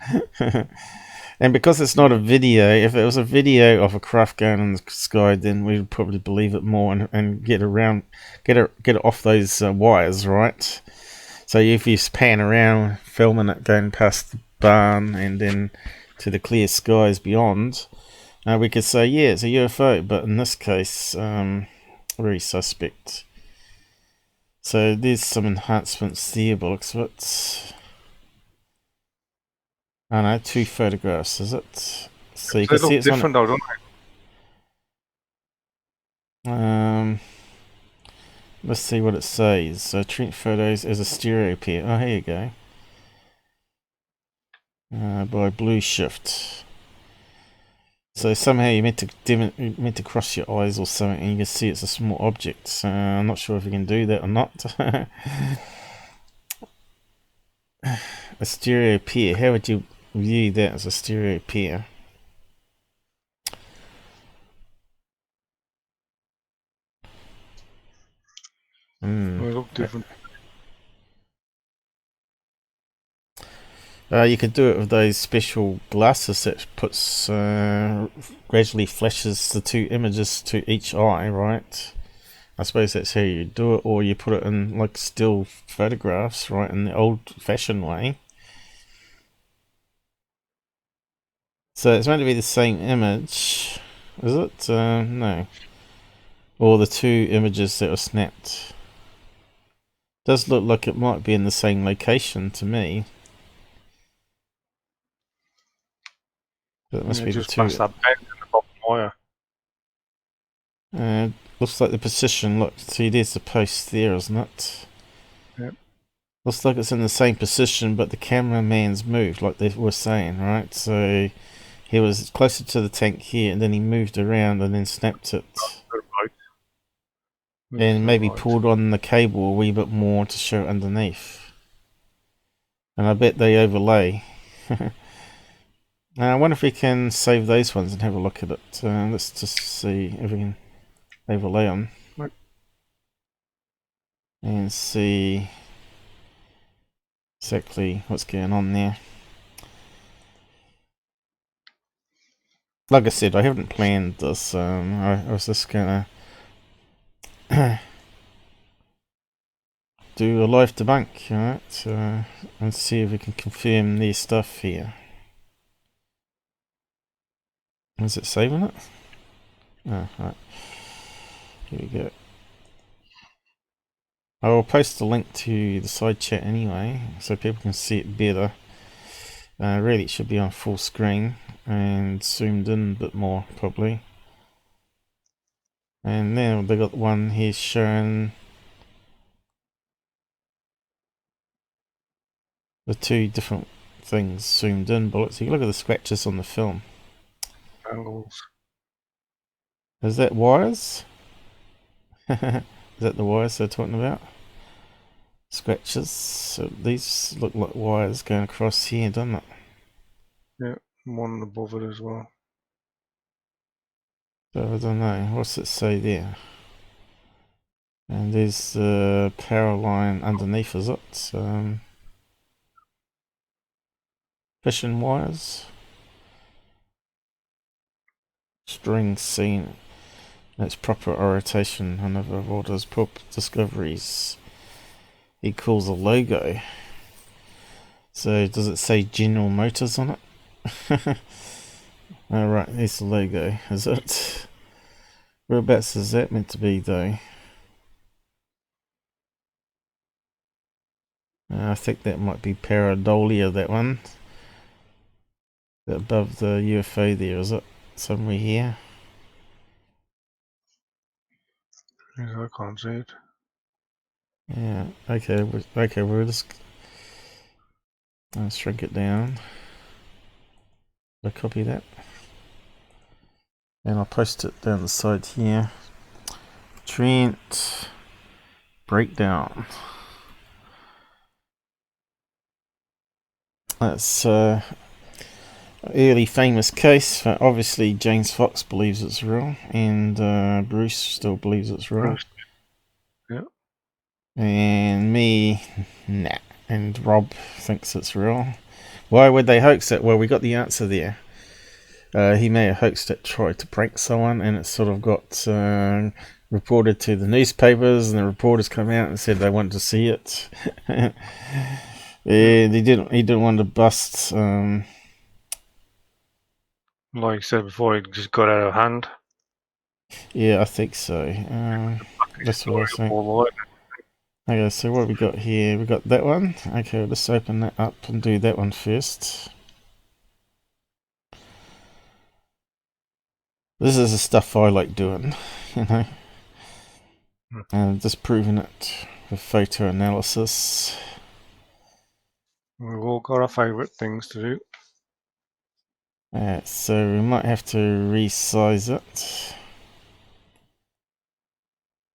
And because it's not a video, if it was a video of a craft going in the sky, then we'd probably believe it more and get it off those wires, right? So if you pan around, filming it going past the barn and then to the clear skies beyond, we could say, yeah, it's a UFO. But in this case, very suspect. So there's some enhancements there, looks of it. I know, 2 photographs, is it? So you can see it's different, though, don't they? Let's see what it says. So Trent photos as a stereo pair. Oh, here you go. By Blue Shift. So somehow you're meant to cross your eyes or something, and you can see it's a small object. I'm not sure if you can do that or not. A stereo pair. How would you view that as a stereo pair? They look different. You could do it with those special glasses that puts gradually flashes the 2 images to each eye, right? I suppose that's how you do it, or you put it in like still photographs, right, in the old-fashioned way. So it's meant to be the same image, is it? No. Or the 2 images that were snapped. Does look like it might be in the same location to me. But it must be just the 2. past that bend in the bottom wire. Looks like the position. Look, see, there's the post there, isn't it? Yep. Looks like it's in the same position, but the cameraman's moved, like they were saying, right? So he was closer to the tank here, and then he moved around and then snapped it. And maybe pulled on the cable a wee bit more to show underneath. And I bet they overlay. I wonder if we can save those ones and have a look at it. Let's just see if we can overlay them. And see exactly what's going on there. Like I said, I haven't planned this. I was just gonna do a live debunk, right? And see if we can confirm their stuff here. Is it saving it? Oh, right. Here we go. I will post a link to the side chat anyway, so people can see it better. Really, it should be on full screen and zoomed in a bit more, probably. And now they got one here showing the 2 different things zoomed in, but let's look at the scratches on the film. Angles. Is that wires? Is that the wires they're talking about? Scratches. So these look like wires going across here, doesn't it? Yeah, one above it as well. So I don't know. What's it say there? And there's the power line underneath, is it? Fishing wires. String seen. That's proper orientation and of orders proper discoveries equals a logo. So does it say General Motors on it? Alright, there's the logo. Is it? Whereabouts is that meant to be though? I think that might be Paradolia, that one. Above the UFO there, is it? Somewhere here? I can't see it. Yeah, okay, we'll just shrink it down. I'll copy that. And I'll post it down the side here. Trent breakdown. That's early famous case. Obviously, James Fox believes it's real, and Bruce still believes it's real. Yeah. And me, nah. And Rob thinks it's real. Why would they hoax it? Well, we got the answer there. He may have hoaxed it, tried to prank someone, and it sort of got reported to the newspapers, and the reporters come out and said they wanted to see it. And he didn't want to bust. Like I said before, it just got out of hand. Yeah, I think so. That's what I was saying. Okay, so what we got here? We got that one. Okay, let's open that up and do that one first. This is the stuff I like doing, you know. And just proving it with photo analysis. We've all got our favourite things to do. So we might have to resize it.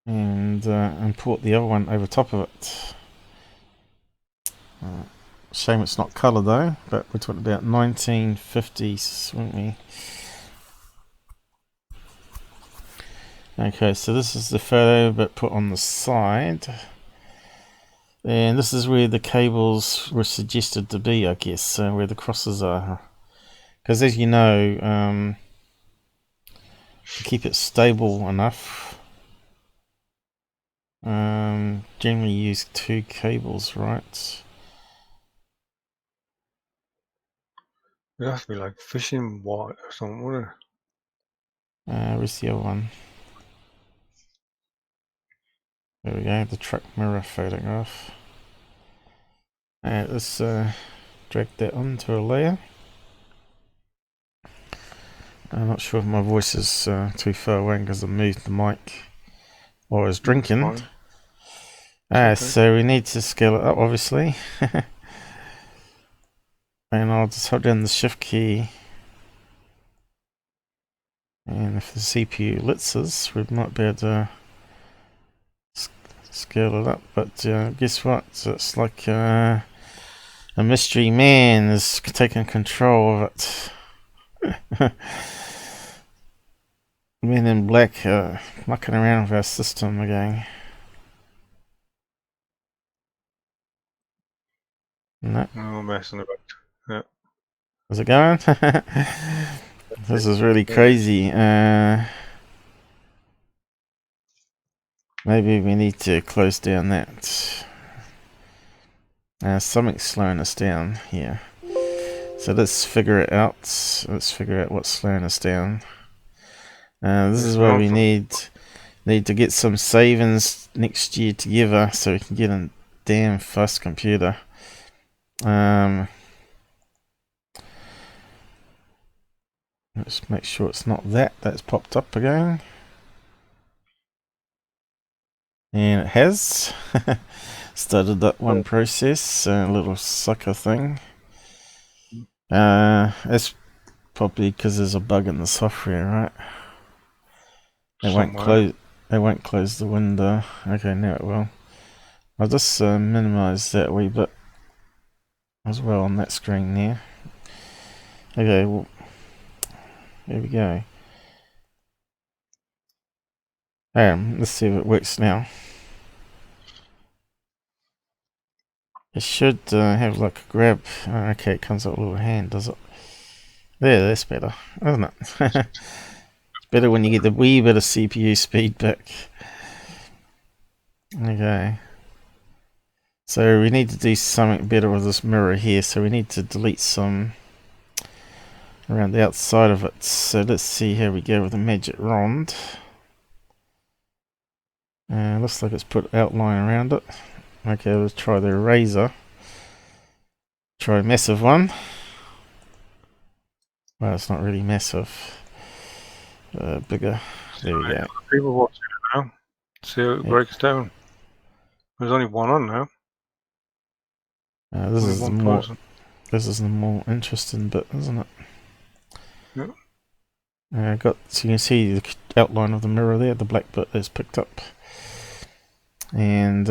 And import the other one over top of it. Shame it's not colour though, but we're talking about 1950s, weren't we? Okay, so this is the photo but put on the side. And this is where the cables were suggested to be, I guess, where the crosses are. Because as you know, to keep it stable enough, generally use 2 cables, right? It has to be like fishing wire or something, wouldn't it? Where's the other one? There we go, the truck mirror photograph. Let's drag that onto a layer. I'm not sure if my voice is too far away because I moved the mic while I was drinking. Okay. So we need to scale it up, obviously. And I'll just hold down the shift key. And if the CPU lets us, we might be able to scale it up. But guess what? It's like a mystery man is taking control of it. Men in black mucking around with our system again. No. Oh, messing about. Yeah. How's it going? This is really crazy. Maybe we need to close down that. Something's slowing us down here. So let's figure it out. Let's figure out what's slowing us down. This is where we need to get some savings next year together so we can get a damn fast computer. Let's make sure it's not that's popped up again. And it has started that one process, a little sucker thing. That's probably because there's a bug in the software, right? It won't close the window. Okay, now it will. I'll just minimize that a wee bit as well on that screen there. Okay, well, there we go. Let's see if it works now. It should have like a grab. Okay, it comes up with a little hand, does it? There, that's better, isn't it? It's better when you get the wee bit of CPU speed back. Okay. So we need to do something better with this mirror here. So we need to delete some around the outside of it. So let's see how we go with the magic wand. Looks like it's put outline around it. Okay, let's try the eraser. Try a massive one. Well, it's not really massive. Bigger. There we go. People watching it now. See how it breaks down. There's only one on now. This is the more interesting bit, isn't it? Yeah. So you can see the outline of the mirror there. The black bit is picked up, and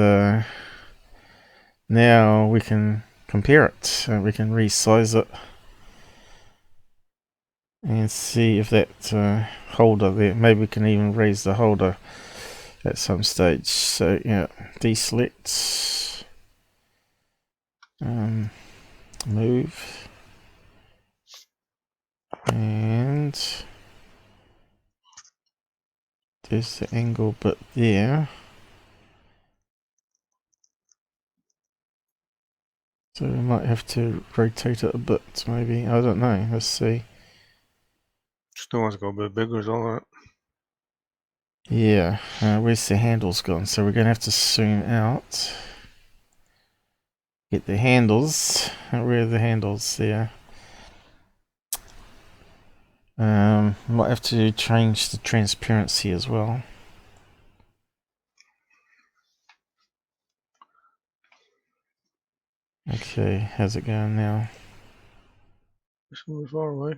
now we can compare it. We can resize it and see if that holder there. Maybe we can even raise the holder at some stage. So yeah, deselect. Move, and there's the angle bit there. So we might have to rotate it a bit, maybe. I don't know. Let's see. Still wants to go a bit bigger as well. Yeah. Where's the handles gone? So we're going to have to zoom out. Get the handles. Where are the handles? There. Might have to change the transparency as well. Okay, how's it going now? It's moving far away.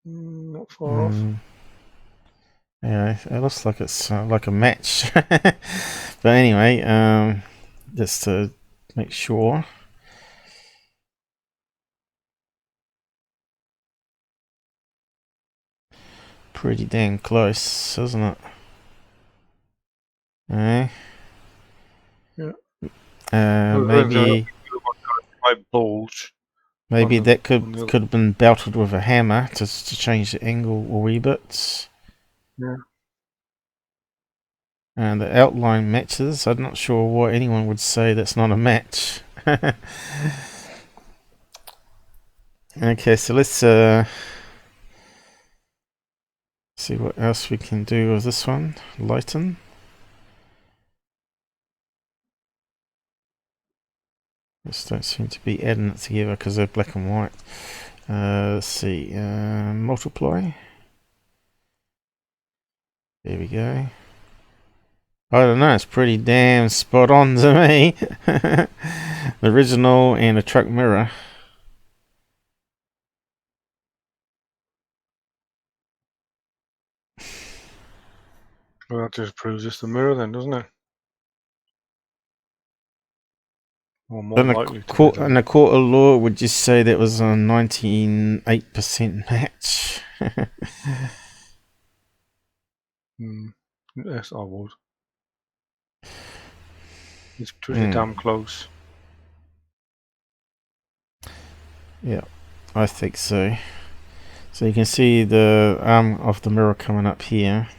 Not far off. Yeah, it looks like it's like a match. But anyway, just to make sure. Pretty damn close, isn't it? Yeah. Maybe bulge. Maybe that could have been belted with a hammer to change the angle a wee bit. Yeah. And the outline matches. I'm not sure why anyone would say that's not a match. Okay, so let's see what else we can do with this one. Lighten. Just don't seem to be adding it together because they're black and white. Let's see. Multiply. There we go. I don't know, it's pretty damn spot on to me. The original and a truck mirror. Well, that just proves it's the mirror then, doesn't it? Or more likely to be. In a court of law, would you say that was a 98% match? Yes, I would. It's pretty damn close. Yeah, I think so. So you can see the arm of the mirror coming up here.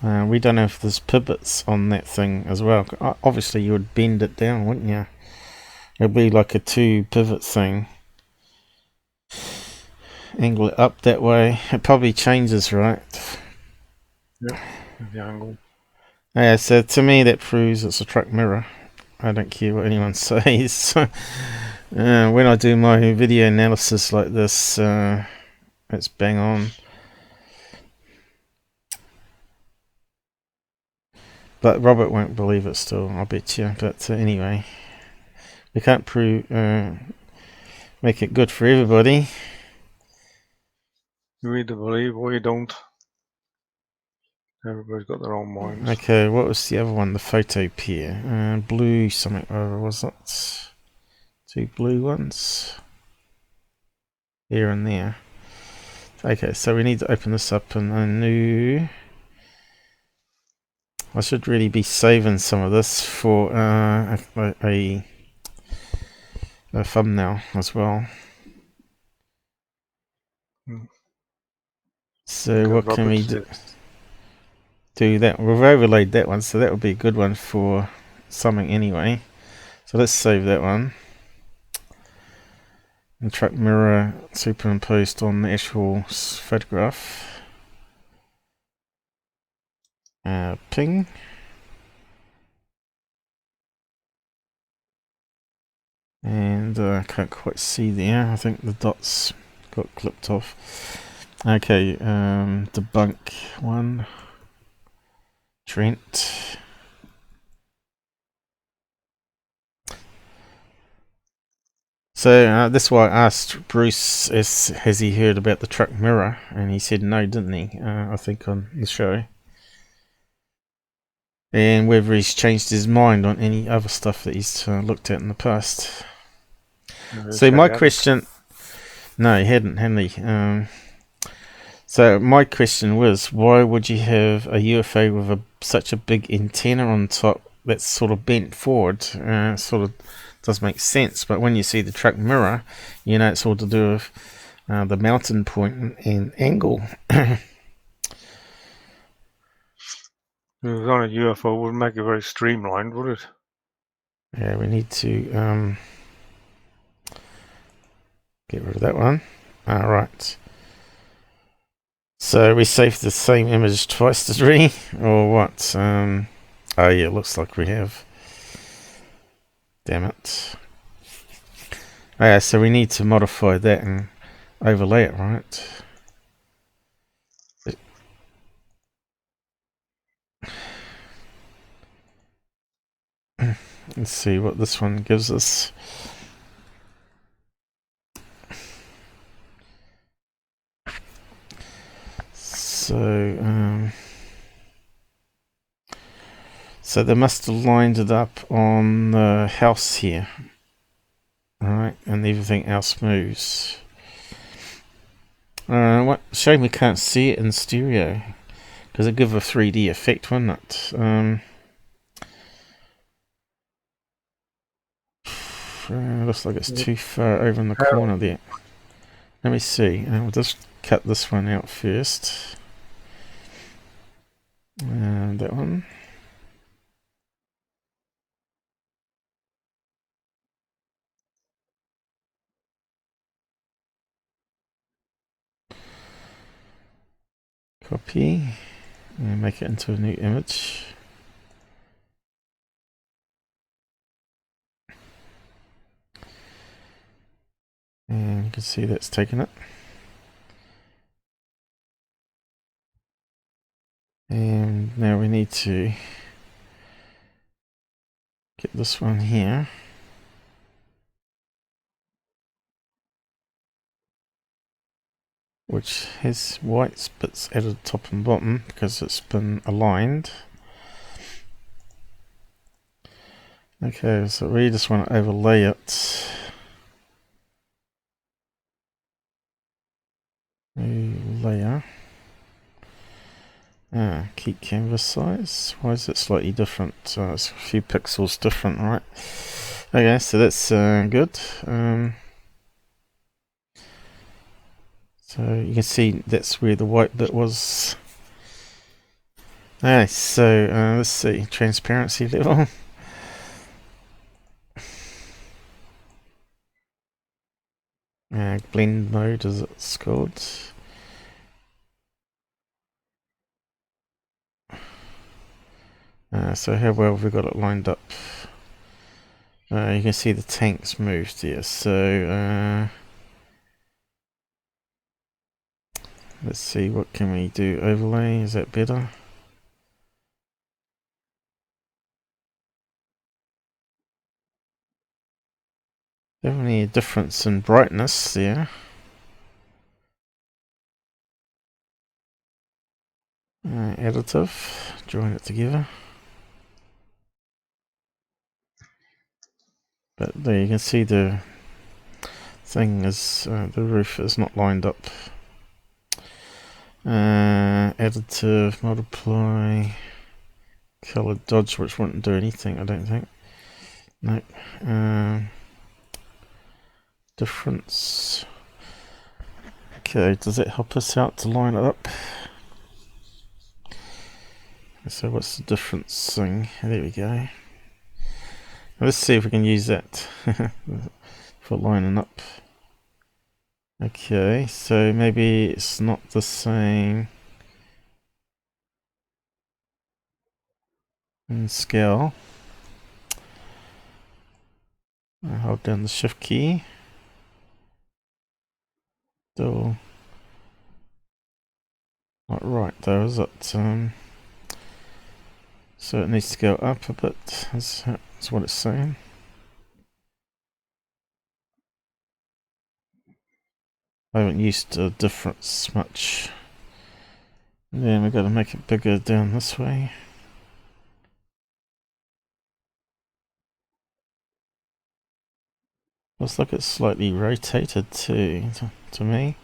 We don't know if there's pivots on that thing as well. Obviously you would bend it down, wouldn't you? It'd be like a 2 pivot thing. Angle it up that way. It probably changes, right? Yeah, the angle. Yeah, so to me that proves it's a truck mirror. I don't care what anyone says. When I do my video analysis like this, it's bang on. But Robert won't believe it still, I'll bet you. But anyway, we can't make it good for everybody. You either believe or you don't. Everybody's got their own minds. Okay, what was the other one? The photo pair. Blue something, or was it? 2 blue ones. Here and there. Okay, so we need to open this up in a new I should really be saving some of this for a thumbnail as well. So what can we do that? We've overlaid that one, so that would be a good one for something anyway. So let's save that one. And truck mirror superimposed on the actual photograph. Ping. And I can't quite see there. I think the dots got clipped off. Okay, debunk one. Trent. So that's why I asked Bruce, has he heard about the truck mirror? And he said no, didn't he? I think on the show. And whether he's changed his mind on any other stuff that he's looked at in the past. So my question... No, he hadn't he? So my question was, why would you have a UFO with such a big antenna on top that's sort of bent forward? Sort of does make sense, but when you see the truck mirror, you know it's all to do with the mountain point and angle. If it was on a UFO, it wouldn't make it very streamlined, would it? Yeah, we need to get rid of that one. Alright. So we saved the same image twice, did we? Or what? Oh yeah, looks like we have. Damn it. Okay, so we need to modify that and overlay it, right? Let's see what this one gives us. So, so they must have lined it up on the house here, right? And everything else moves. What shame we can't see it in stereo, because it'd give a 3D effect, wouldn't it? Looks like it's too far over in the corner there. Let me see. We'll just cut this one out first. And that one. Copy. And make it into a new image. And you can see that's taken it. And now we need to get this one here. Which has white bits at the top and bottom because it's been aligned. Okay, so we just want to overlay it. New layer. Keep canvas size. Why is it slightly different? It's a few pixels different, right? Okay, so that's good. So you can see that's where the white bit was. Alright, so let's see, transparency level. Blend mode as it's called. So how well have we got it lined up? You can see the tanks moved there, so let's see, what can we do? Overlay, is that better? Definitely a difference in brightness there. Additive, join it together. But there you can see the thing is, the roof is not lined up. Additive, multiply, color dodge, which wouldn't do anything, I don't think. Nope. Difference. Okay, does it help us out to line it up? So what's the difference thing? There we go. Let's see if we can use that for lining up. Okay, so maybe it's not the same in scale. I hold down the shift key. Still not right though, is it? So it needs to go up a bit, that's what it's saying. I haven't used the difference much. Then we've got to make it bigger down this way. Looks like it's slightly rotated too, to me.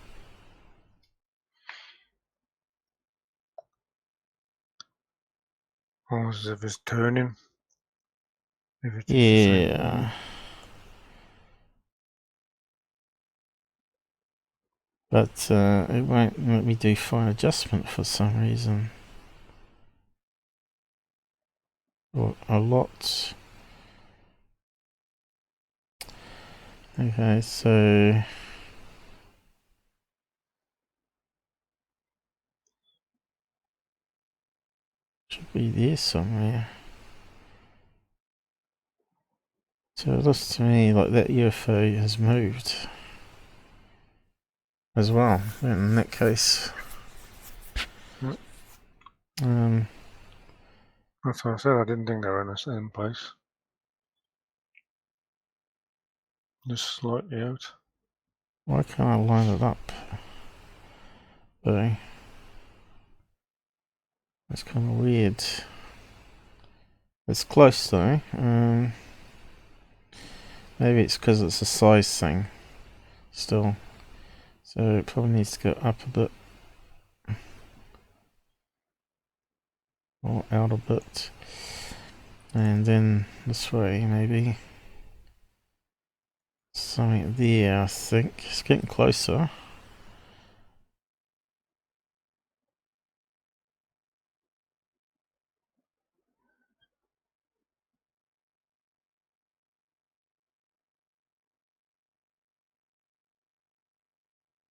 Almost as if it's turning. Yeah. But it won't let me do fine adjustment for some reason. Or a lot. Okay, so should be there somewhere. So it looks to me like that UFO has moved as well, in that case. That's what I said, I didn't think they were in the same place. Just slightly out. Why can't I line it up? That's kind of weird. It's close though. Maybe it's because it's a size thing still. So it probably needs to go up a bit. Or out a bit. And then this way maybe. Something there, I think. It's getting closer.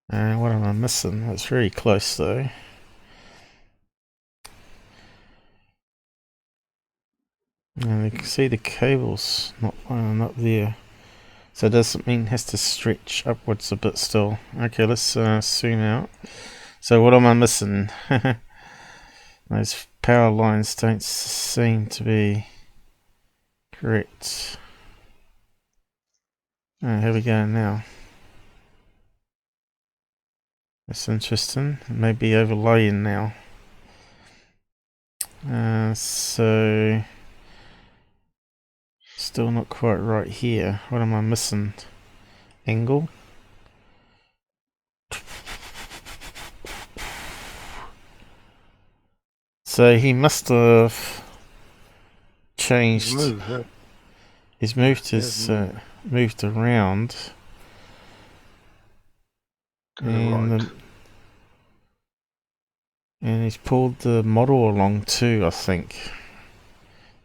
And what am I missing? It's very close though. And you can see the cable's not lining up there. So it doesn't mean it has to stretch upwards a bit still. Okay, let's zoom out. So what am I missing? Those power lines don't seem to be correct. Oh, here we go now. That's interesting. Maybe overlaying now. So still not quite right here. What am I missing? Angle? So he must have changed. He's moved his moved around. And he's pulled the model along too, I think.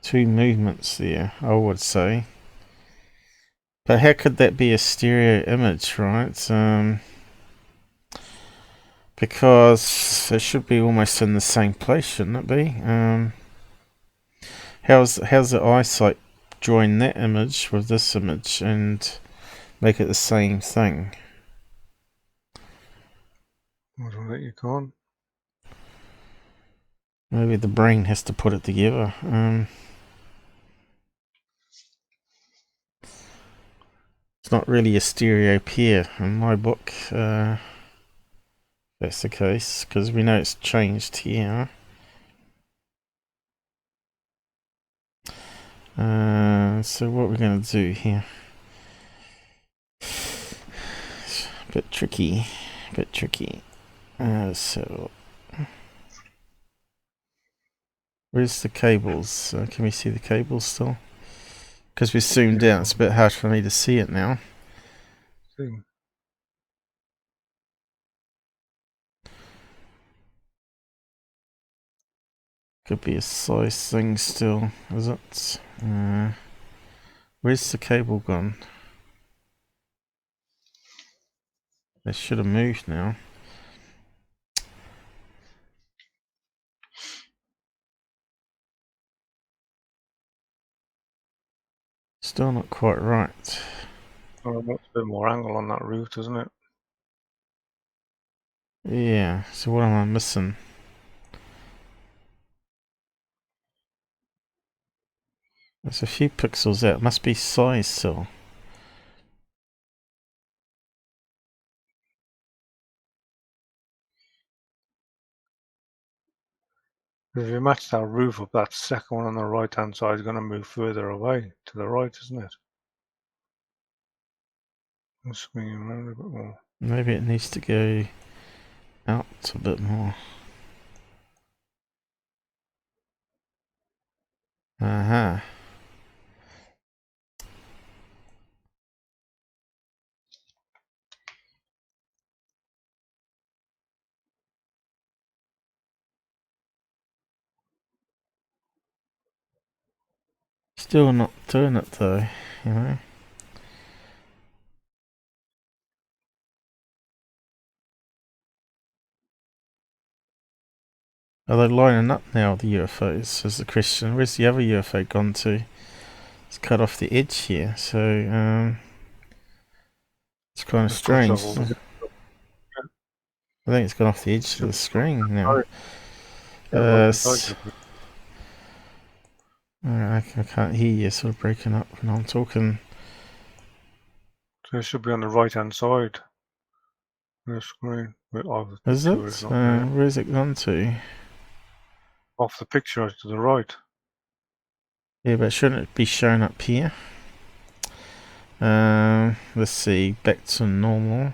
Two movements there, I would say. But how could that be a stereo image, right? Because it should be almost in the same place, shouldn't it be? How's the eyesight join that image with this image and make it the same thing? I don't think you can. Maybe the brain has to put it together. It's not really a stereo pair in my book. That's the case, because we know it's changed here. So what we're going to do here? It's a bit tricky. So Where's the cables? Can we see the cables still? Because we zoomed out, it's a bit hard for me to see it now. Could be a size thing still, is it? Where's the cable gone? They should have moved now. Still not quite right. Well, a bit more angle on that route, isn't it? Yeah, so what am I missing? There's a few pixels out. It must be size still. If you match that roof up, that second one on the right hand side is going to move further away to the right, isn't it? I'm swinging around a bit more. Maybe it needs to go out a bit more. Aha. Still not doing it though, you know. Are they lining up now, the UFOs, is the question. Where's the other UFO gone to? It's cut off the edge here, so it's kind of strange. I think it's gone off the edge of the screen now. I can't hear you, sort of breaking up when I'm talking. So it should be on the right hand side of the screen. Is it? Where is it gone to? Off the picture to the right. Yeah, but shouldn't it be showing up here? Let's see, back to normal.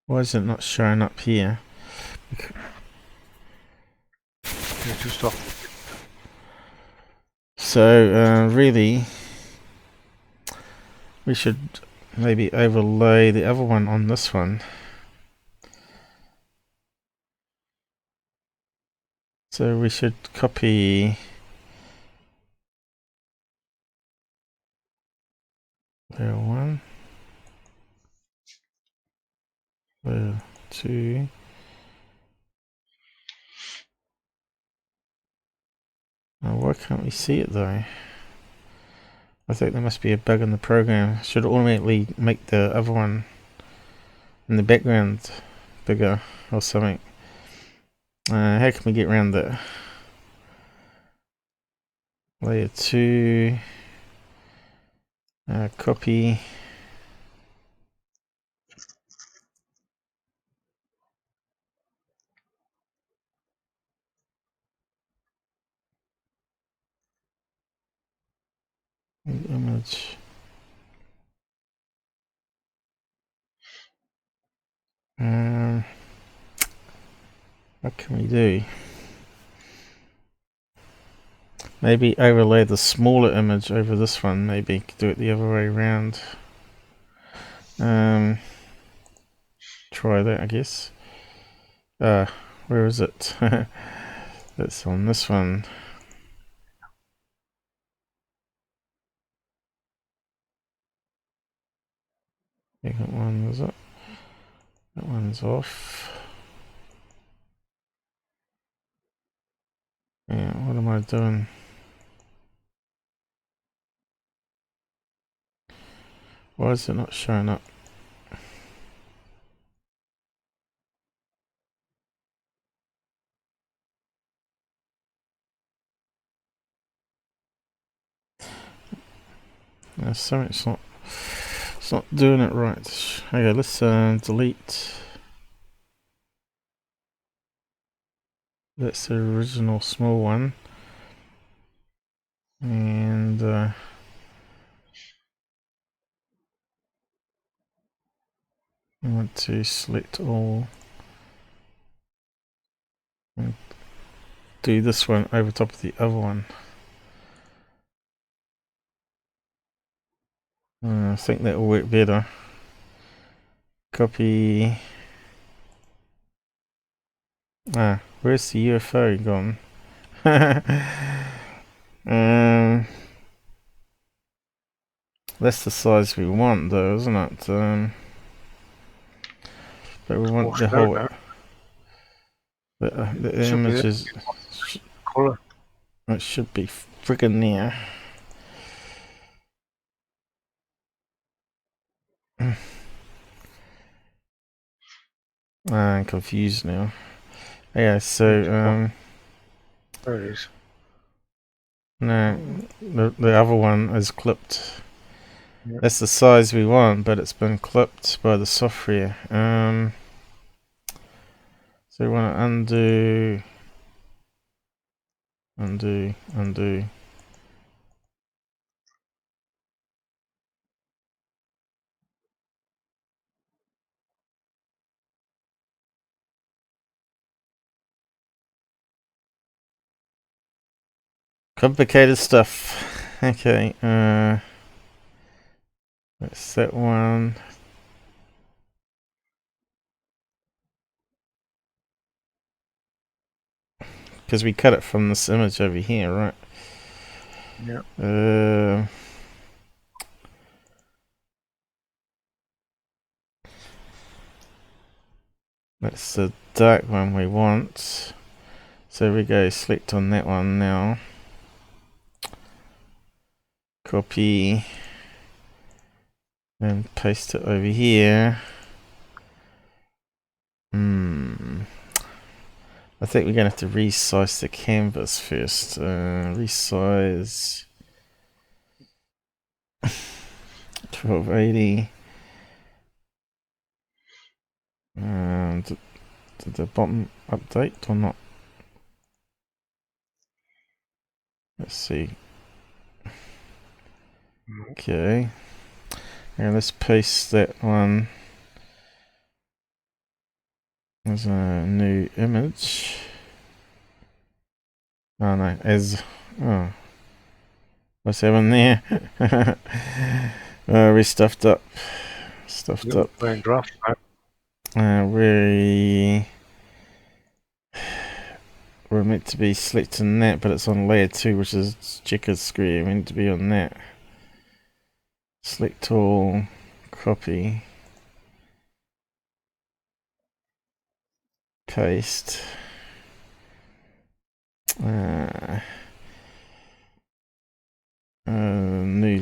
Why is it not showing up here? It's just off. So, really, we should maybe overlay the other one on this one. So we should copy layer 1, layer 2. Oh, why can't we see it though? I think there must be a bug in the program. Should automatically make the other one in the background bigger or something. How can we get around that? Layer 2, copy. Image. What can we do? Maybe overlay the smaller image over this one. Maybe do it the other way around. Try that, I guess. Where is it? That's on this one. Second one, was it? That one's off. Yeah, what am I doing? Why is it not showing up? Sorry, it's not doing it right. Okay, let's delete. That's the original small one. And I want to select all do this one over top of the other one. I think that will work better. Copy. Where's the UFO gone? That's the size we want, though, isn't it? But we want the whole. The images. Color. It should be friggin' near. I'm confused now. Yeah, so there it is. No, the other one is clipped. Yep. That's the size we want, but it's been clipped by the software. So we want to undo. Complicated stuff. Okay, that's that one. Because we cut it from this image over here, right? Yeah. That's the dark one we want. So we go select on that one now. Copy. And paste it over here. I think we're going to have to resize the canvas first. Resize 1280. Did the bottom update or not? Let's see. Okay. And let's paste that one as a new image. Oh no, what's happening there? We stuffed up. Playing draft. We're meant to be selecting that, but it's on layer 2, which is checkers square. We need to be on that. Select all, copy, paste. New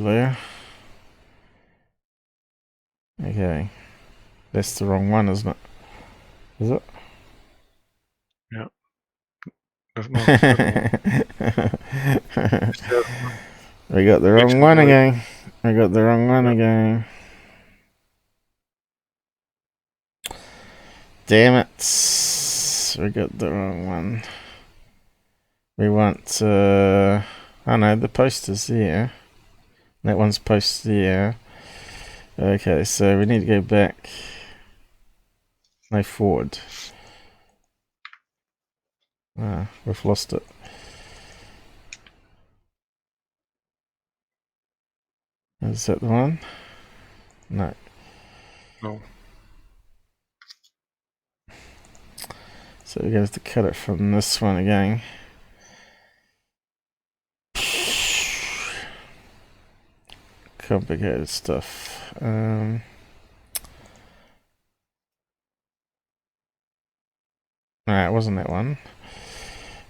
layer. Okay, that's the wrong one, isn't it? Is it? Yeah. We got the wrong one again. Damn it. We got the wrong one. We want, oh no, the poster's there. That one's posted there. Okay, so we need to go back. No, forward. We've lost it. Is that the one? No. No. So we're going to have to cut it from this one again. Complicated stuff. No, it wasn't that one.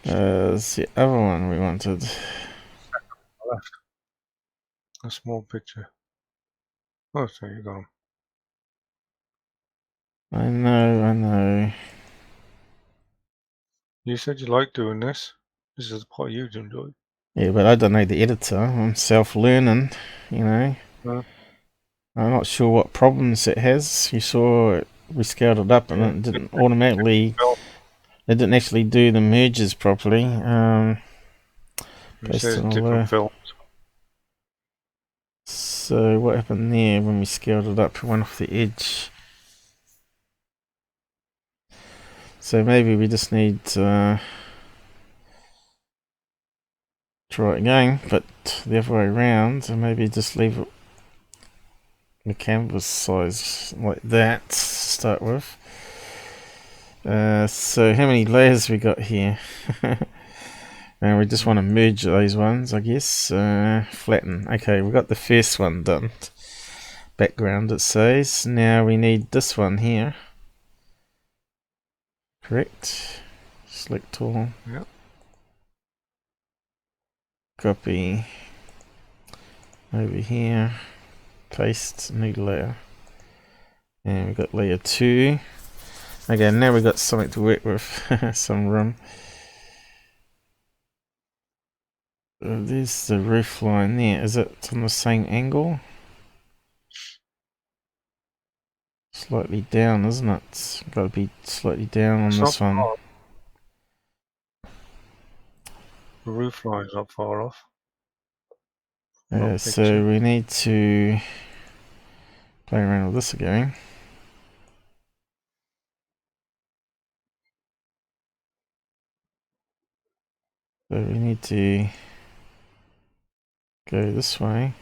It's the other one we wanted. Left. A small picture. Oh, so you got 'em. I know. You said you like doing this. This is the part you enjoy. Yeah, but I don't know the editor. I'm self-learning, you know. I'm not sure what problems it has. You saw we scaled it up and it didn't automatically... It didn't actually do the merges properly. It says different films. So what happened there when we scaled it up? It went off the edge. So maybe we just need try it again, but the other way around, and maybe just leave it the canvas size like that to start with. So how many layers we got here? And we just want to merge those ones, I guess. Flatten. Okay, we got the first one done. Background, it says. Now we need this one here. Correct. Select all. Yep. Copy. Over here. Paste. New layer. And we've got layer 2. Okay, now we've got something to work with. Some room. There's the roof line there. Is it on the same angle? Slightly down, isn't it? It's got to be slightly down on this one. Far. The roof line's not far off. So we need to play around with this again. So we need to go this way.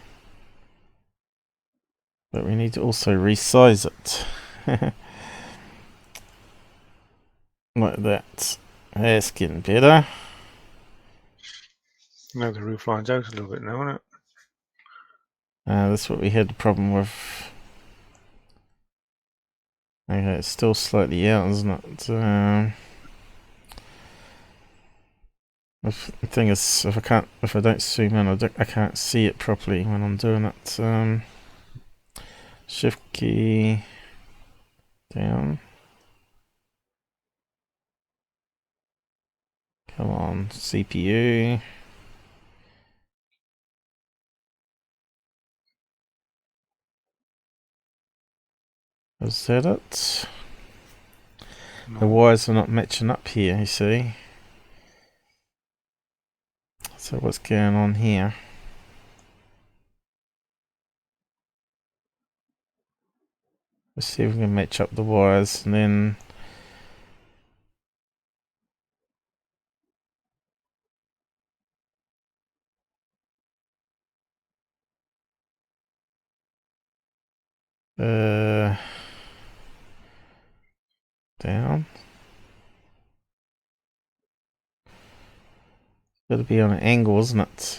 But we need to also resize it. Like that. That's getting better. No, the roof line's out a little bit now, isn't it? That's what we had the problem with. Okay, it's still slightly out, isn't it? The thing is, if I don't zoom in, I can't see it properly when I'm doing it. Shift key down. Come on, CPU. Is that it? No. The wires are not matching up here, you see. So what's going on here? Let's see if we can match up the wires and then down. Got to be on an angle, isn't it?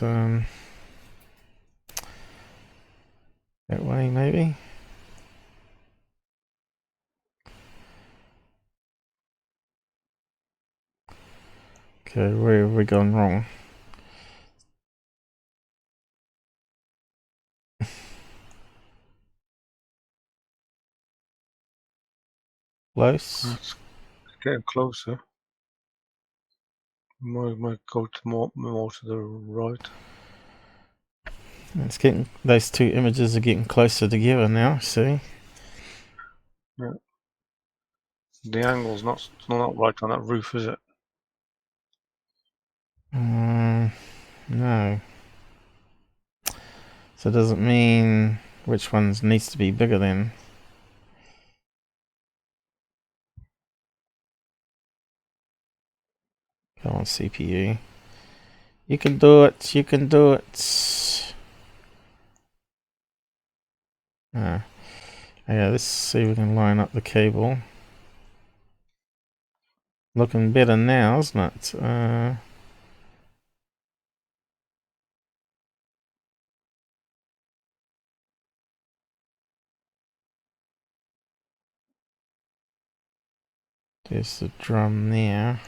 That way, maybe. Okay, where have we gone wrong? Close. It's getting closer. Might go to more to the right. It's getting, those two images are getting closer together now. See? Yeah. The angle's not right on that roof, is it? No. So does it mean which ones needs to be bigger then? Come on, CPU. You can do it. You can do it. Yeah, let's see if we can line up the cable. Looking better now, isn't it? There's the drum there.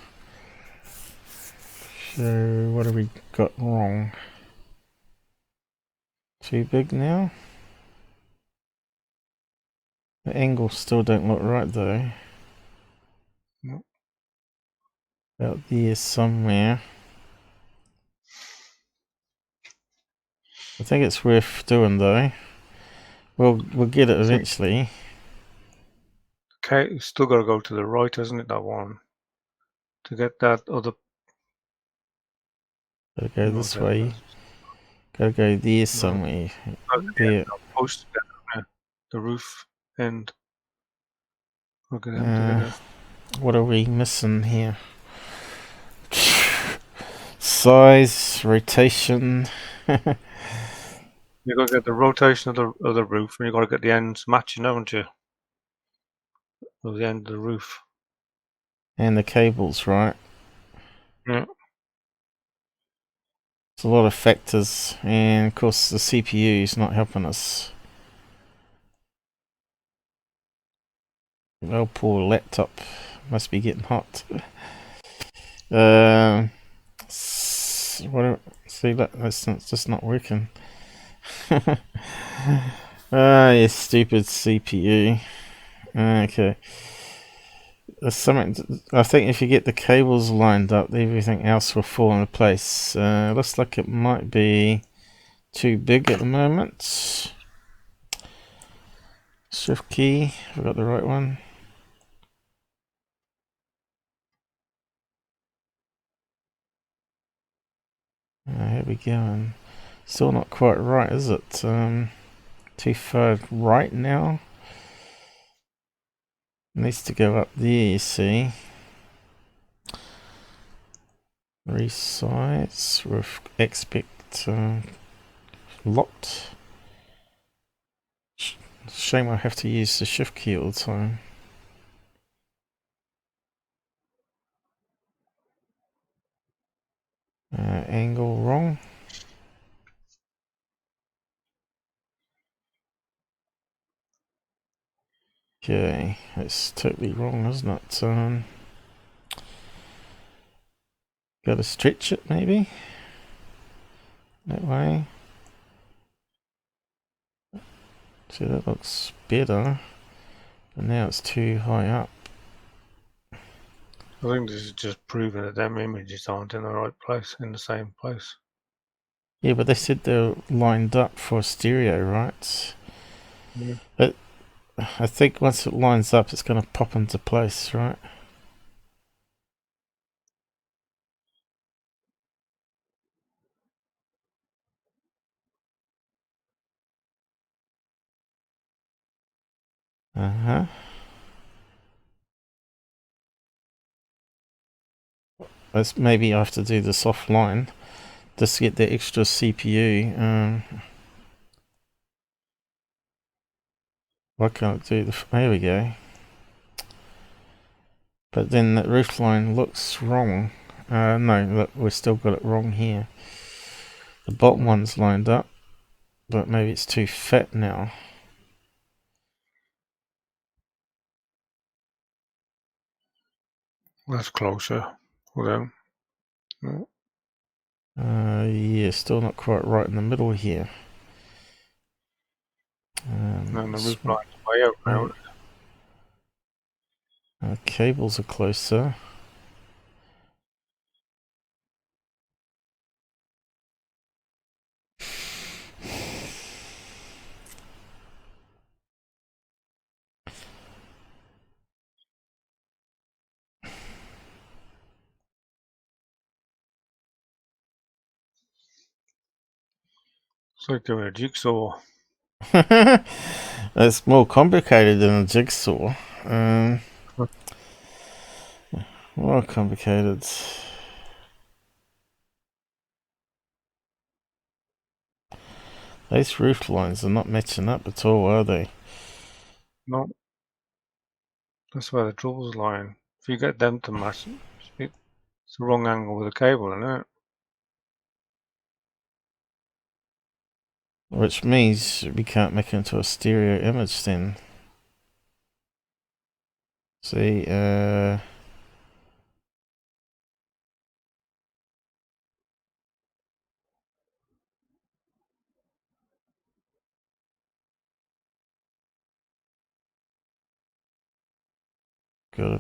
So what have we got wrong? Too big now? The angles still don't look right though. No. Out there somewhere. I think it's worth doing though. We'll get it eventually. Okay, you still got to go to the right, hasn't it? That one to get that other. Gotta go this way. Gotta go there somewhere. There. Post the roof end. Look at them together. What are we missing here? So size, rotation. You've got to get the rotation of the roof, and you've got to get the ends matching, haven't you? Of the end of the roof. And the cables, right? Yeah. It's a lot of factors, and of course the CPU is not helping us. Oh, poor laptop. Must be getting hot. See, that's just not working. You stupid CPU. Okay. There's something. I think if you get the cables lined up, everything else will fall into place. Looks like it might be too big at the moment. Shift key. Have I got the right one? Here we go. And still not quite right, is it? Too far right now. Needs to go up there, you see. Resize with expect locked. Shame I have to use the shift key all the time. Angle wrong. Okay, it's totally wrong, isn't it? Gotta stretch it maybe? That way. See, that looks better. But now it's too high up. I think this is just proving that them images aren't in the right place, in the same place. Yeah, but they said they're lined up for stereo, right? Yeah. But I think once it lines up, it's going to pop into place, right? Uh-huh. Let's maybe I have to do this offline just to get the extra CPU. Why can't I do the... There we go. But then that roof line looks wrong. No, look, we've still got it wrong here. The bottom one's lined up, but maybe it's too fat now. That's closer for them. Yeah, still not quite right in the middle here. And the roof line's way out now. Cables are closer. It's like doing a jigsaw. It's more complicated than a jigsaw. More complicated. These roof lines are not matching up at all, are they? No. That's where the trouble's lying. If you get them to match, it's the wrong angle with the cable, isn't it? Which means we can't make it into a stereo image then. See, gotta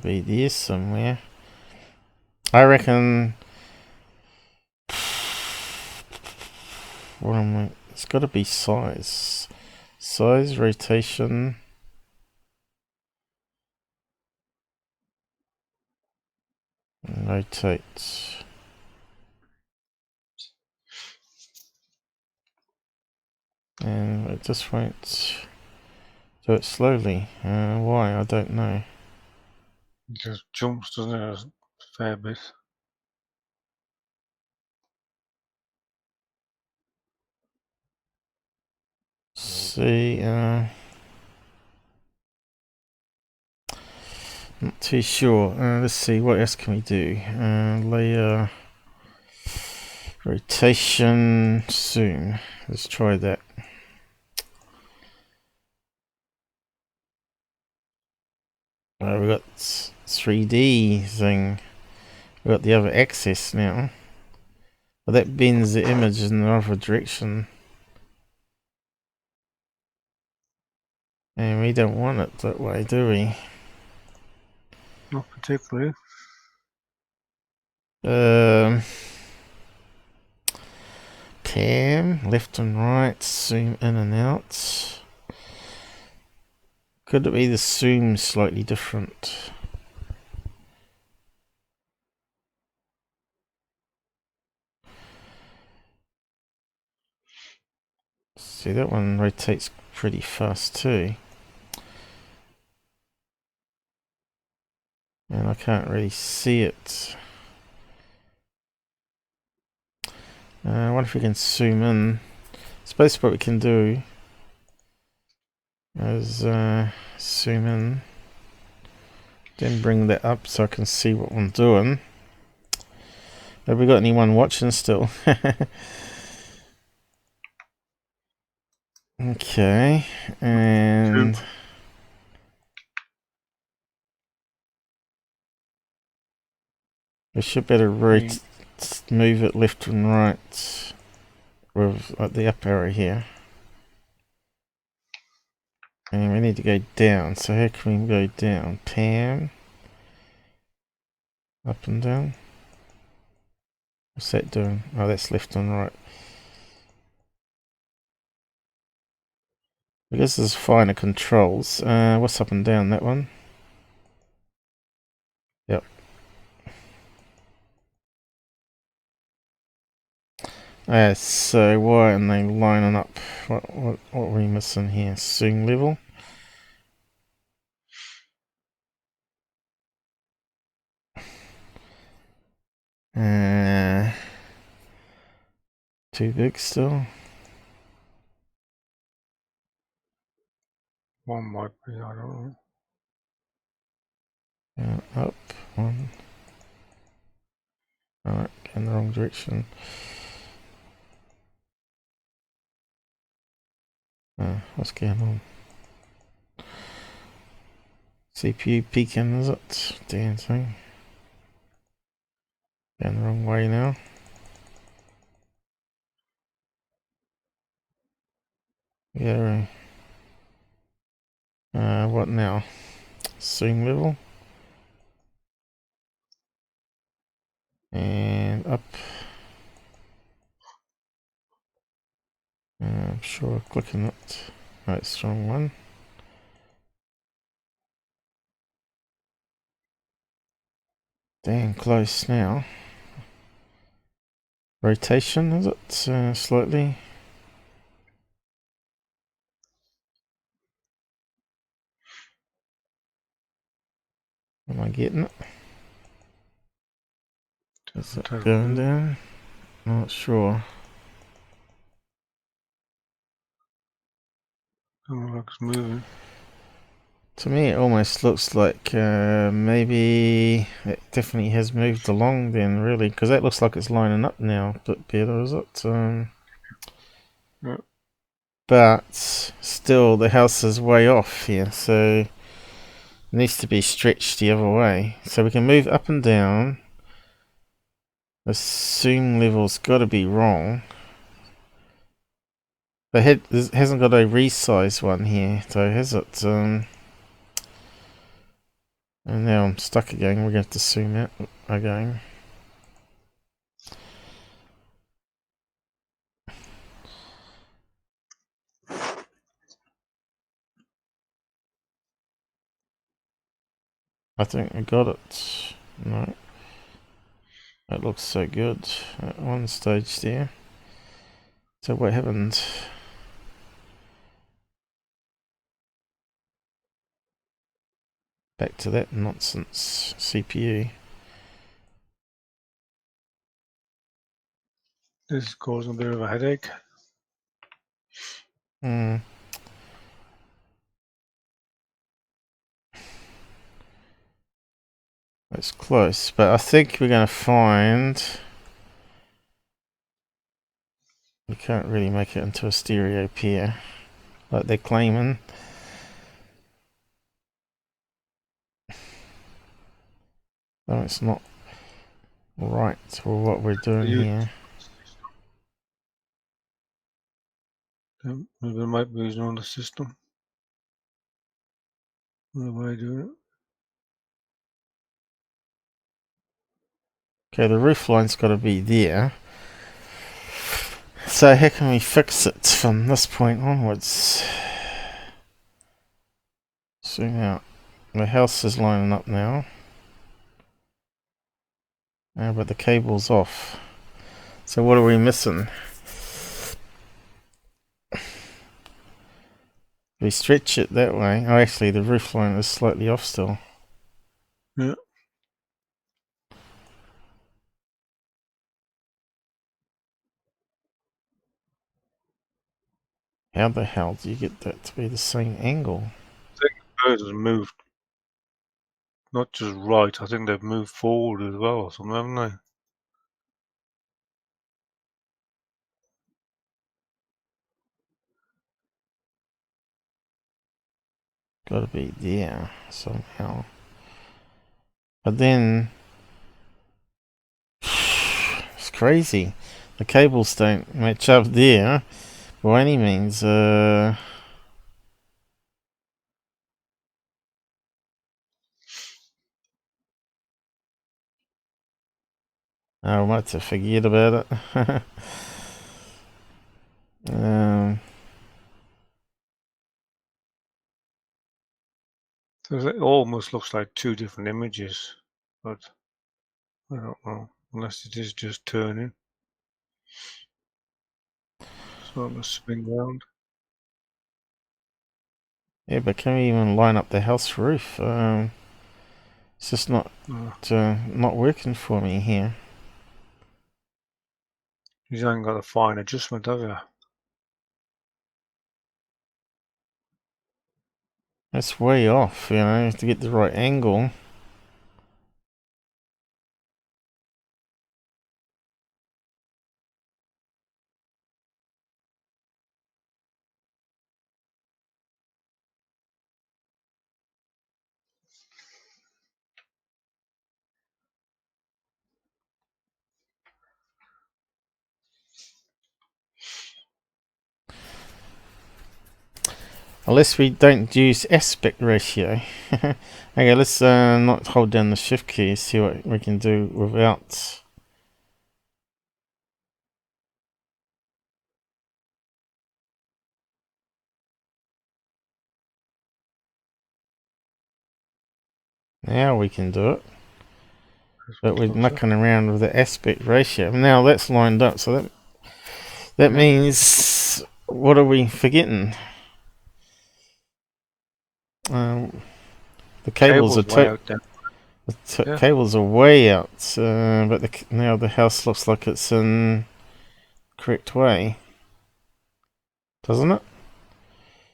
be there somewhere. I reckon. What am I? It's gotta be size. Size, rotation. Rotate. And it just won't do it slowly. Why? I don't know. It just jumps, doesn't it? A fair bit. See, not too sure. Let's see, what else can we do? Layer, rotation, zoom. Let's try that. We got 3D thing. We got the other axis now. But that bends the image in the other direction. And we don't want it that way, do we? Not particularly. Cam, left and right, zoom in and out. Could it be the zoom slightly different? See, that one rotates pretty fast too. And I can't really see it. I wonder if we can zoom in. I suppose what we can do is zoom in, then bring that up so I can see what I'm doing. Have we got anyone watching still? Okay, and we should better move it left and right with the up arrow here. And we need to go down, so how can we go down? Pan, up and down. What's that doing? Oh, that's left and right. I guess there's finer controls. What's up and down? That one? Yep. So why aren't they lining up? What are we missing here? Swing level. Too big still. One might be, I don't know. Up, one. Alright, in the wrong direction. What's going on? CPU peaking, is it? Damn thing. Going the wrong way now. Yeah. What now? Swing level. And up. I'm sure clicking it. Right, strong one. Damn close now. Rotation, is it? Slightly. Am I getting it? Is it going down? Not sure. Doesn't look like it's moving. To me, it almost looks like maybe it definitely has moved along then, really, because that looks like it's lining up now a bit better, is it? Yep. But still, the house is way off here, so it needs to be stretched the other way. So we can move up and down. The zoom level's got to be wrong. But it hasn't got a resize one here, though, has it? And now I'm stuck again. We're going to have to zoom out again. I think I got it. No. That looks so good at one stage there. So what happened? Back to that nonsense CPU. This is causing a bit of a headache. Hmm. It's close, but I think we're going to find... We can't really make it into a stereo pair, like they're claiming. No, it's not right for what we're doing here. Maybe it might be using on the system. The way I do it. Okay, the roof line's got to be there. So how can we fix it from this point onwards? Zoom out. The house is lining up now. But the cable's off. So what are we missing? We stretch it that way. Oh, actually, the roof line is slightly off still. Yeah. How the hell do you get that to be the same angle? I think the birds have moved, not just right, I think they've moved forward as well or something, haven't they? Gotta be there somehow. But then... It's crazy. The cables don't match up there by any means. Oh, I might have forget about it. It almost looks like two different images, but I don't know, unless it is just turning. So it must spin round. Yeah, but can we even line up the house roof? It's just not working for me here. You haven't got a fine adjustment, have you? That's way off, you know, to get the right angle. Unless we don't use aspect ratio. Okay, let's not hold down the shift key, see what we can do without. Now we can do it. But we're mucking around with the aspect ratio. Now that's lined up, so that means, what are we forgetting? The cables are way out there. The cables are way out, but now the house looks like it's in correct way, doesn't it?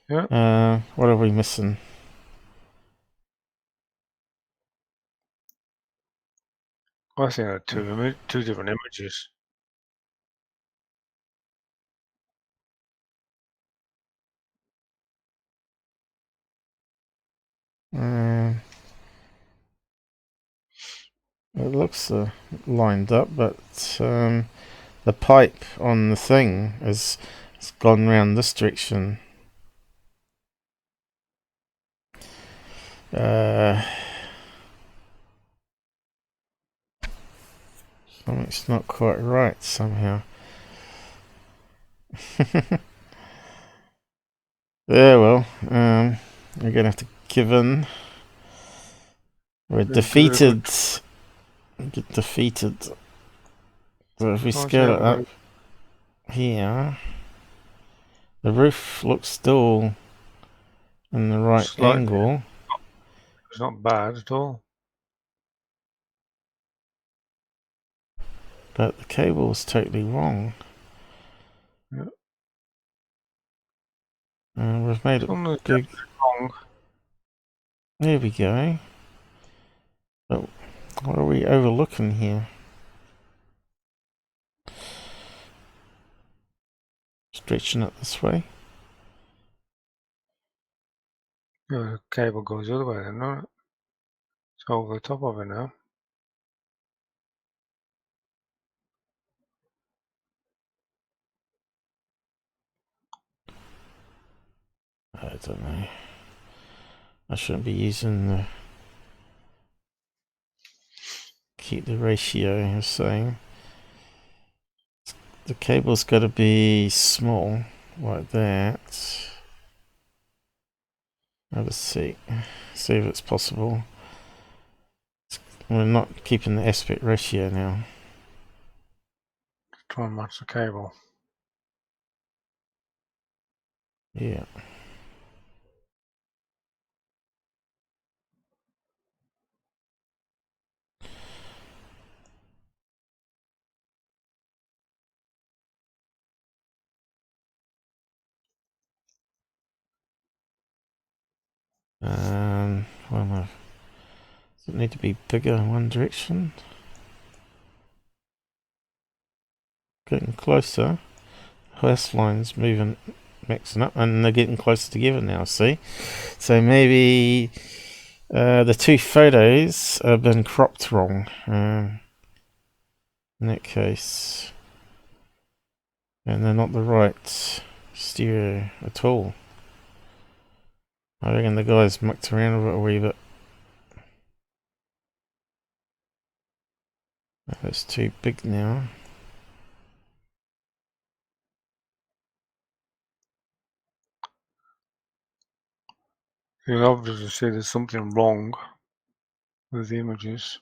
Yeah. What are we missing? I think they're two different images. It looks lined up, but the pipe on the thing has gone round this direction. Something's not quite right somehow. Yeah, well, we're gonna have to give in. We're defeated. Get defeated. So if we scale it up here, the roof looks still in the right angle. It's not bad at all. But the cable's totally wrong. Yeah. We've made it big. Wrong. There we go. Oh, what are we overlooking here? Stretching it this way. Yeah, the cable goes the other way then, doesn't it? It's over the top of it now. I don't know. I shouldn't be using the... Keep the ratio, I was saying. The cable's got to be small, like that. Let's see if it's possible. We're not keeping the aspect ratio now. Try and match the cable. Yeah. Well, no. Does it need to be bigger in one direction? Getting closer. This line's moving, mixing up, and they're getting closer together now, see? So maybe the two photos have been cropped wrong. In that case. And they're not the right stereo at all. I reckon the guys mucked around with it a wee bit. That's too big now. You'll obviously see there's something wrong with the images.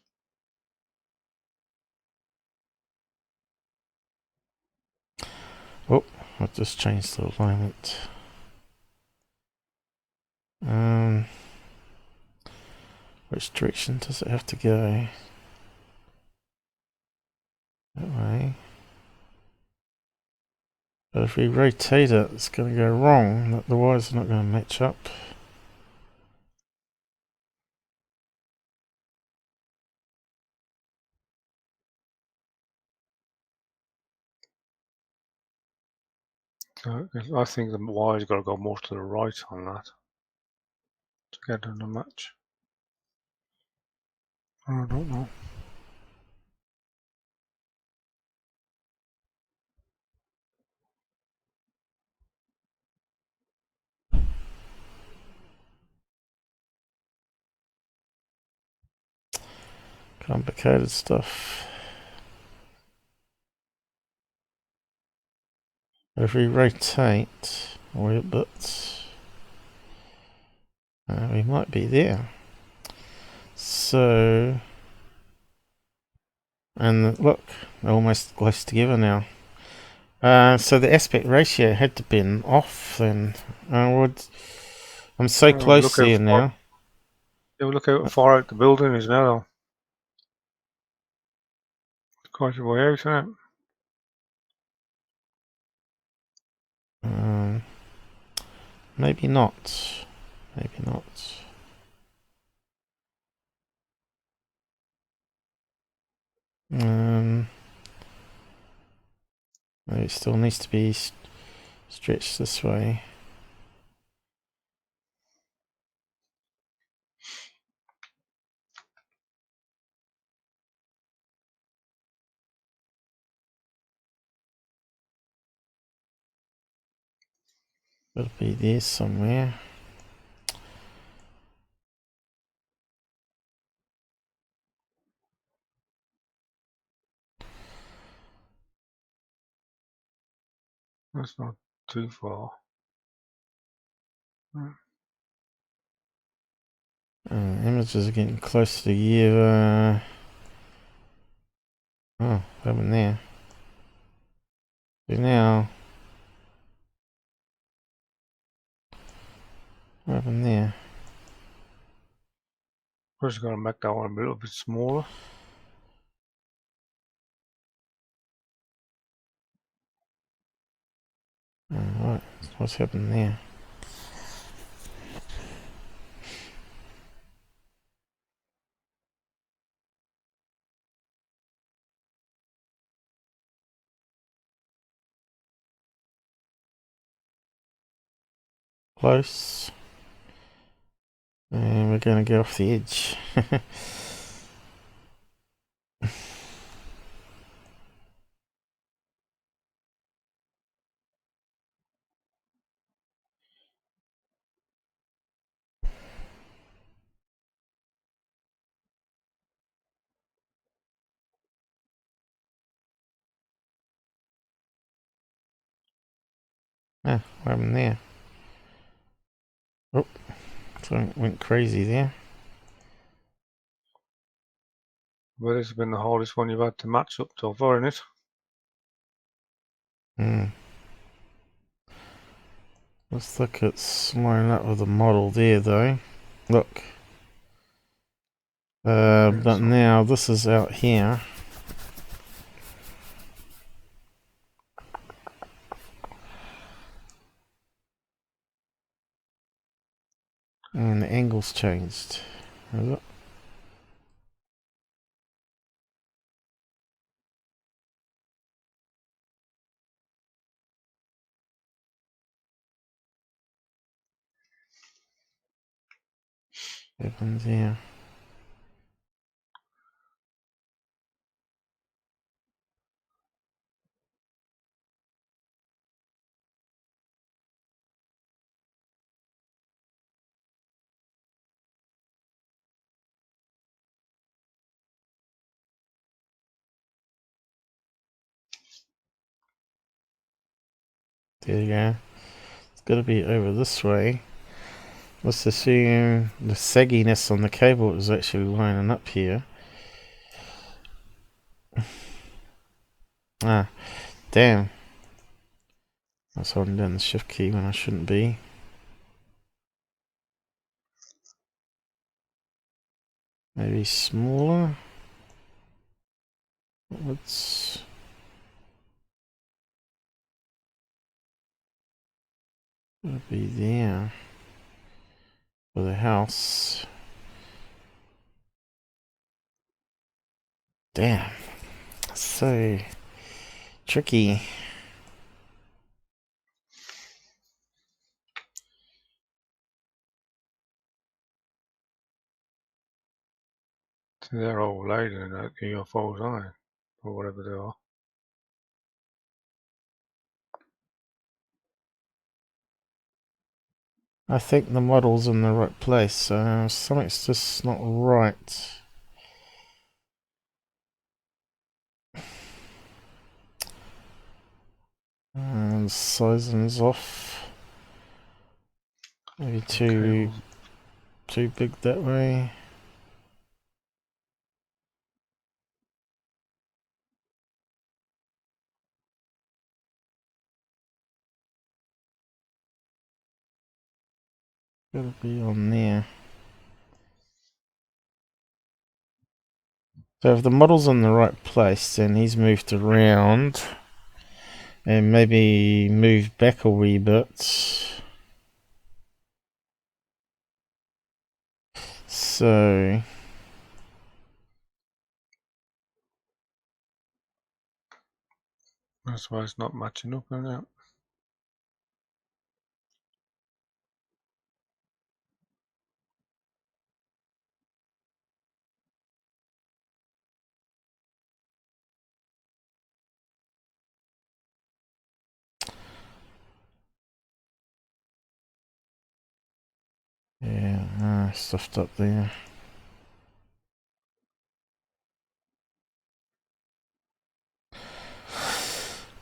Oh, I've just changed the alignment. Which direction does it have to go? That way. But if we rotate it, it's going to go wrong. The wires are not going to match up. So I think the wire's got to go more to the right on that to get them to match. I don't know. Complicated stuff. If we rotate a little bit, we might be there. So, and look, they're almost close together now. So the aspect ratio had to be off then. I'm so close here now. Yeah, look how far out the building is now. It's quite a way out, isn't it? Maybe not. Maybe not. Maybe it still needs to be stretched this way. It'll be there somewhere. That's not too far. Images are getting close together. Oh, over there. So now. What happened there? We're just going to make that one a little bit smaller. Alright, what's happened there? Close. And we're going to go off the edge. Ah, what happened there? Oh, something went crazy there. Well, this has been the hardest one you've had to match up so far, isn't it? Let's look at lining up with the model there, though. Look. But now this is out here. And the angle's changed. Is it? What happens here? There you go. It's got to be over this way. Let's assume the sagginess on the cable is actually lining up here. Ah, damn. I was holding down the shift key when I shouldn't be. Maybe smaller. Let's... It'll be there. For the house. Damn. So tricky. They're all laden in that UFOs, aren't they? Or whatever they are. I think the model's in the right place, so something's just not right. And sizing's off. Maybe too big that way. Gotta be on there. So if the model's in the right place, then he's moved around. And maybe moved back a wee bit. So... That's why it's not matching up, isn't it? Yeah, stuffed up there.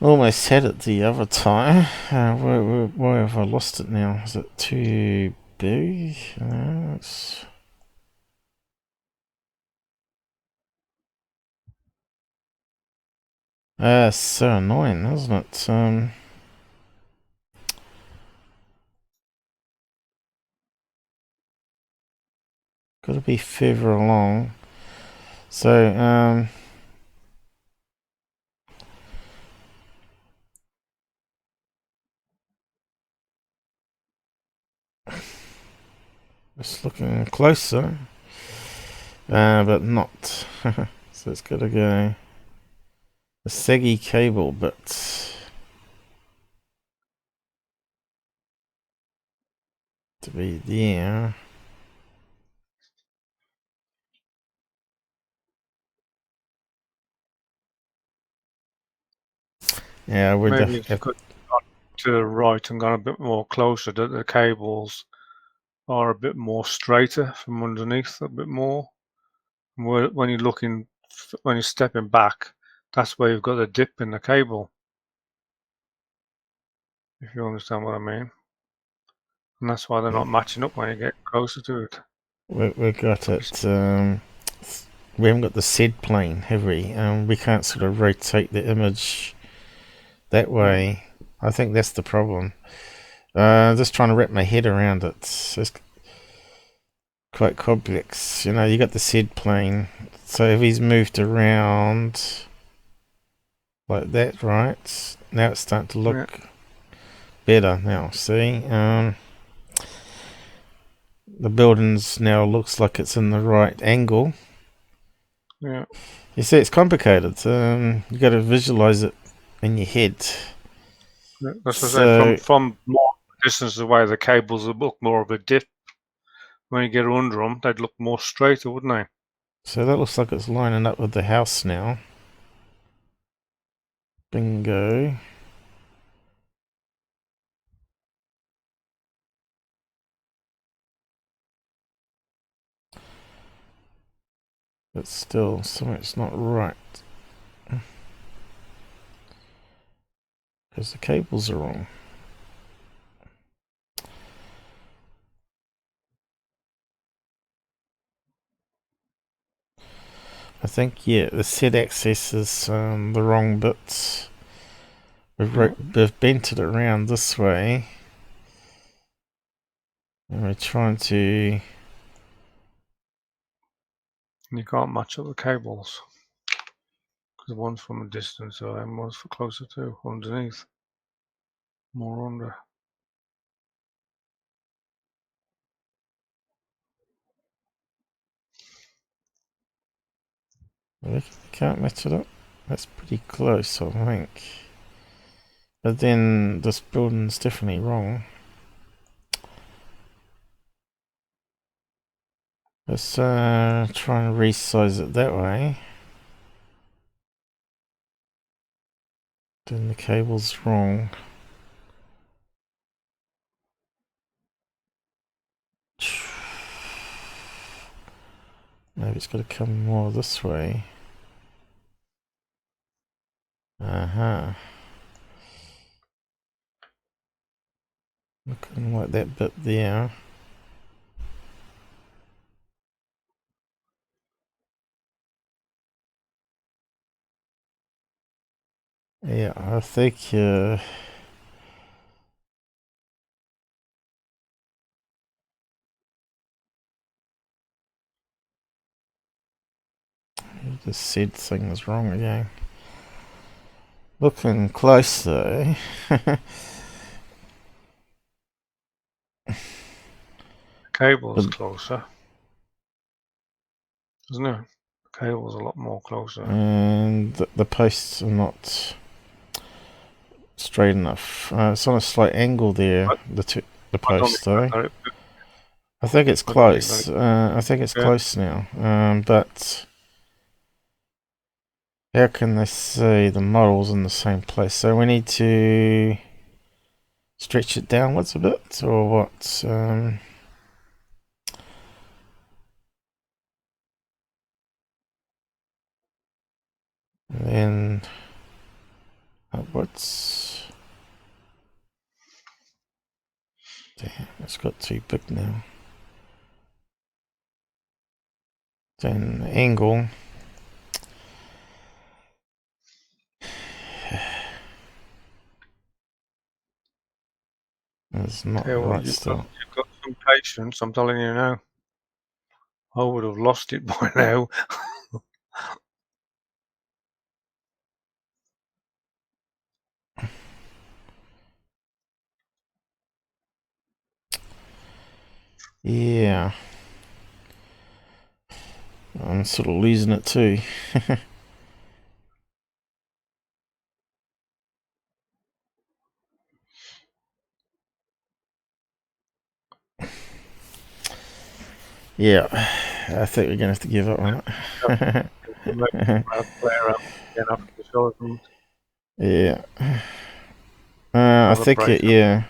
Almost had it the other time. Why have I lost it now? Is it too big? No, it's... It's so annoying, isn't it? Gotta be further along. So, just looking closer, but not. So it's gotta go a saggy cable, but to be there. Yeah, we're maybe if you've got to the right and gone a bit more closer, that the cables are a bit more straighter from underneath, a bit more. When you're looking, when you're stepping back, that's where you've got the dip in the cable. If you understand what I mean. And that's why they're not matching up when you get closer to it. We got it. We haven't got the SED plane, have we? We can't sort of rotate the image that way. I think that's the problem. Just trying to wrap my head around it. It's quite complex. You know, you got the SED plane. So if he's moved around like that, right? Now it's starting to look better now, see? The building's now looks like it's in the right angle. Yeah. You see, it's complicated. You got to visualize it in your head. Yeah, that's what I'm saying. From more distance away, the cables would look more of a dip. When you get under them, they'd look more straighter, wouldn't they? So that looks like it's lining up with the house now. Bingo. But still, something's not right. Because the cables are wrong. I think, yeah, the set axis is the wrong bits. We've bent it around this way. And we're trying to... You can't match up the cables. Because one's from a distance away and one's for closer to, underneath. More under. We can't match it up. That's pretty close, I think. But then this building's definitely wrong. Let's try and resize it that way. Then the cable's wrong. Maybe it's got to come more this way. Looking like that bit there. Yeah, I think the SED thing is wrong again. Looking close though. Cable's closer. Isn't it? The cable's a lot more closer. And the posts are not straight enough. It's on a slight angle there, the post though. I think it's close. I think it's close now. But how can they say the model's in the same place? So we need to stretch it downwards a bit, or what? Then upwards. Damn, it's got too big now. Then angle. It's not right still. You've got some patience, I'm telling you now. I would have lost it by now. Yeah. I'm sort of losing it too. Yeah, I think we're gonna have to give up on it. Yeah. I think it. Yeah.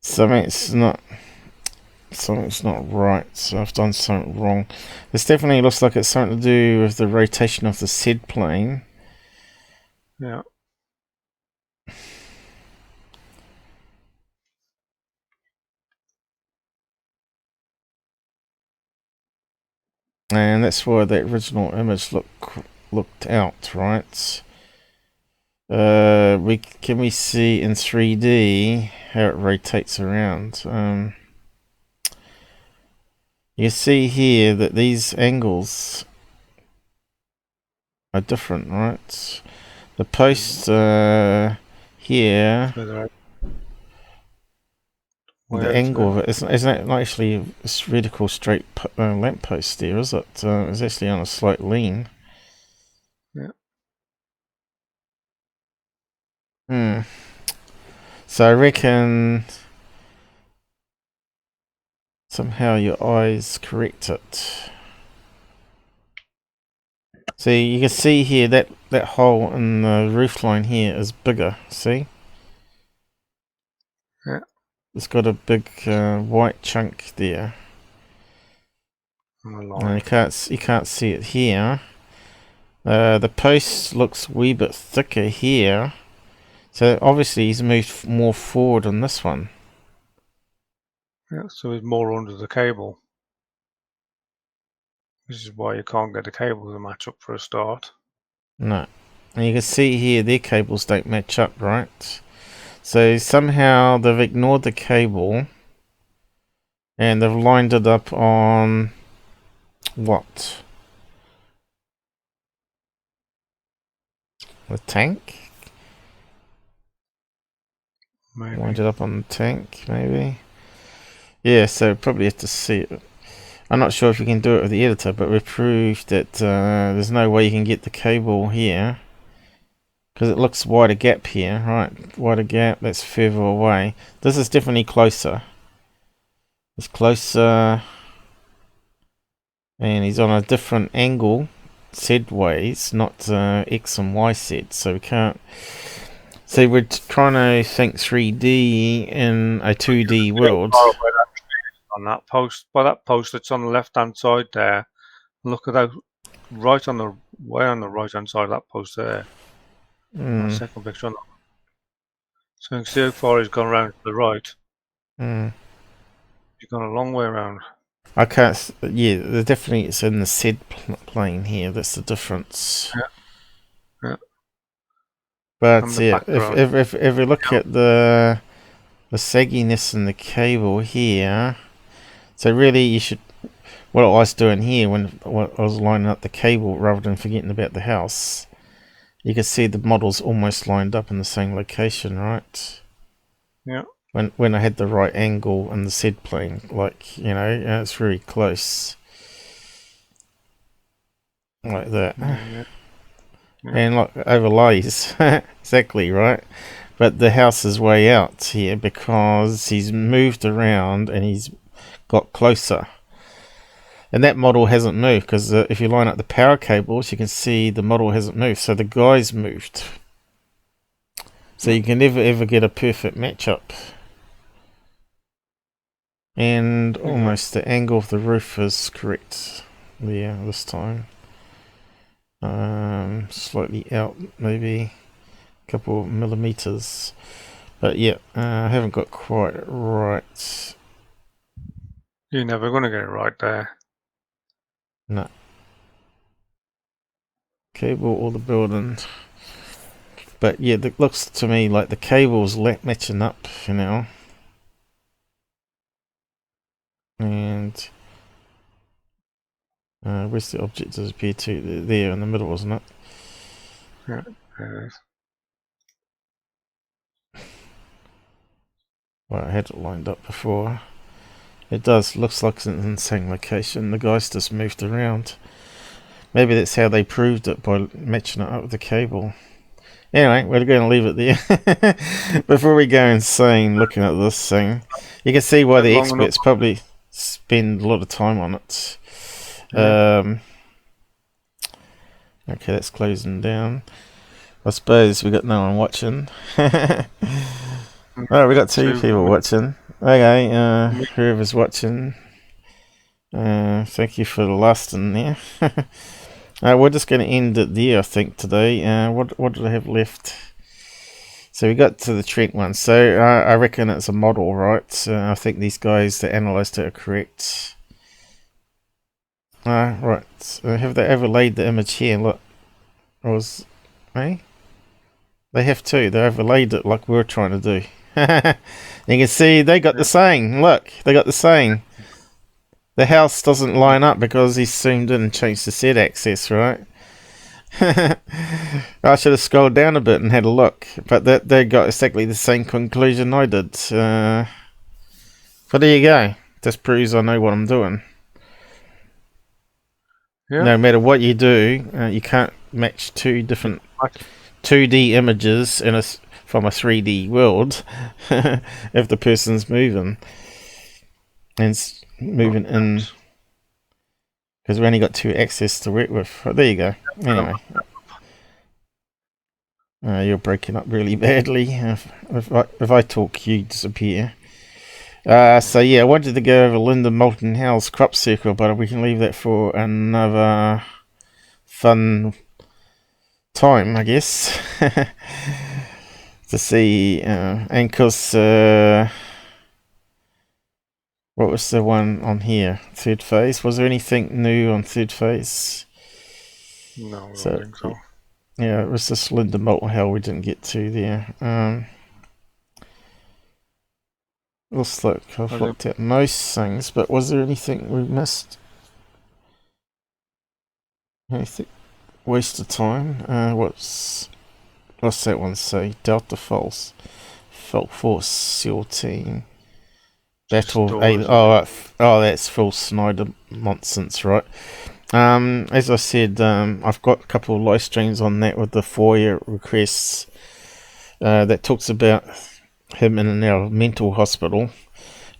Something's not right. So I've done something wrong. This definitely looks like it's something to do with the rotation of the SID plane. Yeah. And that's why the original image looked out, right? Can we see in 3D how it rotates around? You see here that these angles are different, right? The post here, the angle of it isn't actually a vertical straight lamppost there, is it? It's actually on a slight lean. Yeah. So I reckon somehow your eyes correct it. So you can see here that hole in the roof line here is bigger. See? Yeah. It's got a big white chunk there. And you can't see it here. The post looks a wee bit thicker here. So obviously he's moved more forward on this one. Yeah, so he's more under the cable. This is why you can't get the cable to match up for a start. No. And you can see here their cables don't match up, right? So somehow they've ignored the cable and they've lined it up on what? The tank? Maybe. Lined it up on the tank, maybe. Yeah, so probably have to see it. I'm not sure if you can do it with the editor, but we've proved that there's no way you can get the cable here. Because it looks wider gap here, right? Wider gap, that's further away. This is definitely closer. It's closer. And he's on a different angle, Z-ways, not X and Y Z. So we can't... So we're trying to think 3D in a 2D world. On that post, by that post that's on the left-hand side there, look at that, right on the way on the right-hand side of that post there. Second picture on that. So you can see how far he's gone around to the right. He's gone a long way around. I can't. Yeah, definitely it's in the SID plane here. That's the difference. Yeah. But yeah, if we look at the sagginess in the cable here, so really you should. What I was doing here when I was lining up the cable rather than forgetting about the house, you can see the models almost lined up in the same location, right? Yeah. When I had the right angle and the SID plane, like, you know, it's very close. Like that. Yeah. And like overlays, exactly, right? But the house is way out here because he's moved around and he's got closer. And that model hasn't moved because if you line up the power cables, you can see the model hasn't moved. So the guy's moved. So you can never ever get a perfect matchup. And almost the angle of the roof is correct there this time. Slightly out, maybe a couple of millimeters. But yeah, I haven't got quite right. You're never going to get it right there. No. Cable or the building. But yeah, it looks to me like the cable's matching up, you know. And where's the object does appear to? There in the middle, wasn't it? Yeah, there it is. Well, I had it lined up before. It does. Looks like it's in the same location. The guy's just moved around. Maybe that's how they proved it, by matching it up with the cable. Anyway, we're going to leave it there. Before we go insane looking at this thing, you can see why the experts probably... spend a lot of time on it. Yeah. Okay, that's closing down. I suppose we got no one watching. Oh, we got two people watching. Okay, whoever's watching, thank you for the last one there. We're just going to end it there, I think, today. What do I have left? So we got to the Trent one. So I reckon it's a model, right? I think these guys that analysed it are correct. Right. Have they overlaid the image here? Look. They have too. They overlaid it like we're trying to do. You can see they got the same. Look, they got the same. The house doesn't line up because he zoomed in and changed the Z axis, right? I should have scrolled down a bit and had a look, but they got exactly the same conclusion I did. But there you go. Just proves I know what I'm doing. Yeah. No matter what you do, you can't match two different 2D images from a 3D world if the person's moving and moving in, because we only got two axes to work with. Oh, there you go. Anyway, you're breaking up really badly. If I talk, you disappear. So yeah, I wanted to go over Linda Moulton Howe's crop circle, but we can leave that for another fun time, I guess. To see, and because what was the one on here? Third phase. Was there anything new on third phase? No, I don't think so. Yeah, it was just Linda Moulton Howe we didn't get to there. Looks like I've looked at most things, but was there anything we missed? Anything? Waste of time. What's that one say? Delta Force SEAL Team Battle. Oh, that's Phil Snyder nonsense, right? As I said, I've got a couple of live streams on that with the FOIA requests that talks about him in a mental hospital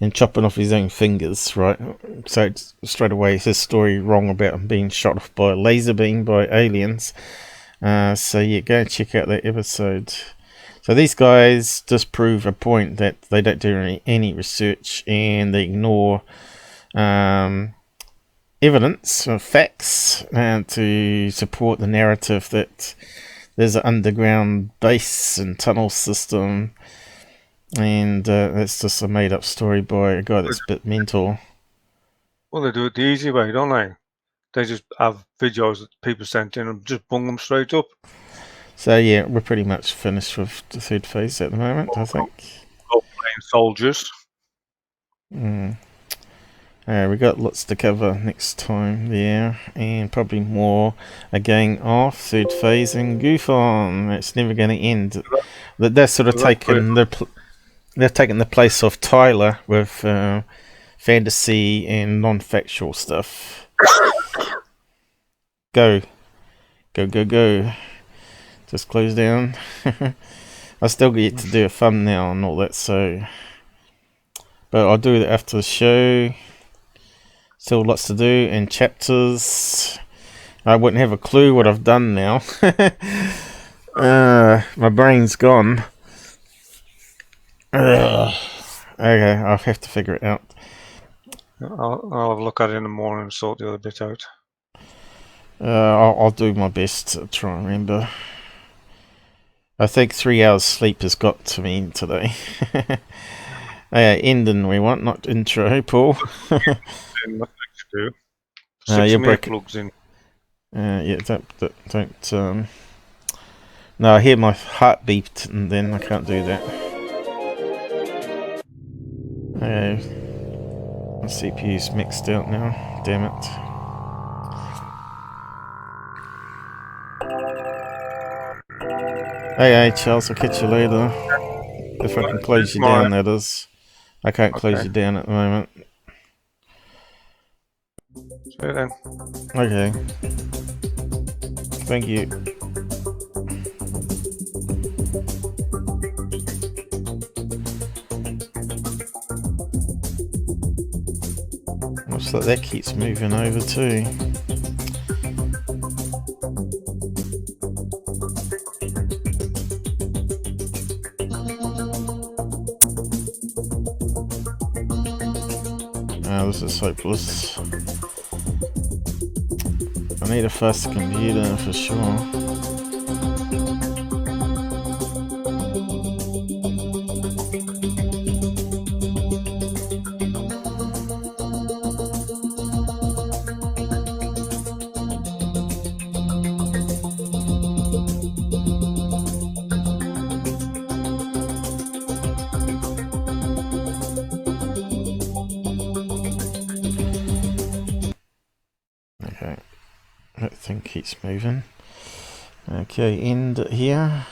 and chopping off his own fingers, right? So it's straight away his story wrong about him being shot off by a laser beam by aliens. So yeah, go and check out that episode. So these guys just prove a point that they don't do any research and they ignore evidence or facts to support the narrative that there's an underground base and tunnel system, and that's just a made-up story by a guy that's a bit mental. Well, they do it the easy way, don't they? They just have videos that people sent in and just bung them straight up. So yeah, we're pretty much finished with the third phase at the moment, I think. Playing soldiers. We got lots to cover next time there, and probably more again off third phase and Gufon. It's never going to end. They're sort of taking they're taking the place of Tyler with fantasy and non-factual stuff. Go. Just close down. I still get to do a thumbnail and all that, so, but I'll do that after the show. Still lots to do and chapters. I wouldn't have a clue what I've done now. My brain's gone. Okay, I'll have to figure it out. I'll have a look at it in the morning and sort the other bit out. I'll do my best to try and remember. I think 3 hours sleep has got to me today. Ending we want, not intro, Paul. You're breaking plugs in. Yeah, don't. No, I hear my heart beeped, and then I can't do that. My CPU's mixed out now. Damn it. Hey, Charles, I'll catch you later. If I can close you down, that is. I can't close you down at the moment. See you then. Okay. Thank you. looks like that keeps moving over too. Oh, this is hopeless. I need a faster computer for sure. Okay, that thing keeps moving. Okay, end here.